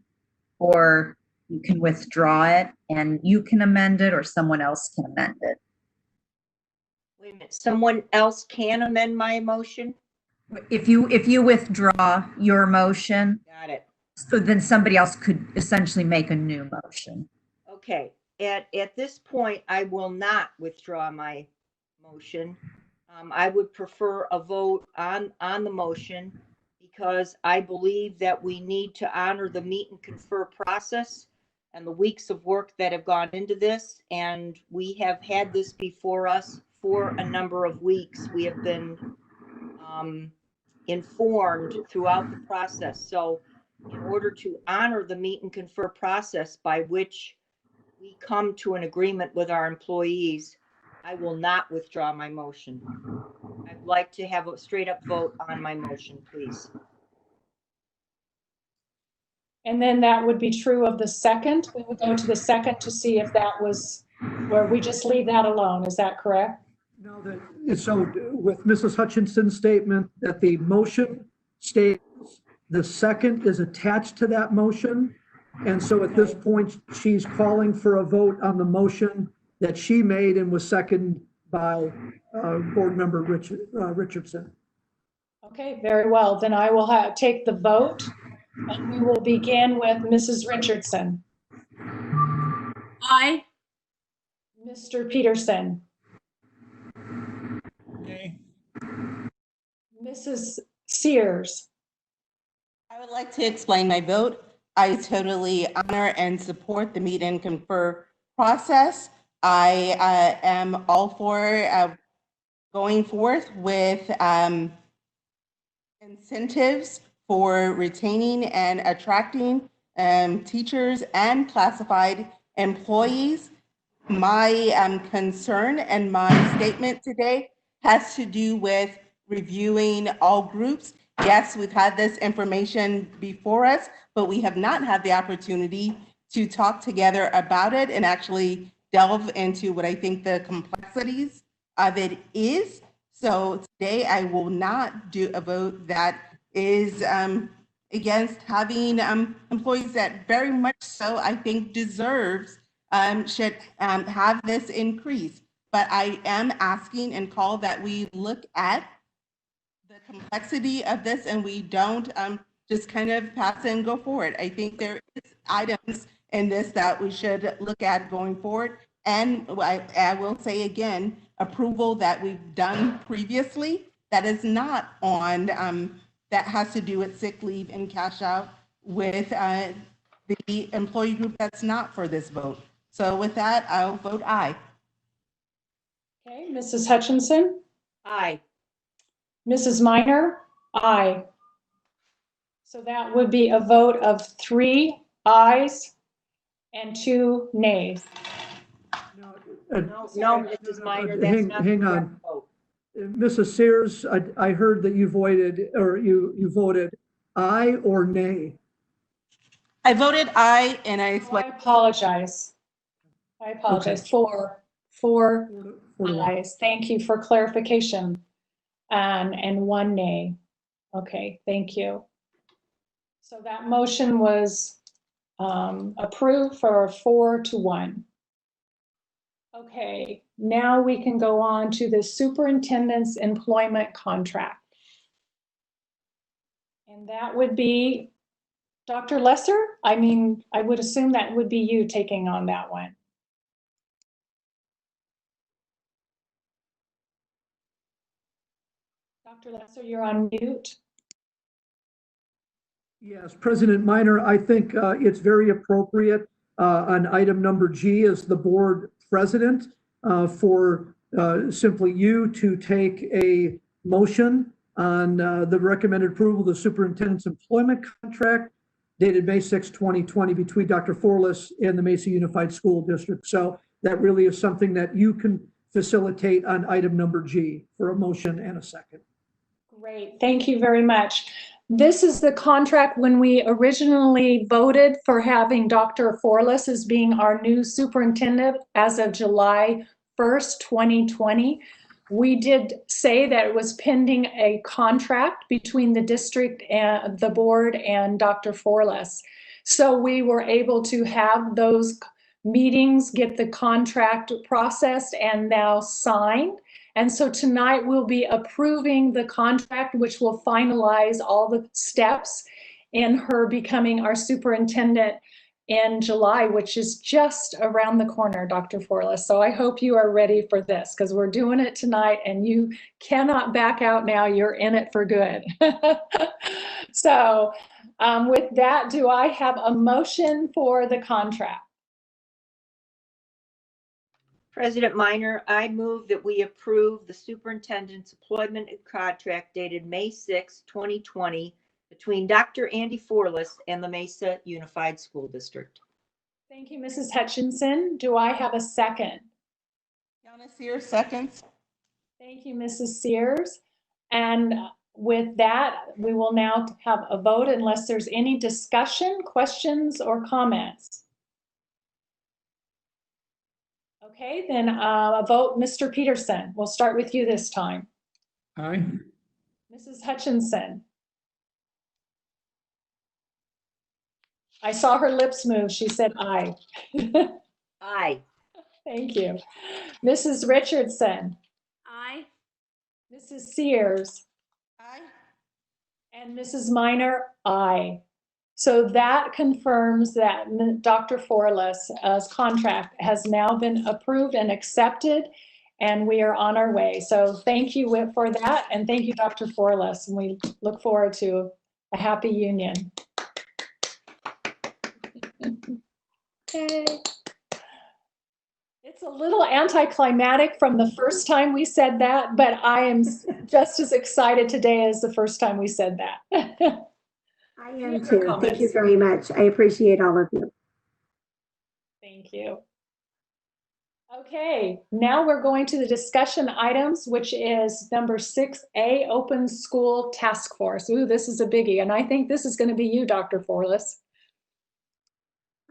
[SPEAKER 8] or you can withdraw it and you can amend it, or someone else can amend it.
[SPEAKER 11] Wait a minute, someone else can amend my motion?
[SPEAKER 8] If you withdraw your motion,
[SPEAKER 11] Got it.
[SPEAKER 8] so then somebody else could essentially make a new motion.
[SPEAKER 11] Okay, at this point, I will not withdraw my motion. I would prefer a vote on the motion because I believe that we need to honor the meet and confer process and the weeks of work that have gone into this. And we have had this before us for a number of weeks. We have been informed throughout the process. So in order to honor the meet and confer process by which we come to an agreement with our employees, I will not withdraw my motion. I'd like to have a straight up vote on my motion, please.
[SPEAKER 1] And then that would be true of the second. We would go to the second to see if that was where we just leave that alone. Is that correct?
[SPEAKER 3] No, so with Mrs. Hutchinson's statement that the motion states the second is attached to that motion. And so at this point, she's calling for a vote on the motion that she made and was seconded by board member Richardson.
[SPEAKER 1] Okay, very well. Then I will take the vote and we will begin with Mrs. Richardson.
[SPEAKER 13] Aye.
[SPEAKER 1] Mr. Peterson.
[SPEAKER 4] Okay.
[SPEAKER 1] Mrs. Sears.
[SPEAKER 6] I would like to explain my vote. I totally honor and support the meet and confer process. I am all for going forth with incentives for retaining and attracting teachers and classified employees. My concern and my statement today has to do with reviewing all groups yes, we've had this information before us, but we have not had the opportunity to talk together about it and actually delve into what I think the complexities of it is. So today I will not do a vote that is against having employees that very much so I think deserves should have this increase. But I am asking and call that we look at the complexity of this and we don't just kind of pass and go forward. I think there is items in this that we should look at going forward. And I will say again, approval that we've done previously that is not on, that has to do with sick leave and cash out with the employee group that's not for this vote. So with that, I'll vote aye.
[SPEAKER 1] Okay, Mrs. Hutchinson?
[SPEAKER 11] Aye.
[SPEAKER 1] Mrs. Minor? Aye. So that would be a vote of 3 ayes and 2 nays.
[SPEAKER 11] No, Mrs. Minor, that's
[SPEAKER 3] Hang
[SPEAKER 11] not.
[SPEAKER 3] hang
[SPEAKER 11] the
[SPEAKER 3] on.
[SPEAKER 11] vote.
[SPEAKER 3] Mrs. Sears, I heard that you voted, or you voted aye or nay.
[SPEAKER 6] I voted aye and I
[SPEAKER 1] I
[SPEAKER 6] explained.
[SPEAKER 1] apologize. I apologize.
[SPEAKER 3] Okay.
[SPEAKER 1] Four
[SPEAKER 3] Four to one.
[SPEAKER 1] ayes. Thank you for clarification. And 1 nay. Okay, thank you. So that motion was approved for 4-1. Okay, now we can go on to the superintendent's employment contract. And that would be Dr. Lesser? I mean, I would assume that would be you taking on that one. Dr. Lesser, you're on mute.
[SPEAKER 3] Yes, President Minor, I think it's very appropriate on item number G as the board president for simply you to take a motion on the recommended approval of the superintendent's employment contract dated May 6, 2020 between Dr. Forless and the Mesa Unified School District. So that really is something that you can facilitate on item number G for a motion and a second.
[SPEAKER 1] Great, thank you very much. This is the contract when we originally voted for having Dr. Forless as being our new superintendent as of July 1st, 2020. We did say that it was pending a contract between the district and the board and Dr. Forless. So we were able to have those meetings, get the contract processed and now signed. And so tonight we'll be approving the contract, which will finalize all the steps in her becoming our superintendent in July, which is just around the corner, Dr. Forless. So I hope you are ready for this because we're doing it tonight and you cannot back out now. You're in it for good. So with that, do I have a motion for the contract?
[SPEAKER 11] President Minor, I move that we approve the superintendent's employment contract dated May 6, 2020 between Dr. Andy Forless and the Mesa Unified School District.
[SPEAKER 1] Thank you, Mrs. Hutchinson. Do I have a second?
[SPEAKER 6] Sears, seconds.
[SPEAKER 1] Thank you, Mrs. Sears. And with that, we will now have a vote unless there's any discussion, questions, or comments. Okay, then a vote, Mr. Peterson. We'll start with you this time.
[SPEAKER 4] Aye.
[SPEAKER 1] Mrs. Hutchinson. I saw her lips move. She said aye.
[SPEAKER 11] Aye.
[SPEAKER 1] Thank you. Mrs. Richardson.
[SPEAKER 2] Aye.
[SPEAKER 1] Mrs. Sears.
[SPEAKER 6] Aye.
[SPEAKER 1] And Mrs. Minor, aye. So that confirms that Dr. Forless's contract has now been approved and accepted, and we are on our way. So thank you for that, and thank you, Dr. Forless, and we look forward to a happy union. Okay. It's a little anticlimactic from the first time we said that, but I am just as excited today as the first time we said that.
[SPEAKER 14] I am too. Thank you very much. I appreciate all of you.
[SPEAKER 1] Thank you. Okay, now we're going to the discussion items, which is number 6A, Open School Task Force. Ooh, this is a biggie, and I think this is going to be you, Dr. Forlis.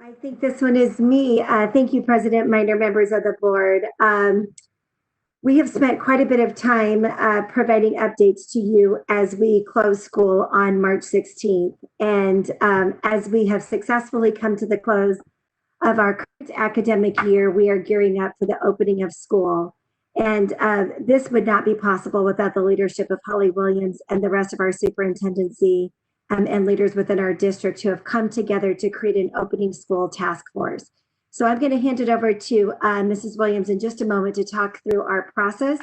[SPEAKER 14] I think this one is me. Thank you, President Minor, members of the board. We have spent quite a bit of time providing updates to you as we close school on March 16th. And as we have successfully come to the close of our current academic year, we are gearing up for the opening of school. And this would not be possible without the leadership of Holly Williams and the rest of our superintendency and leaders within our district who have come together to create an opening school task force. So I'm going to hand it over to Mrs. Williams in just a moment to talk through our process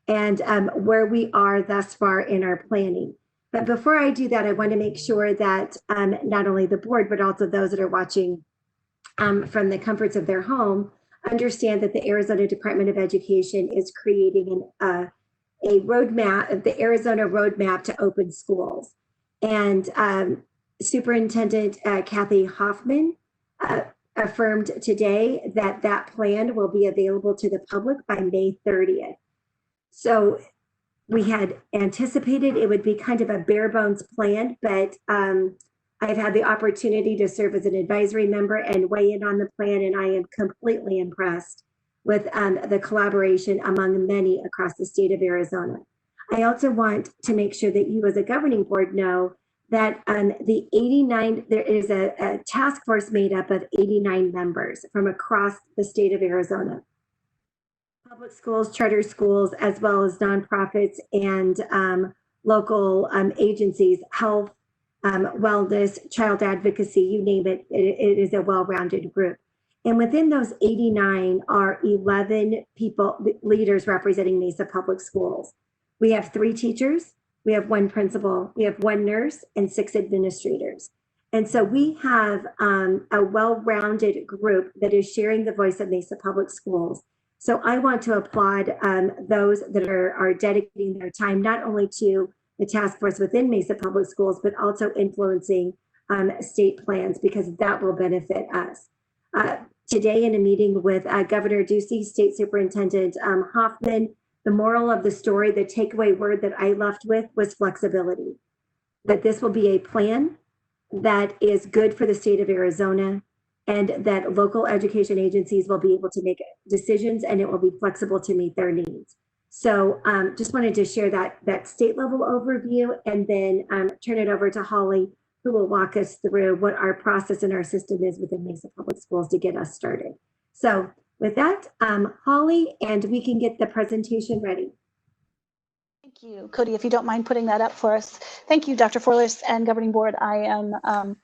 [SPEAKER 14] and where we are thus far in our planning. But before I do that, I want to make sure that not only the board, but also those that are watching from the comforts of their home understand that the Arizona Department of Education is creating a roadmap, the Arizona Roadmap to Open Schools. And Superintendent Kathy Hoffman affirmed today that that plan will be available to the public by May 30th. So we had anticipated it would be kind of a bare bones plan, but I've had the opportunity to serve as an advisory member and weigh in on the plan, and I am completely impressed with the collaboration among many across the state of Arizona. I also want to make sure that you as a governing board know that there is a task force made up of 89 members from across the state of Arizona. Public schools, charter schools, as well as nonprofits and local agencies, health, wellness, child advocacy, you name it, it is a well-rounded group. And within those 89 are 11 leaders representing Mesa Public Schools. We have 3 teachers, we have 1 principal, we have 1 nurse, and 6 administrators. And so we have a well-rounded group that is sharing the voice of Mesa Public Schools. So I want to applaud those that are dedicating their time not only to the task force within Mesa Public Schools, but also influencing state plans, because that will benefit us. Today in a meeting with Governor Ducey, State Superintendent Hoffman, the moral of the story, the takeaway word that I left with was flexibility, that this will be a plan that is good for the state of Arizona and that local education agencies will be able to make decisions and it will be flexible to meet their needs. So just wanted to share that state level overview and then turn it over to Holly, who will walk us through what our process and our system is within Mesa Public Schools to get us started. So with that, Holly, and we can get the presentation ready.
[SPEAKER 15] Thank you, Cody, if you don't mind putting that up for us. Thank you, Dr. Forlis and Governing Board. I am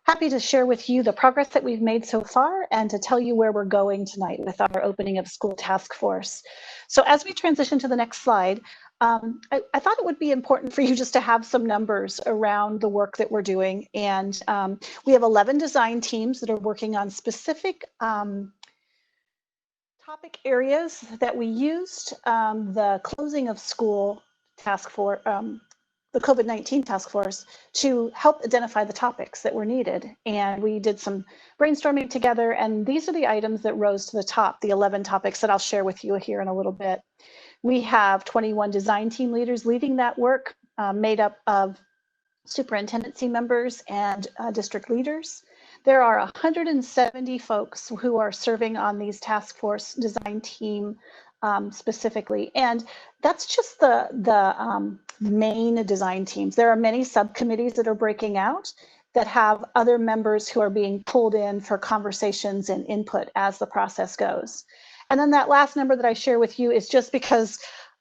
[SPEAKER 15] happy to share with you the progress that we've made so far and to tell you where we're going tonight with our opening of school task force. So as we transition to the next slide, I thought it would be important for you just to have some numbers around the work that we're doing. And we have 11 design teams that are working on specific topic areas that we used the closing of school task force, the COVID-19 task force, to help identify the topics that were needed. And we did some brainstorming together, and these are the items that rose to the top, the 11 topics that I'll share with you here in a little bit. We have 21 design team leaders leading that work, made up of superintendency members and district leaders. There are 170 folks who are serving on these task force design team specifically. And that's just the main design teams. There are many subcommittees that are breaking out that have other members who are being pulled in for conversations and input as the process goes. And then that last number that I share with you is just because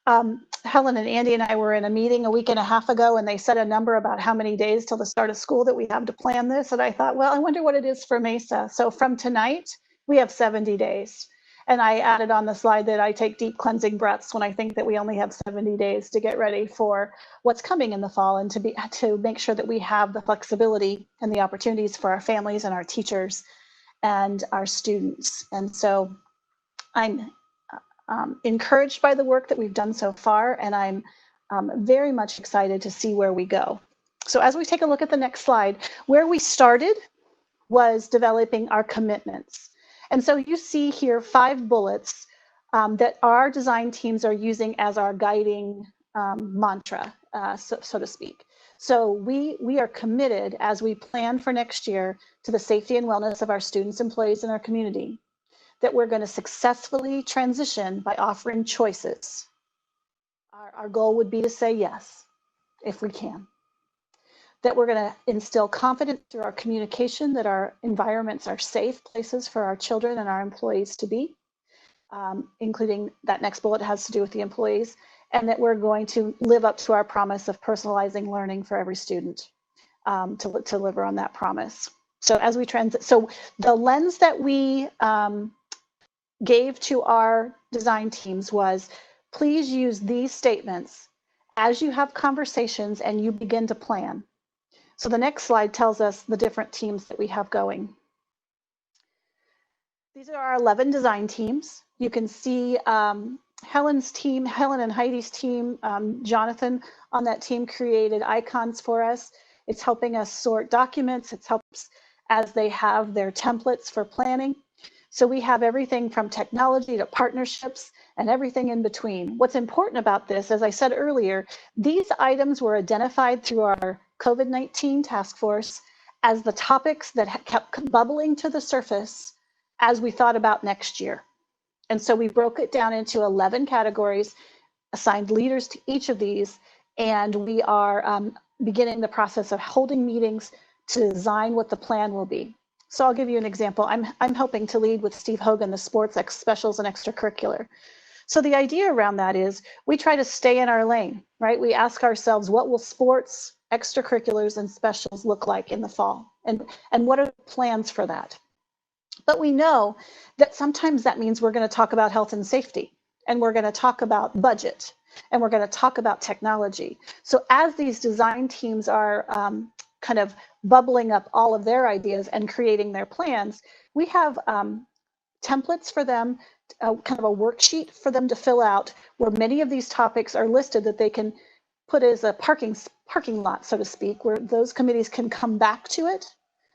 [SPEAKER 15] Helen and Andy and I were in a meeting a week and a half ago, and they said a number about how many days till the start of school that we have to plan this. And I thought, well, I wonder what it is for Mesa. So from tonight, we have 70 days. And I added on the slide that I take deep cleansing breaths when I think that we only have 70 days to get ready for what's coming in the fall and to make sure that we have the flexibility and the opportunities for our families and our teachers and our students. And so I'm encouraged by the work that we've done so far, and I'm very much excited to see where we go. So as we take a look at the next slide, where we started was developing our commitments. And so you see here 5 bullets that our design teams are using as our guiding mantra, so to speak. So we are committed as we plan for next year to the safety and wellness of our students, employees, and our community, that we're going to successfully transition by offering choices. Our goal would be to say yes, if we can. That we're going to instill confidence through our communication that our environments are safe places for our children and our employees to be, including that next bullet has to do with the employees, and that we're going to live up to our promise of personalizing learning for every student, to deliver on that promise. So as we so the lens that we gave to our design teams was, please use these statements as you have conversations and you begin to plan. So the next slide tells us the different teams that we have going. These are our 11 design teams. You can see Helen's team, Helen and Heidi's team, Jonathan on that team created icons for us. It's helping us sort documents. It helps as they have their templates for planning. So we have everything from technology to partnerships and everything in between. What's important about this, as I said earlier, these items were identified through our COVID-19 task force as the topics that kept bubbling to the surface as we thought about next year. And so we broke it down into 11 categories, assigned leaders to each of these, and we are beginning the process of holding meetings to design what the plan will be. So I'll give you an example. I'm helping to lead with Steve Hogan, the sports specials and extracurricular. So the idea around that is we try to stay in our lane, right? We ask ourselves, what will sports, extracurriculars, and specials look like in the fall? And what are the plans for that? But we know that sometimes that means we're going to talk about health and safety, and we're going to talk about budget, and we're going to talk about technology. So as these design teams are kind of bubbling up all of their ideas and creating their plans, we have templates for them, kind of a worksheet for them to fill out, where many of these topics are listed that they can put as a parking lot, so to speak, where those committees can come back to it.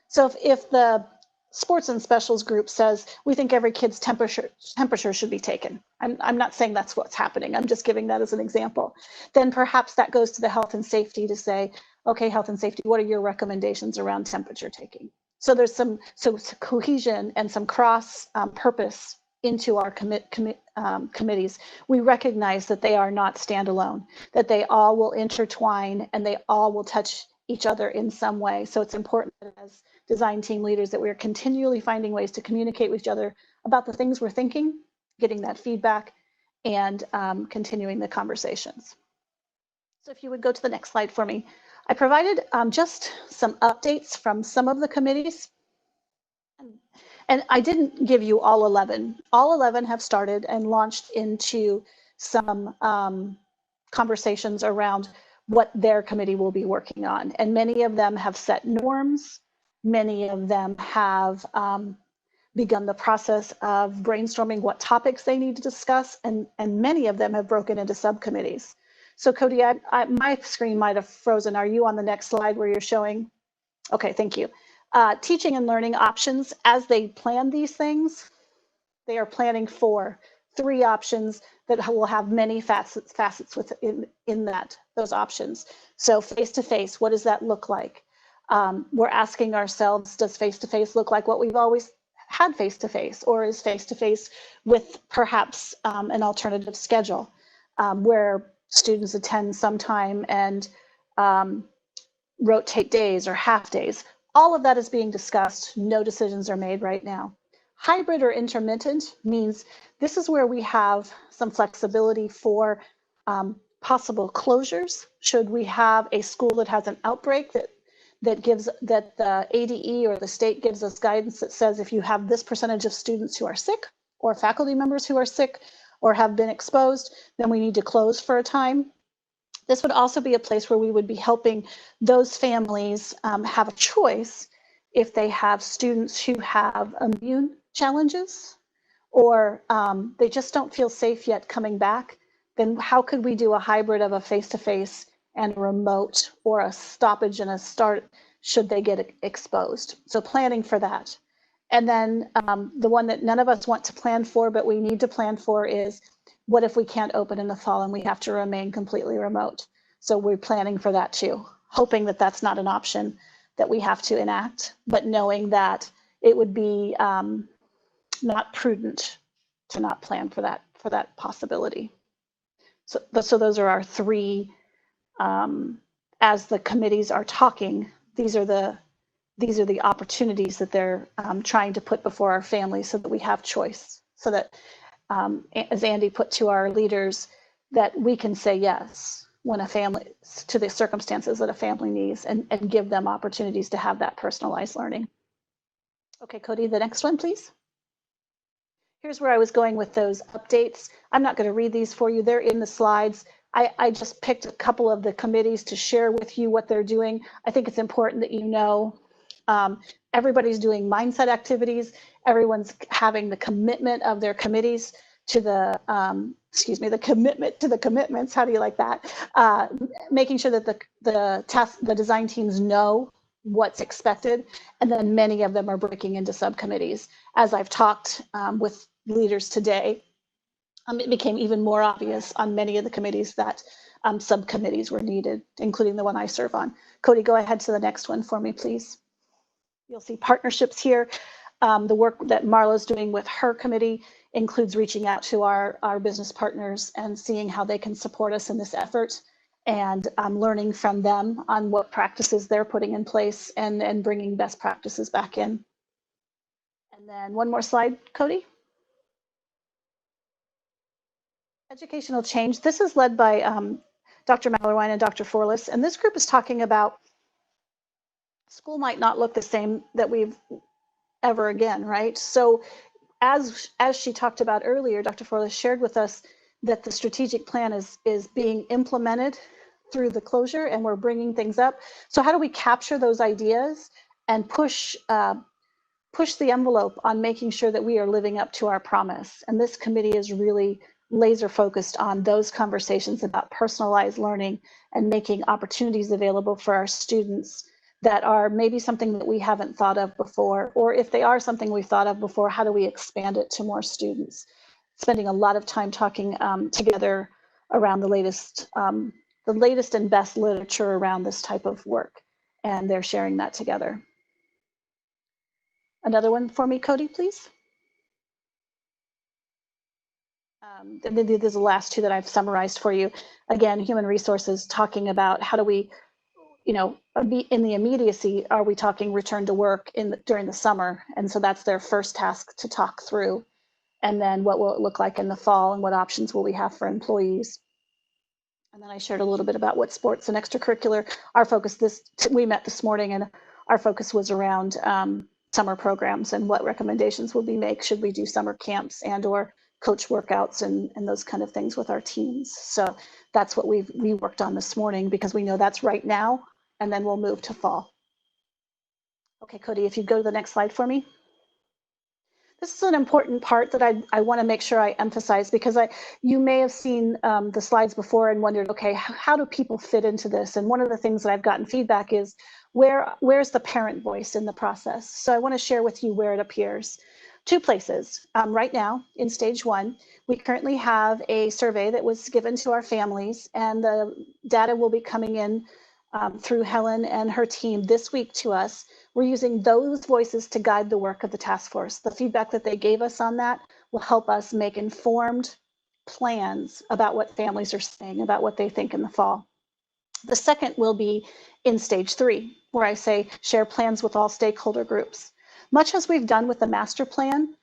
[SPEAKER 15] So if the sports and specials group says, we think every kid's temperature should be taken. I'm not saying that's what's happening. I'm just giving that as an example. Then perhaps that goes to the health and safety to say, okay, health and safety, what are your recommendations around temperature taking? So there's some cohesion and some cross purpose into our committees. We recognize that they are not standalone, that they all will intertwine and they all will touch each other in some way. So it's important as design team leaders that we are continually finding ways to communicate with each other about the things we're thinking, getting that feedback, and continuing the conversations. So if you would go to the next slide for me. I provided just some updates from some of the committees. And I didn't give you all 11. All 11 have started and launched into some conversations around what their committee will be working on. And many of them have set norms. Many of them have begun the process of brainstorming what topics they need to discuss. And many of them have broken into subcommittees. So Cody, my screen might have frozen. Are you on the next slide where you're showing? Okay, thank you. Teaching and learning options, as they plan these things, they are planning for 3 options that will have many facets within those options. So face-to-face, what does that look like? We're asking ourselves, does face-to-face look like what we've always had face-to-face, or is face-to-face with perhaps an alternative schedule where students attend sometime and rotate days or half days? All of that is being discussed. No decisions are made right now. Hybrid or intermittent means this is where we have some flexibility for possible closures. Should we have a school that has an outbreak that the ADE or the state gives us guidance that says if you have this percentage of students who are sick or faculty members who are sick or have been exposed, then we need to close for a time. This would also be a place where we would be helping those families have a choice if they have students who have immune challenges or they just don't feel safe yet coming back. Then how could we do a hybrid of a face-to-face and a remote, or a stoppage and a start should they get exposed? So planning for that. And then the one that none of us want to plan for, but we need to plan for is, what if we can't open in the fall and we have to remain completely remote? So we're planning for that too, hoping that that's not an option that we have to enact, but knowing that it would be not prudent to not plan for that possibility. So those are our three, as the committees are talking, these are the opportunities that they're trying to put before our families so that we have choice, so that, as Andy put to our leaders, that we can say yes when a family, to the circumstances that a family needs, and give them opportunities to have that personalized learning. Okay, Cody, the next one, please. Here's where I was going with those updates. I'm not going to read these for you. They're in the slides. I just picked a couple of the committees to share with you what they're doing. I think it's important that you know everybody's doing mindset activities. Everyone's having the commitment of their committees to the, the commitment to the commitments. How do you like that? Making sure that the design teams know what's expected, and then many of them are breaking into subcommittees. As I've talked with leaders today, it became even more obvious on many of the committees that subcommittees were needed, including the one I serve on. Cody, go ahead to the next one for me, please. You'll see partnerships here. The work that Marla's doing with her committee includes reaching out to our business partners and seeing how they can support us in this effort, and learning from them on what practices they're putting in place, and bringing best practices back in. And then one more slide, Cody. Educational change. This is led by Dr. Mallerwine and Dr. Forlis, and this group is talking about school might not look the same that we've ever again, right? So as she talked about earlier, Dr. Forlis shared with us that the strategic plan is being implemented through the closure, and we're bringing things up. So how do we capture those ideas and push the envelope on making sure that we are living up to our promise? And this committee is really laser focused on those conversations about personalized learning and making opportunities available for our students that are maybe something that we haven't thought of before, or if they are something we've thought of before, how do we expand it to more students? Spending a lot of time talking together around the latest and best literature around this type of work, and they're sharing that together. Another one for me, Cody, please. And then there's the last two that I've summarized for you. Again, human resources, talking about how do we, in the immediacy, are we talking return to work during the summer? And so that's their first task to talk through. And then what will it look like in the fall, and what options will we have for employees? And then I shared a little bit about what sports and extracurricular, our focus we met this morning, and our focus was around summer programs and what recommendations will we make. Should we do summer camps and or coach workouts and those kind of things with our teams? So that's what we worked on this morning, because we know that's right now, and then we'll move to fall. Okay, Cody, if you go to the next slide for me. This is an important part that I want to make sure I emphasize, because you may have seen the slides before and wondered, okay, how do people fit into this? And one of the things that I've gotten feedback is, where's the parent voice in the process? So I want to share with you where it appears. Two places. Right now, in stage 1, we currently have a survey that was given to our families, and the data will be coming in through Helen and her team this week to us. We're using those voices to guide the work of the task force. The feedback that they gave us on that will help us make informed plans about what families are saying, about what they think in the fall. The second will be in stage 3, where I say share plans with all stakeholder groups. Much as we've done with the master plan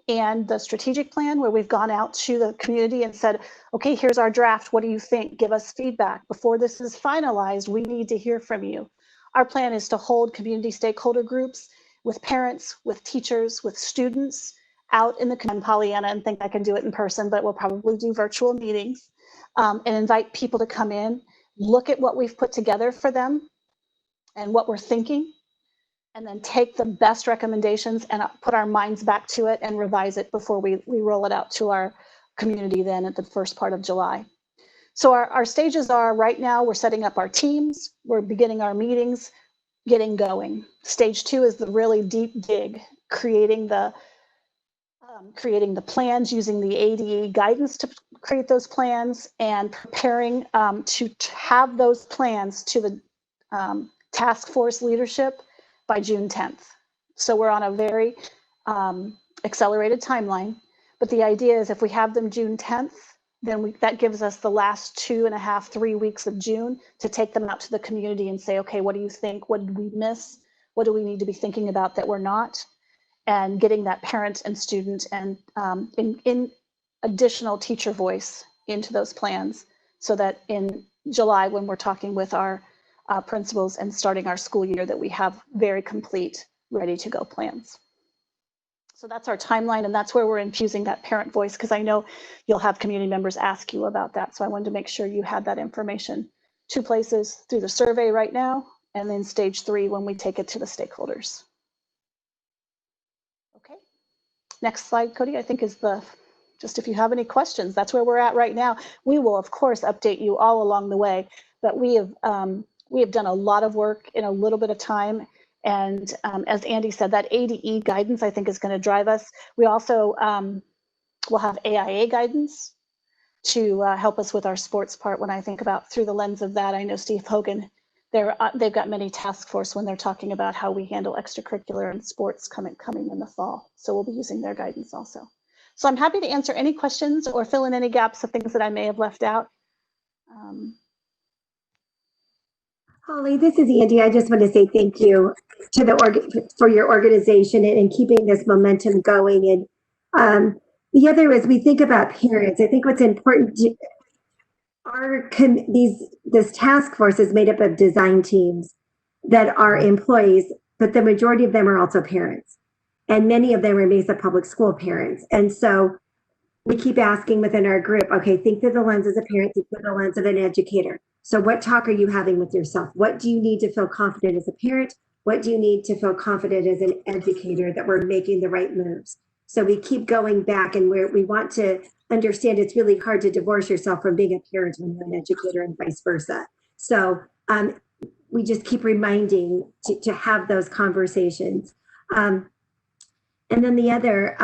[SPEAKER 15] and the strategic plan, where we've gone out to the community and said, okay, here's our draft. What do you think? Give us feedback. Before this is finalized, we need to hear from you. Our plan is to hold community stakeholder groups with parents, with teachers, with students out in the Pollyanna, and think I can do it in person, but we'll probably do virtual meetings, and invite people to come in, look at what we've put together for them and what we're thinking, and then take the best recommendations and put our minds back to it and revise it before we roll it out to our community then at the first part of July. So our stages are, right now, we're setting up our teams, we're beginning our meetings, getting going. Stage 2 is the really deep dig creating the plans, using the ADE guidance to create those plans, and preparing to have those plans to the task force leadership by June 10th. So we're on a very accelerated timeline, but the idea is if we have them June 10th, then that gives us the last 2.5, 3 weeks of June to take them out to the community and say, okay, what do you think? What did we miss? What do we need to be thinking about that we're not? And getting that parent and student and in additional teacher voice into those plans, so that in July, when we're talking with our principals and starting our school year, that we have very complete, ready to go plans. So that's our timeline, and that's where we're infusing that parent voice, because I know you'll have community members ask you about that. So I wanted to make sure you had that information. 2 places, through the survey right now, and then stage 3 when we take it to the stakeholders. Okay, next slide, Cody, I think is just if you have any questions, that's where we're at right now. We will, of course, update you all along the way, but we have done a lot of work in a little bit of time. And as Andy said, that ADE guidance, I think, is going to drive us. We also will have AIA guidance to help us with our sports part. When I think about through the lens of that, I know Steve Hogan, they've got many task force when they're talking about how we handle extracurricular and sports coming in the fall. So we'll be using their guidance also. So I'm happy to answer any questions or fill in any gaps of things that I may have left out.
[SPEAKER 14] Holly, this is Andy. I just want to say thank you to for your organization and keeping this momentum going. And the other is, we think about parents. I think what's important, this task force is made up of design teams that are employees, but the majority of them are also parents, and many of them are Mesa Public School parents. And so we keep asking within our group, okay, think through the lens as a parent, think through the lens of an educator. So what talk are you having with yourself? What do you need to feel confident as a parent? What do you need to feel confident as an educator that we're making the right moves? So we keep going back, and we want to understand it's really hard to divorce yourself from being a parent when you're an educator, and vice versa. So we just keep reminding to have those conversations. And then the other,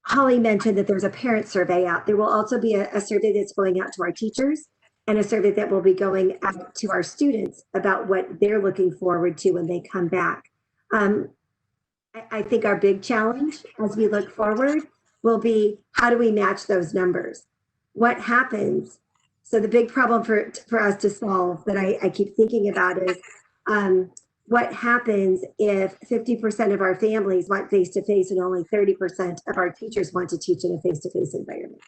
[SPEAKER 14] Holly mentioned that there's a parent survey out. There will also be a survey that's going out to our teachers, and a survey that will be going out to our students about what they're looking forward to when they come back. I think our big challenge as we look forward will be, how do we match those numbers? What happens? So the big problem for us to solve that I keep thinking about is, what happens if 50% of our families want face-to-face and only 30% of our teachers want to teach in a face-to-face environment?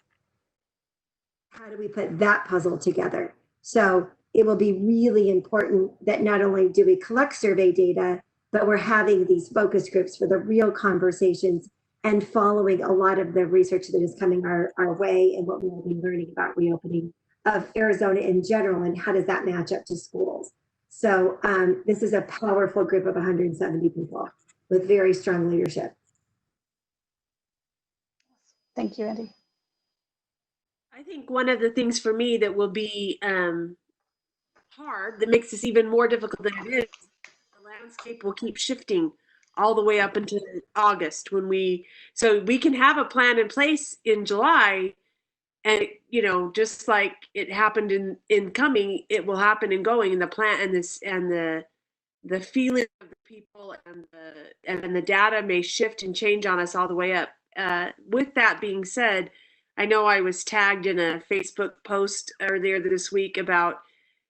[SPEAKER 14] How do we put that puzzle together? So it will be really important that not only do we collect survey data, but we're having these focus groups for the real conversations and following a lot of the research that is coming our way, and what we will be learning about reopening of Arizona in general, and how does that match up to schools. So this is a powerful group of 170 people with very strong leadership.
[SPEAKER 15] Thank you, Andy.
[SPEAKER 7] I think one of the things for me that will be hard, that makes this even more difficult than it is, the landscape will keep shifting all the way up into August, so we can have a plan in place in July, and just like it happened in coming, it will happen in going, and the plan and the feeling of the people and the data may shift and change on us all the way up. With that being said, I know I was tagged in a Facebook post earlier this week about,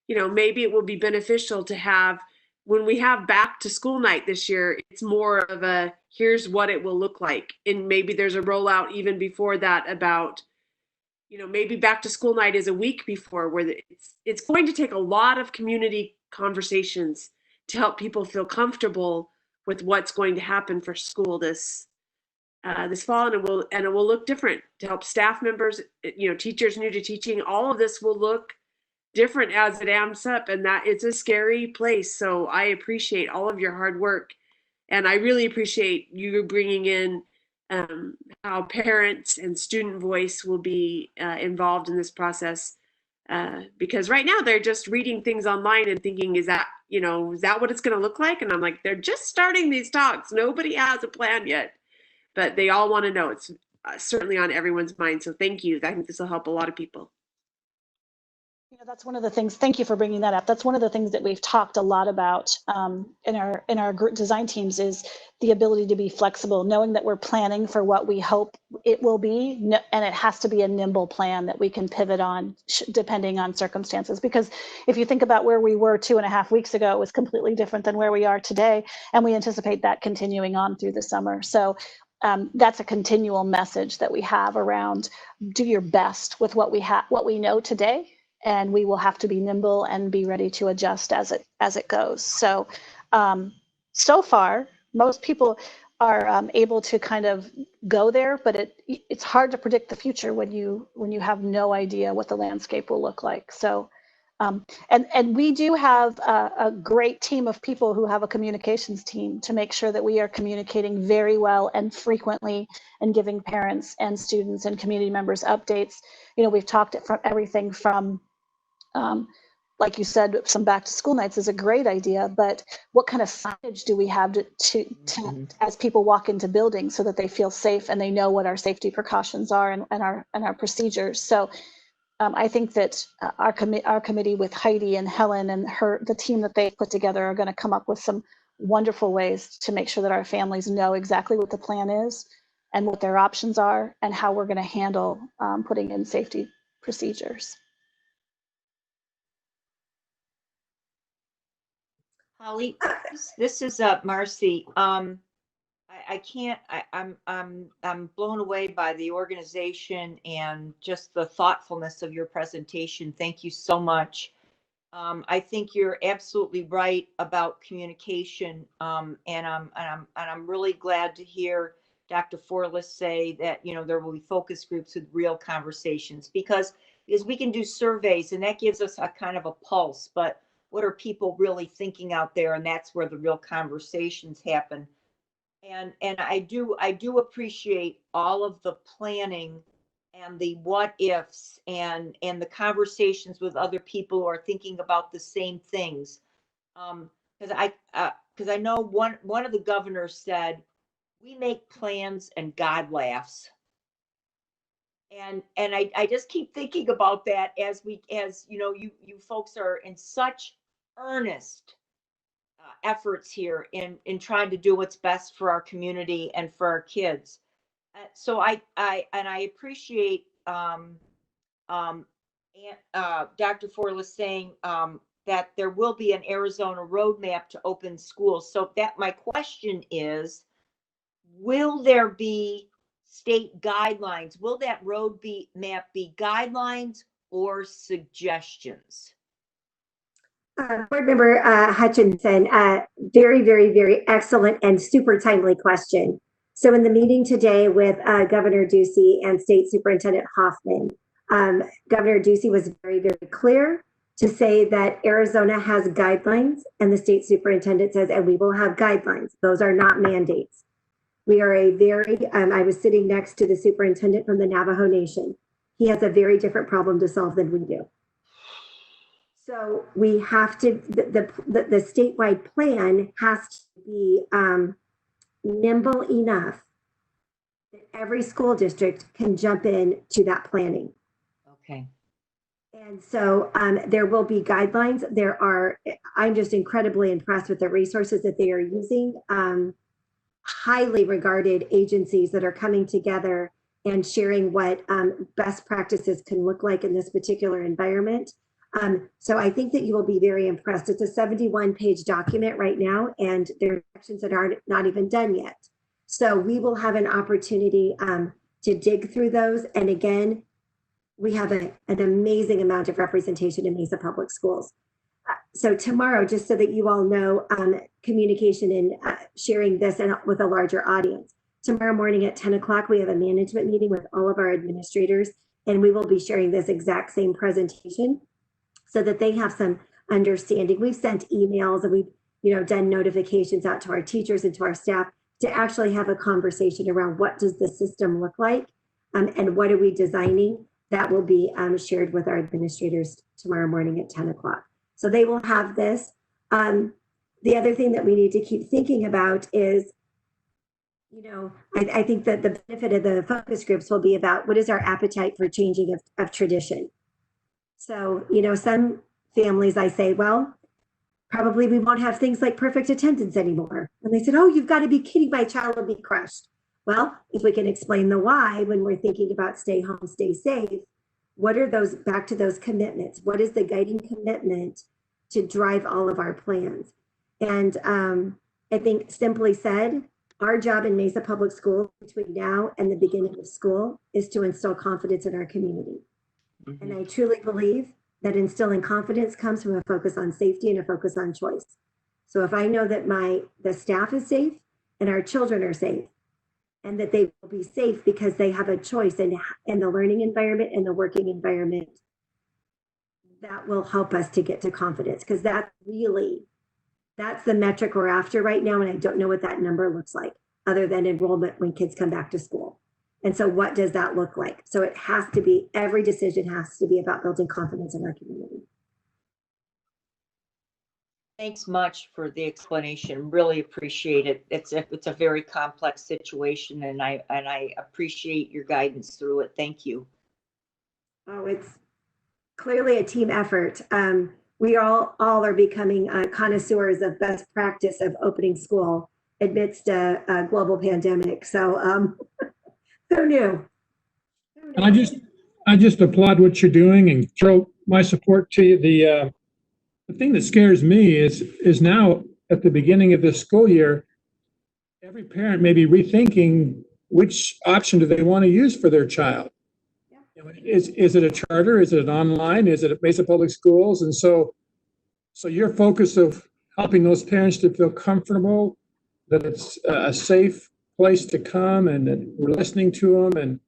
[SPEAKER 7] maybe it will be beneficial to have, when we have back to school night this year, it's more of a, here's what it will look like. And maybe there's a rollout even before that about, maybe back to school night is a week before, where it's going to take a lot of community conversations to help people feel comfortable with what's going to happen for school this fall, and it will look different to help staff members, teachers new to teaching. All of this will look different as it amps up, and that it's a scary place. So I appreciate all of your hard work, and I really appreciate you bringing in how parents and student voice will be involved in this process, because right now they're just reading things online and thinking, is that is that what it's going to look like? And I'm like, they're just starting these talks. Nobody has a plan yet, but they all want to know. It's certainly on everyone's mind. So thank you. I think this will help a lot of people.
[SPEAKER 15] That's one of the things, thank you for bringing that up. That's one of the things that we've talked a lot about in our group design teams is the ability to be flexible, knowing that we're planning for what we hope it will be. And it has to be a nimble plan that we can pivot on depending on circumstances. Because if you think about where we were 2.5 weeks ago, it was completely different than where we are today. And we anticipate that continuing on through the summer. So that's a continual message that we have around do your best with what we know today. And we will have to be nimble and be ready to adjust as it goes. So, so far, most people are able to kind of go there, but it's hard to predict the future when you have no idea what the landscape will look like. So, and we do have a great team of people who have a communications team to make sure that we are communicating very well and frequently and giving parents and students and community members updates. We've talked from everything from like you said, some back to school nights is a great idea, but what kind of signage do we have to as people walk into buildings so that they feel safe and they know what our safety precautions are and our procedures? So I think that our committee with Heidi and Helen and the team that they put together are going to come up with some wonderful ways to make sure that our families know exactly what the plan is and what their options are and how we're going to handle putting in safety procedures.
[SPEAKER 11] Holly, this is Marcy. I'm blown away by the organization and just the thoughtfulness of your presentation. Thank you so much. I think you're absolutely right about communication, and I'm really glad to hear Dr. Forlis say that there will be focus groups with real conversations because we can do surveys and that gives us a kind of a pulse, but what are people really thinking out there? And that's where the real conversations happen. And I do appreciate all of the planning and the what ifs and the conversations with other people who are thinking about the same things. Because I know one of the governors said, we make plans and God laughs. And I just keep thinking about that as you folks are in such earnest efforts here in trying to do what's best for our community and for our kids. So I appreciate Dr. Forlis saying that there will be an Arizona roadmap to open schools. So that my question is, will there be state guidelines? Will that roadmap be guidelines or suggestions?
[SPEAKER 14] Board Member Hutchinson, very, very, very excellent and super timely question. So in the meeting today with Governor Ducey and State Superintendent Hoffman, Governor Ducey was very, very clear to say that Arizona has guidelines and the state superintendent says, and we will have guidelines. Those are not mandates. We are I was sitting next to the superintendent from the Navajo Nation. He has a very different problem to solve than we do. So we have to, the statewide plan has to be nimble enough that every school district can jump in to that planning.
[SPEAKER 11] Okay.
[SPEAKER 14] And so there will be guidelines. I'm just incredibly impressed with the resources that they are using. Highly regarded agencies that are coming together and sharing what best practices can look like in this particular environment. So I think that you will be very impressed. It's a 71-page document right now, and there are sections that are not even done yet. So we will have an opportunity to dig through those. And again, we have an amazing amount of representation in Mesa Public Schools. So tomorrow, just so that you all know, communication and sharing this and with a larger audience. Tomorrow morning at 10 o'clock, we have a management meeting with all of our administrators, and we will be sharing this exact same presentation so that they have some understanding. We've sent emails and we've done notifications out to our teachers and to our staff to actually have a conversation around what does the system look like and what are we designing. That will be shared with our administrators tomorrow morning at 10 o'clock. So they will have this. The other thing that we need to keep thinking about is, I think that the benefit of the focus groups will be about what is our appetite for changing of tradition. So, some families I say, well, probably we won't have things like perfect attendance anymore. And they said, oh, you've got to be kidding, my child will be crushed. Well, if we can explain the why when we're thinking about stay home, stay safe, what are those, back to those commitments? What is the guiding commitment to drive all of our plans? And I think simply said, our job in Mesa Public Schools between now and the beginning of school is to instill confidence in our community. Mm-hmm. And I truly believe that instilling confidence comes from a focus on safety and a focus on choice. So if I know that the staff is safe and our children are safe, and that they will be safe because they have a choice in the learning environment and the working environment, that will help us to get to confidence, because that's the metric we're after right now. And I don't know what that number looks like other than enrollment when kids come back to school. And so what does that look like? So it has to be, every decision has to be about building confidence in our community.
[SPEAKER 11] Thanks much for the explanation. Really appreciate it. It's a very complex situation, and I appreciate your guidance through it. Thank you.
[SPEAKER 14] Oh, it's clearly a team effort. We all are becoming connoisseurs of best practice of opening school amidst a global pandemic. So who knew?
[SPEAKER 4] And I just applaud what you're doing and throw my support to you. The thing that scares me is now at the beginning of this school year, every parent may be rethinking which option do they want to use for their child. Yeah. Is it a charter? Is it an online? Is it at Mesa Public Schools? And so your focus of helping those parents to feel comfortable that it's a safe place to come and that we're listening to them, and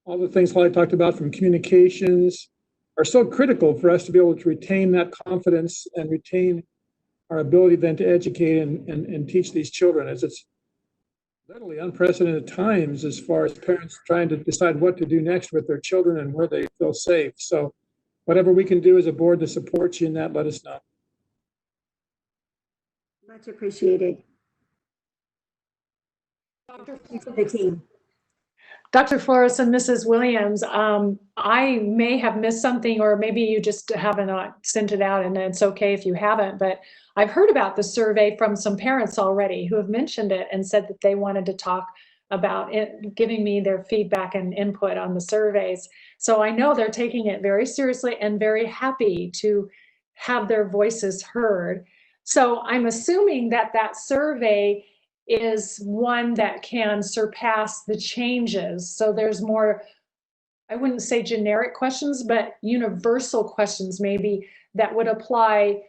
[SPEAKER 4] all the things Holly talked about from communications are so critical for us to be able to retain that confidence and retain our ability then to educate and teach these children, as it's literally unprecedented times as far as parents trying to decide what to do next with their children and where they feel safe. So whatever we can do as a board to support you in that, let us know.
[SPEAKER 14] Much appreciated.
[SPEAKER 1] Dr.
[SPEAKER 14] The team.
[SPEAKER 1] Dr. Flores and Mrs. Williams, I may have missed something, or maybe you just haven't sent it out, and it's okay if you haven't, but I've heard about the survey from some parents already who have mentioned it and said that they wanted to talk about it, giving me their feedback and input on the surveys. So I know they're taking it very seriously and very happy to have their voices heard. So I'm assuming that that survey is one that can surpass the changes. So there's more, I wouldn't say generic questions, but universal questions maybe that would apply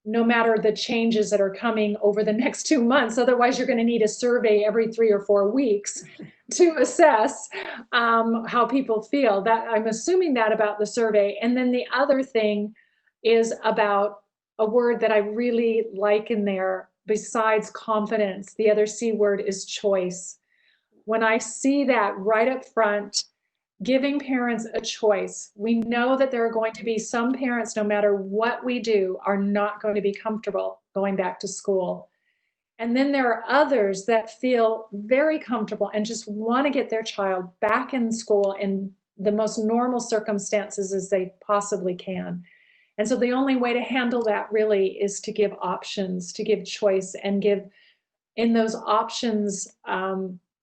[SPEAKER 1] no matter the changes that are coming over the next 2 months. Otherwise, you're going to need a survey every 3 or 4 weeks to assess how people feel. That I'm assuming that about the survey. And then the other thing is about a word that I really like in there. Besides confidence, the other C word is choice. When I see that right up front, giving parents a choice, we know that there are going to be some parents, no matter what we do, are not going to be comfortable going back to school. And then there are others that feel very comfortable and just want to get their child back in school in the most normal circumstances as they possibly can. And so the only way to handle that really is to give options, to give choice, and give in those options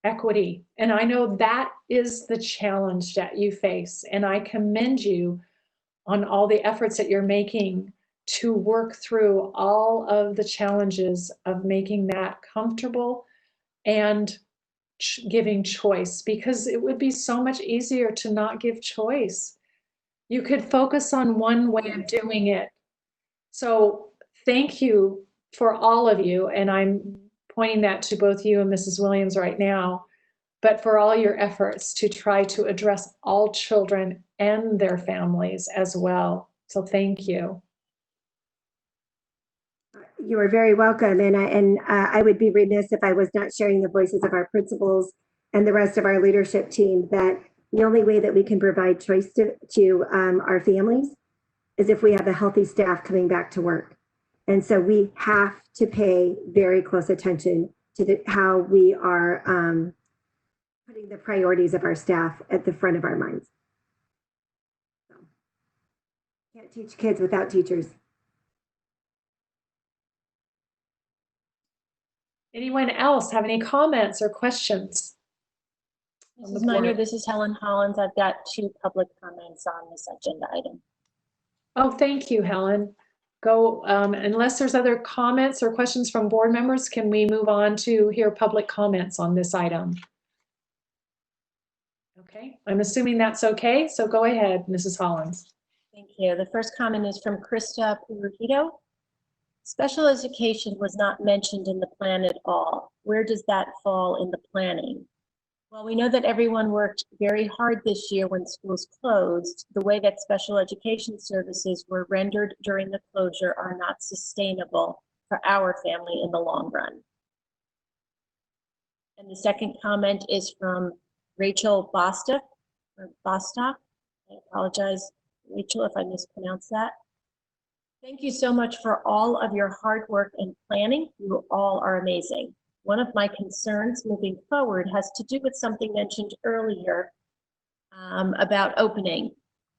[SPEAKER 1] equity. And I know that is the challenge that you face. And I commend you on all the efforts that you're making to work through all of the challenges of making that comfortable and giving choice, because it would be so much easier to not give choice. You could focus on one way of doing it. So thank you for all of you. And I'm pointing that to both you and Mrs. Williams right now, but for all your efforts to try to address all children and their families as well. So thank you.
[SPEAKER 14] You are very welcome. And I would be remiss if I was not sharing the voices of our principals and the rest of our leadership team, that the only way that we can provide choice to our families is if we have a healthy staff coming back to work. And so we have to pay very close attention to how we are putting the priorities of our staff at the front of our minds. So, can't teach kids without teachers.
[SPEAKER 1] Anyone else have any comments or questions?
[SPEAKER 5] Mrs. Minor, this is Helen Hollins. I've got 2 public comments on this agenda item.
[SPEAKER 1] Oh, thank you, Helen. Go, unless there's other comments or questions from board members, can we move on to hear public comments on this item? Okay, I'm assuming that's okay. So go ahead, Mrs. Hollins.
[SPEAKER 5] Thank you. The first comment is from Krista Rowley. Special education was not mentioned in the plan at all. Where does that fall in the planning? Well, we know that everyone worked very hard this year when schools closed. The way that special education services were rendered during the closure are not sustainable for our family in the long run. And the second comment is from Rachel Bostock. I apologize, Rachel, if I mispronounced that. Thank you so much for all of your hard work and planning. You all are amazing. One of my concerns moving forward has to do with something mentioned earlier about opening.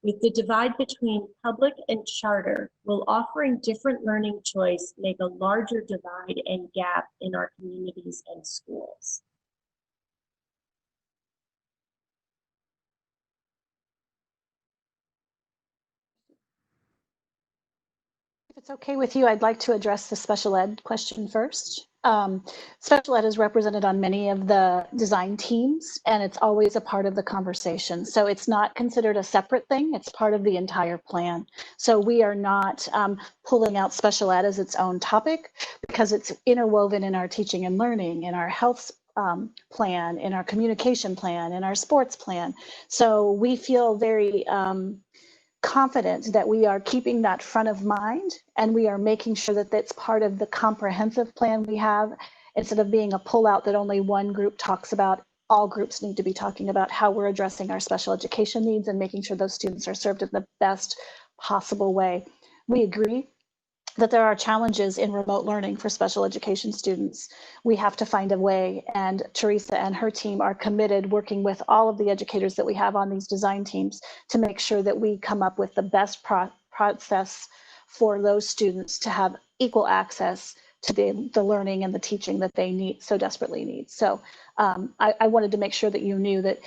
[SPEAKER 5] With the divide between public and charter, will offering different learning choice make a larger divide and gap in our communities and schools?
[SPEAKER 15] If it's okay with you, I'd like to address the special ed question first. Special ed is represented on many of the design teams, and it's always a part of the conversation. So it's not considered a separate thing. It's part of the entire plan. So we are not pulling out special ed as its own topic because it's interwoven in our teaching and learning, in our health plan, in our communication plan, in our sports plan. So we feel very confident that we are keeping that front of mind, and we are making sure that that's part of the comprehensive plan we have, instead of being a pullout that only one group talks about. All groups need to be talking about how we're addressing our special education needs and making sure those students are served in the best possible way. We agree that there are challenges in remote learning for special education students. We have to find a way, and Teresa and her team are committed, working with all of the educators that we have on these design teams, to make sure that we come up with the best process for those students to have equal access to the learning and the teaching that they so desperately need. So I wanted to make sure that you knew that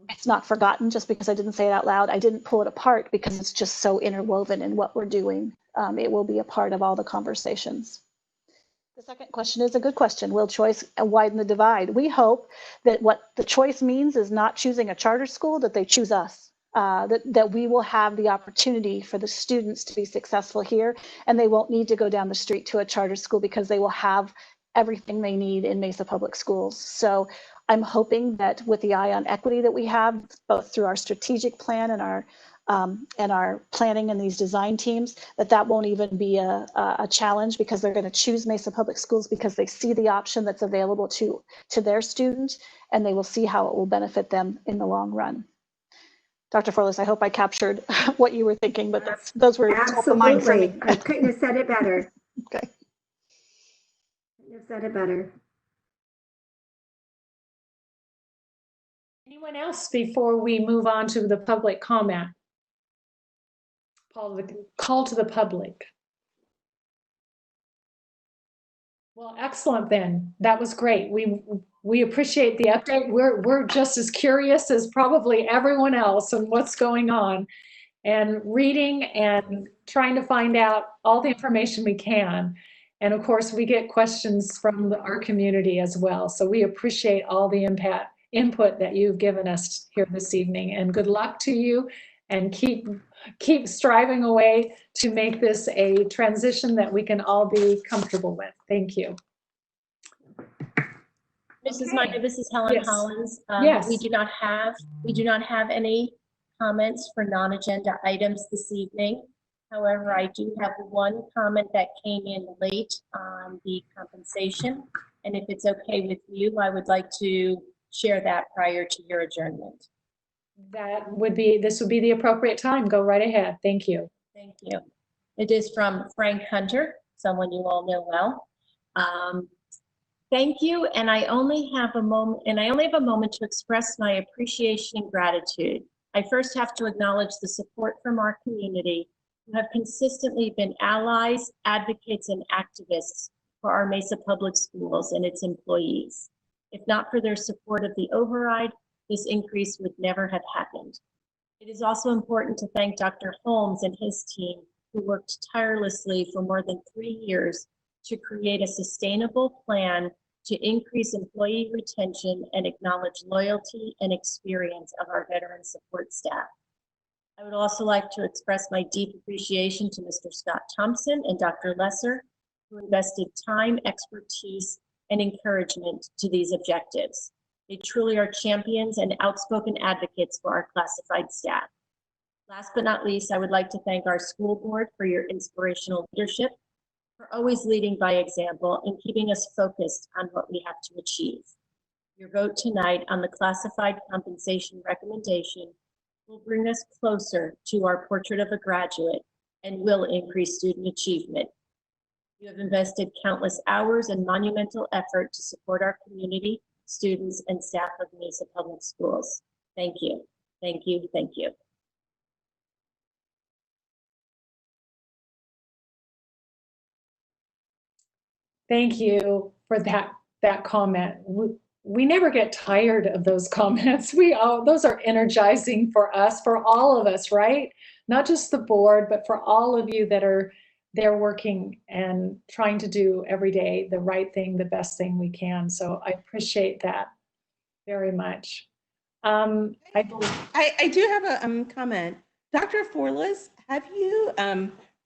[SPEAKER 15] it's not forgotten just because I didn't say it out loud. I didn't pull it apart because it's just so interwoven in what we're doing. It will be a part of all the conversations. The second question is a good question. Will choice widen the divide? We hope that what the choice means is not choosing a charter school, that they choose us, that we will have the opportunity for the students to be successful here, and they won't need to go down the street to a charter school because they will have everything they need in Mesa Public Schools. So I'm hoping that with the eye on equity that we have, both through our strategic plan and our planning in these design teams, that won't even be a challenge, because they're going to choose Mesa Public Schools because they see the option that's available to their student, and they will see how it will benefit them in the long run. Dr. Forlis, I hope I captured what you were thinking, but those were top of mind for me.
[SPEAKER 14] I couldn't have said it better.
[SPEAKER 15] Okay.
[SPEAKER 14] Couldn't have said it better.
[SPEAKER 1] Anyone else before we move on to the public comment? Call to the public. Well, excellent then. That was great. We appreciate the update. We're just as curious as probably everyone else on what's going on, and reading and trying to find out all the information we can. And of course, we get questions from our community as well. So we appreciate all the input that you've given us here this evening, and good luck to you, and keep striving away to make this a transition that we can all be comfortable with. Thank you.
[SPEAKER 5] Mrs. Minor, this is Helen Hollins.
[SPEAKER 1] Yes.
[SPEAKER 5] We do not have any comments for non-agenda items this evening. However, I do have one comment that came in late on the compensation, and if it's okay with you, I would like to share that prior to your adjournment.
[SPEAKER 1] This would be the appropriate time. Go right ahead. Thank you.
[SPEAKER 5] Thank you. It is from Frank Hunter, someone you all know well. Thank you, and I only have a moment to express my appreciation and gratitude. I first have to acknowledge the support from our community, who have consistently been allies, advocates, and activists for our Mesa Public Schools and its employees. If not for their support of the override, this increase would never have happened. It is also important to thank Dr. Holmes and his team, who worked tirelessly for more than 3 years to create a sustainable plan to increase employee retention and acknowledge loyalty and experience of our veteran support staff. I would also like to express my deep appreciation to Mr. Scott Thompson and Dr. Lesser, who invested time, expertise, and encouragement to these objectives. They truly are champions and outspoken advocates for our classified staff. Last but not least, I would like to thank our school board for your inspirational leadership, for always leading by example and keeping us focused on what we have to achieve. Your vote tonight on the classified compensation recommendation will bring us closer to our portrait of a graduate and will increase student achievement. You have invested countless hours and monumental effort to support our community, students, and staff of Mesa Public Schools. Thank you, thank you, thank you.
[SPEAKER 1] Thank you for that comment. We never get tired of those comments. Those are energizing for us, for all of us, right? Not just the board, but for all of you that are there working and trying to do every day the right thing, the best thing we can. So I appreciate that very much.
[SPEAKER 6] I do have a comment. Dr. Forlis, have you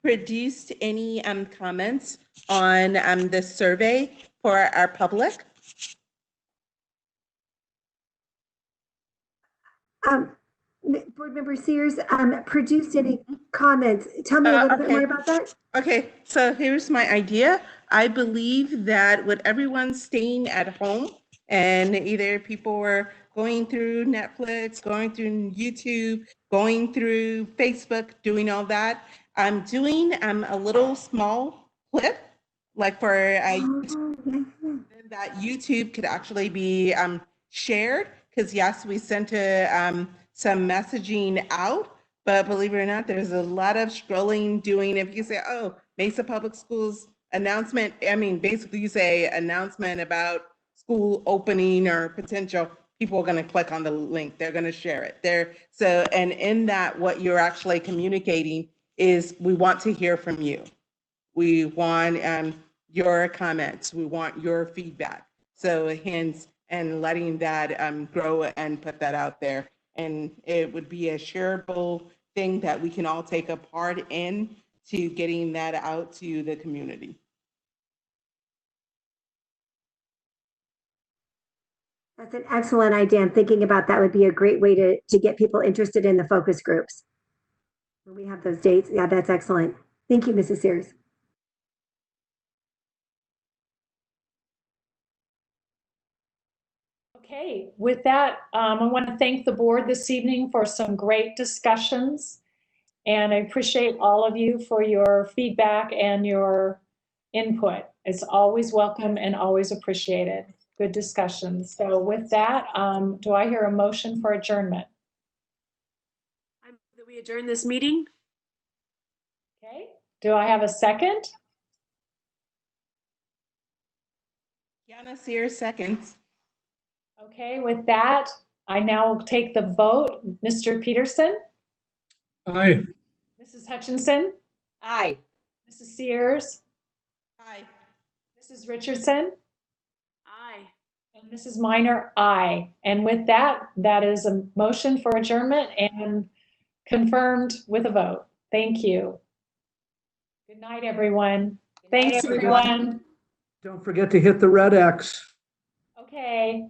[SPEAKER 6] produced any comments on the survey for our public?
[SPEAKER 14] Board Member Sears, produced any comments? Tell me a little bit more about that.
[SPEAKER 6] Okay, so here's my idea. I believe that with everyone staying at home and either people were going through Netflix, going through YouTube, going through Facebook, doing all that, I'm doing a little small clip, like for that YouTube could actually be shared, because yes, we sent some messaging out, but believe it or not, there's a lot of scrolling doing. If you say, oh, Mesa Public Schools announcement, I mean, basically you say announcement about school opening or potential, people are going to click on the link. They're going to share it there. So, and in that, what you're actually communicating is we want to hear from you. We want your comments. We want your feedback. So hence, and letting that grow and put that out there. And it would be a shareable thing that we can all take a part in to getting that out to the community.
[SPEAKER 14] That's an excellent idea. And thinking about that would be a great way to get people interested in the focus groups. When we have those dates, yeah, that's excellent. Thank you, Mrs. Sears.
[SPEAKER 1] Okay, with that, I want to thank the board this evening for some great discussions. And I appreciate all of you for your feedback and your input. It's always welcome and always appreciated. Good discussions. So with that, do I hear a motion for adjournment?
[SPEAKER 7] I move that we adjourn this meeting.
[SPEAKER 1] Okay, do I have a second?
[SPEAKER 6] Yana Sears seconds.
[SPEAKER 1] Okay, with that, I now will take the vote. Mr. Peterson?
[SPEAKER 4] Aye.
[SPEAKER 1] Mrs. Hutchinson?
[SPEAKER 11] Aye.
[SPEAKER 1] Mrs. Sears?
[SPEAKER 6] Aye.
[SPEAKER 1] Mrs. Richardson?
[SPEAKER 7] Aye.
[SPEAKER 1] And Mrs. Minor? Aye. And with that, that is a motion for adjournment and confirmed with a vote. Thank you. Good night, everyone. Thanks, everyone.
[SPEAKER 3] Don't forget to hit the red X.
[SPEAKER 1] Okay.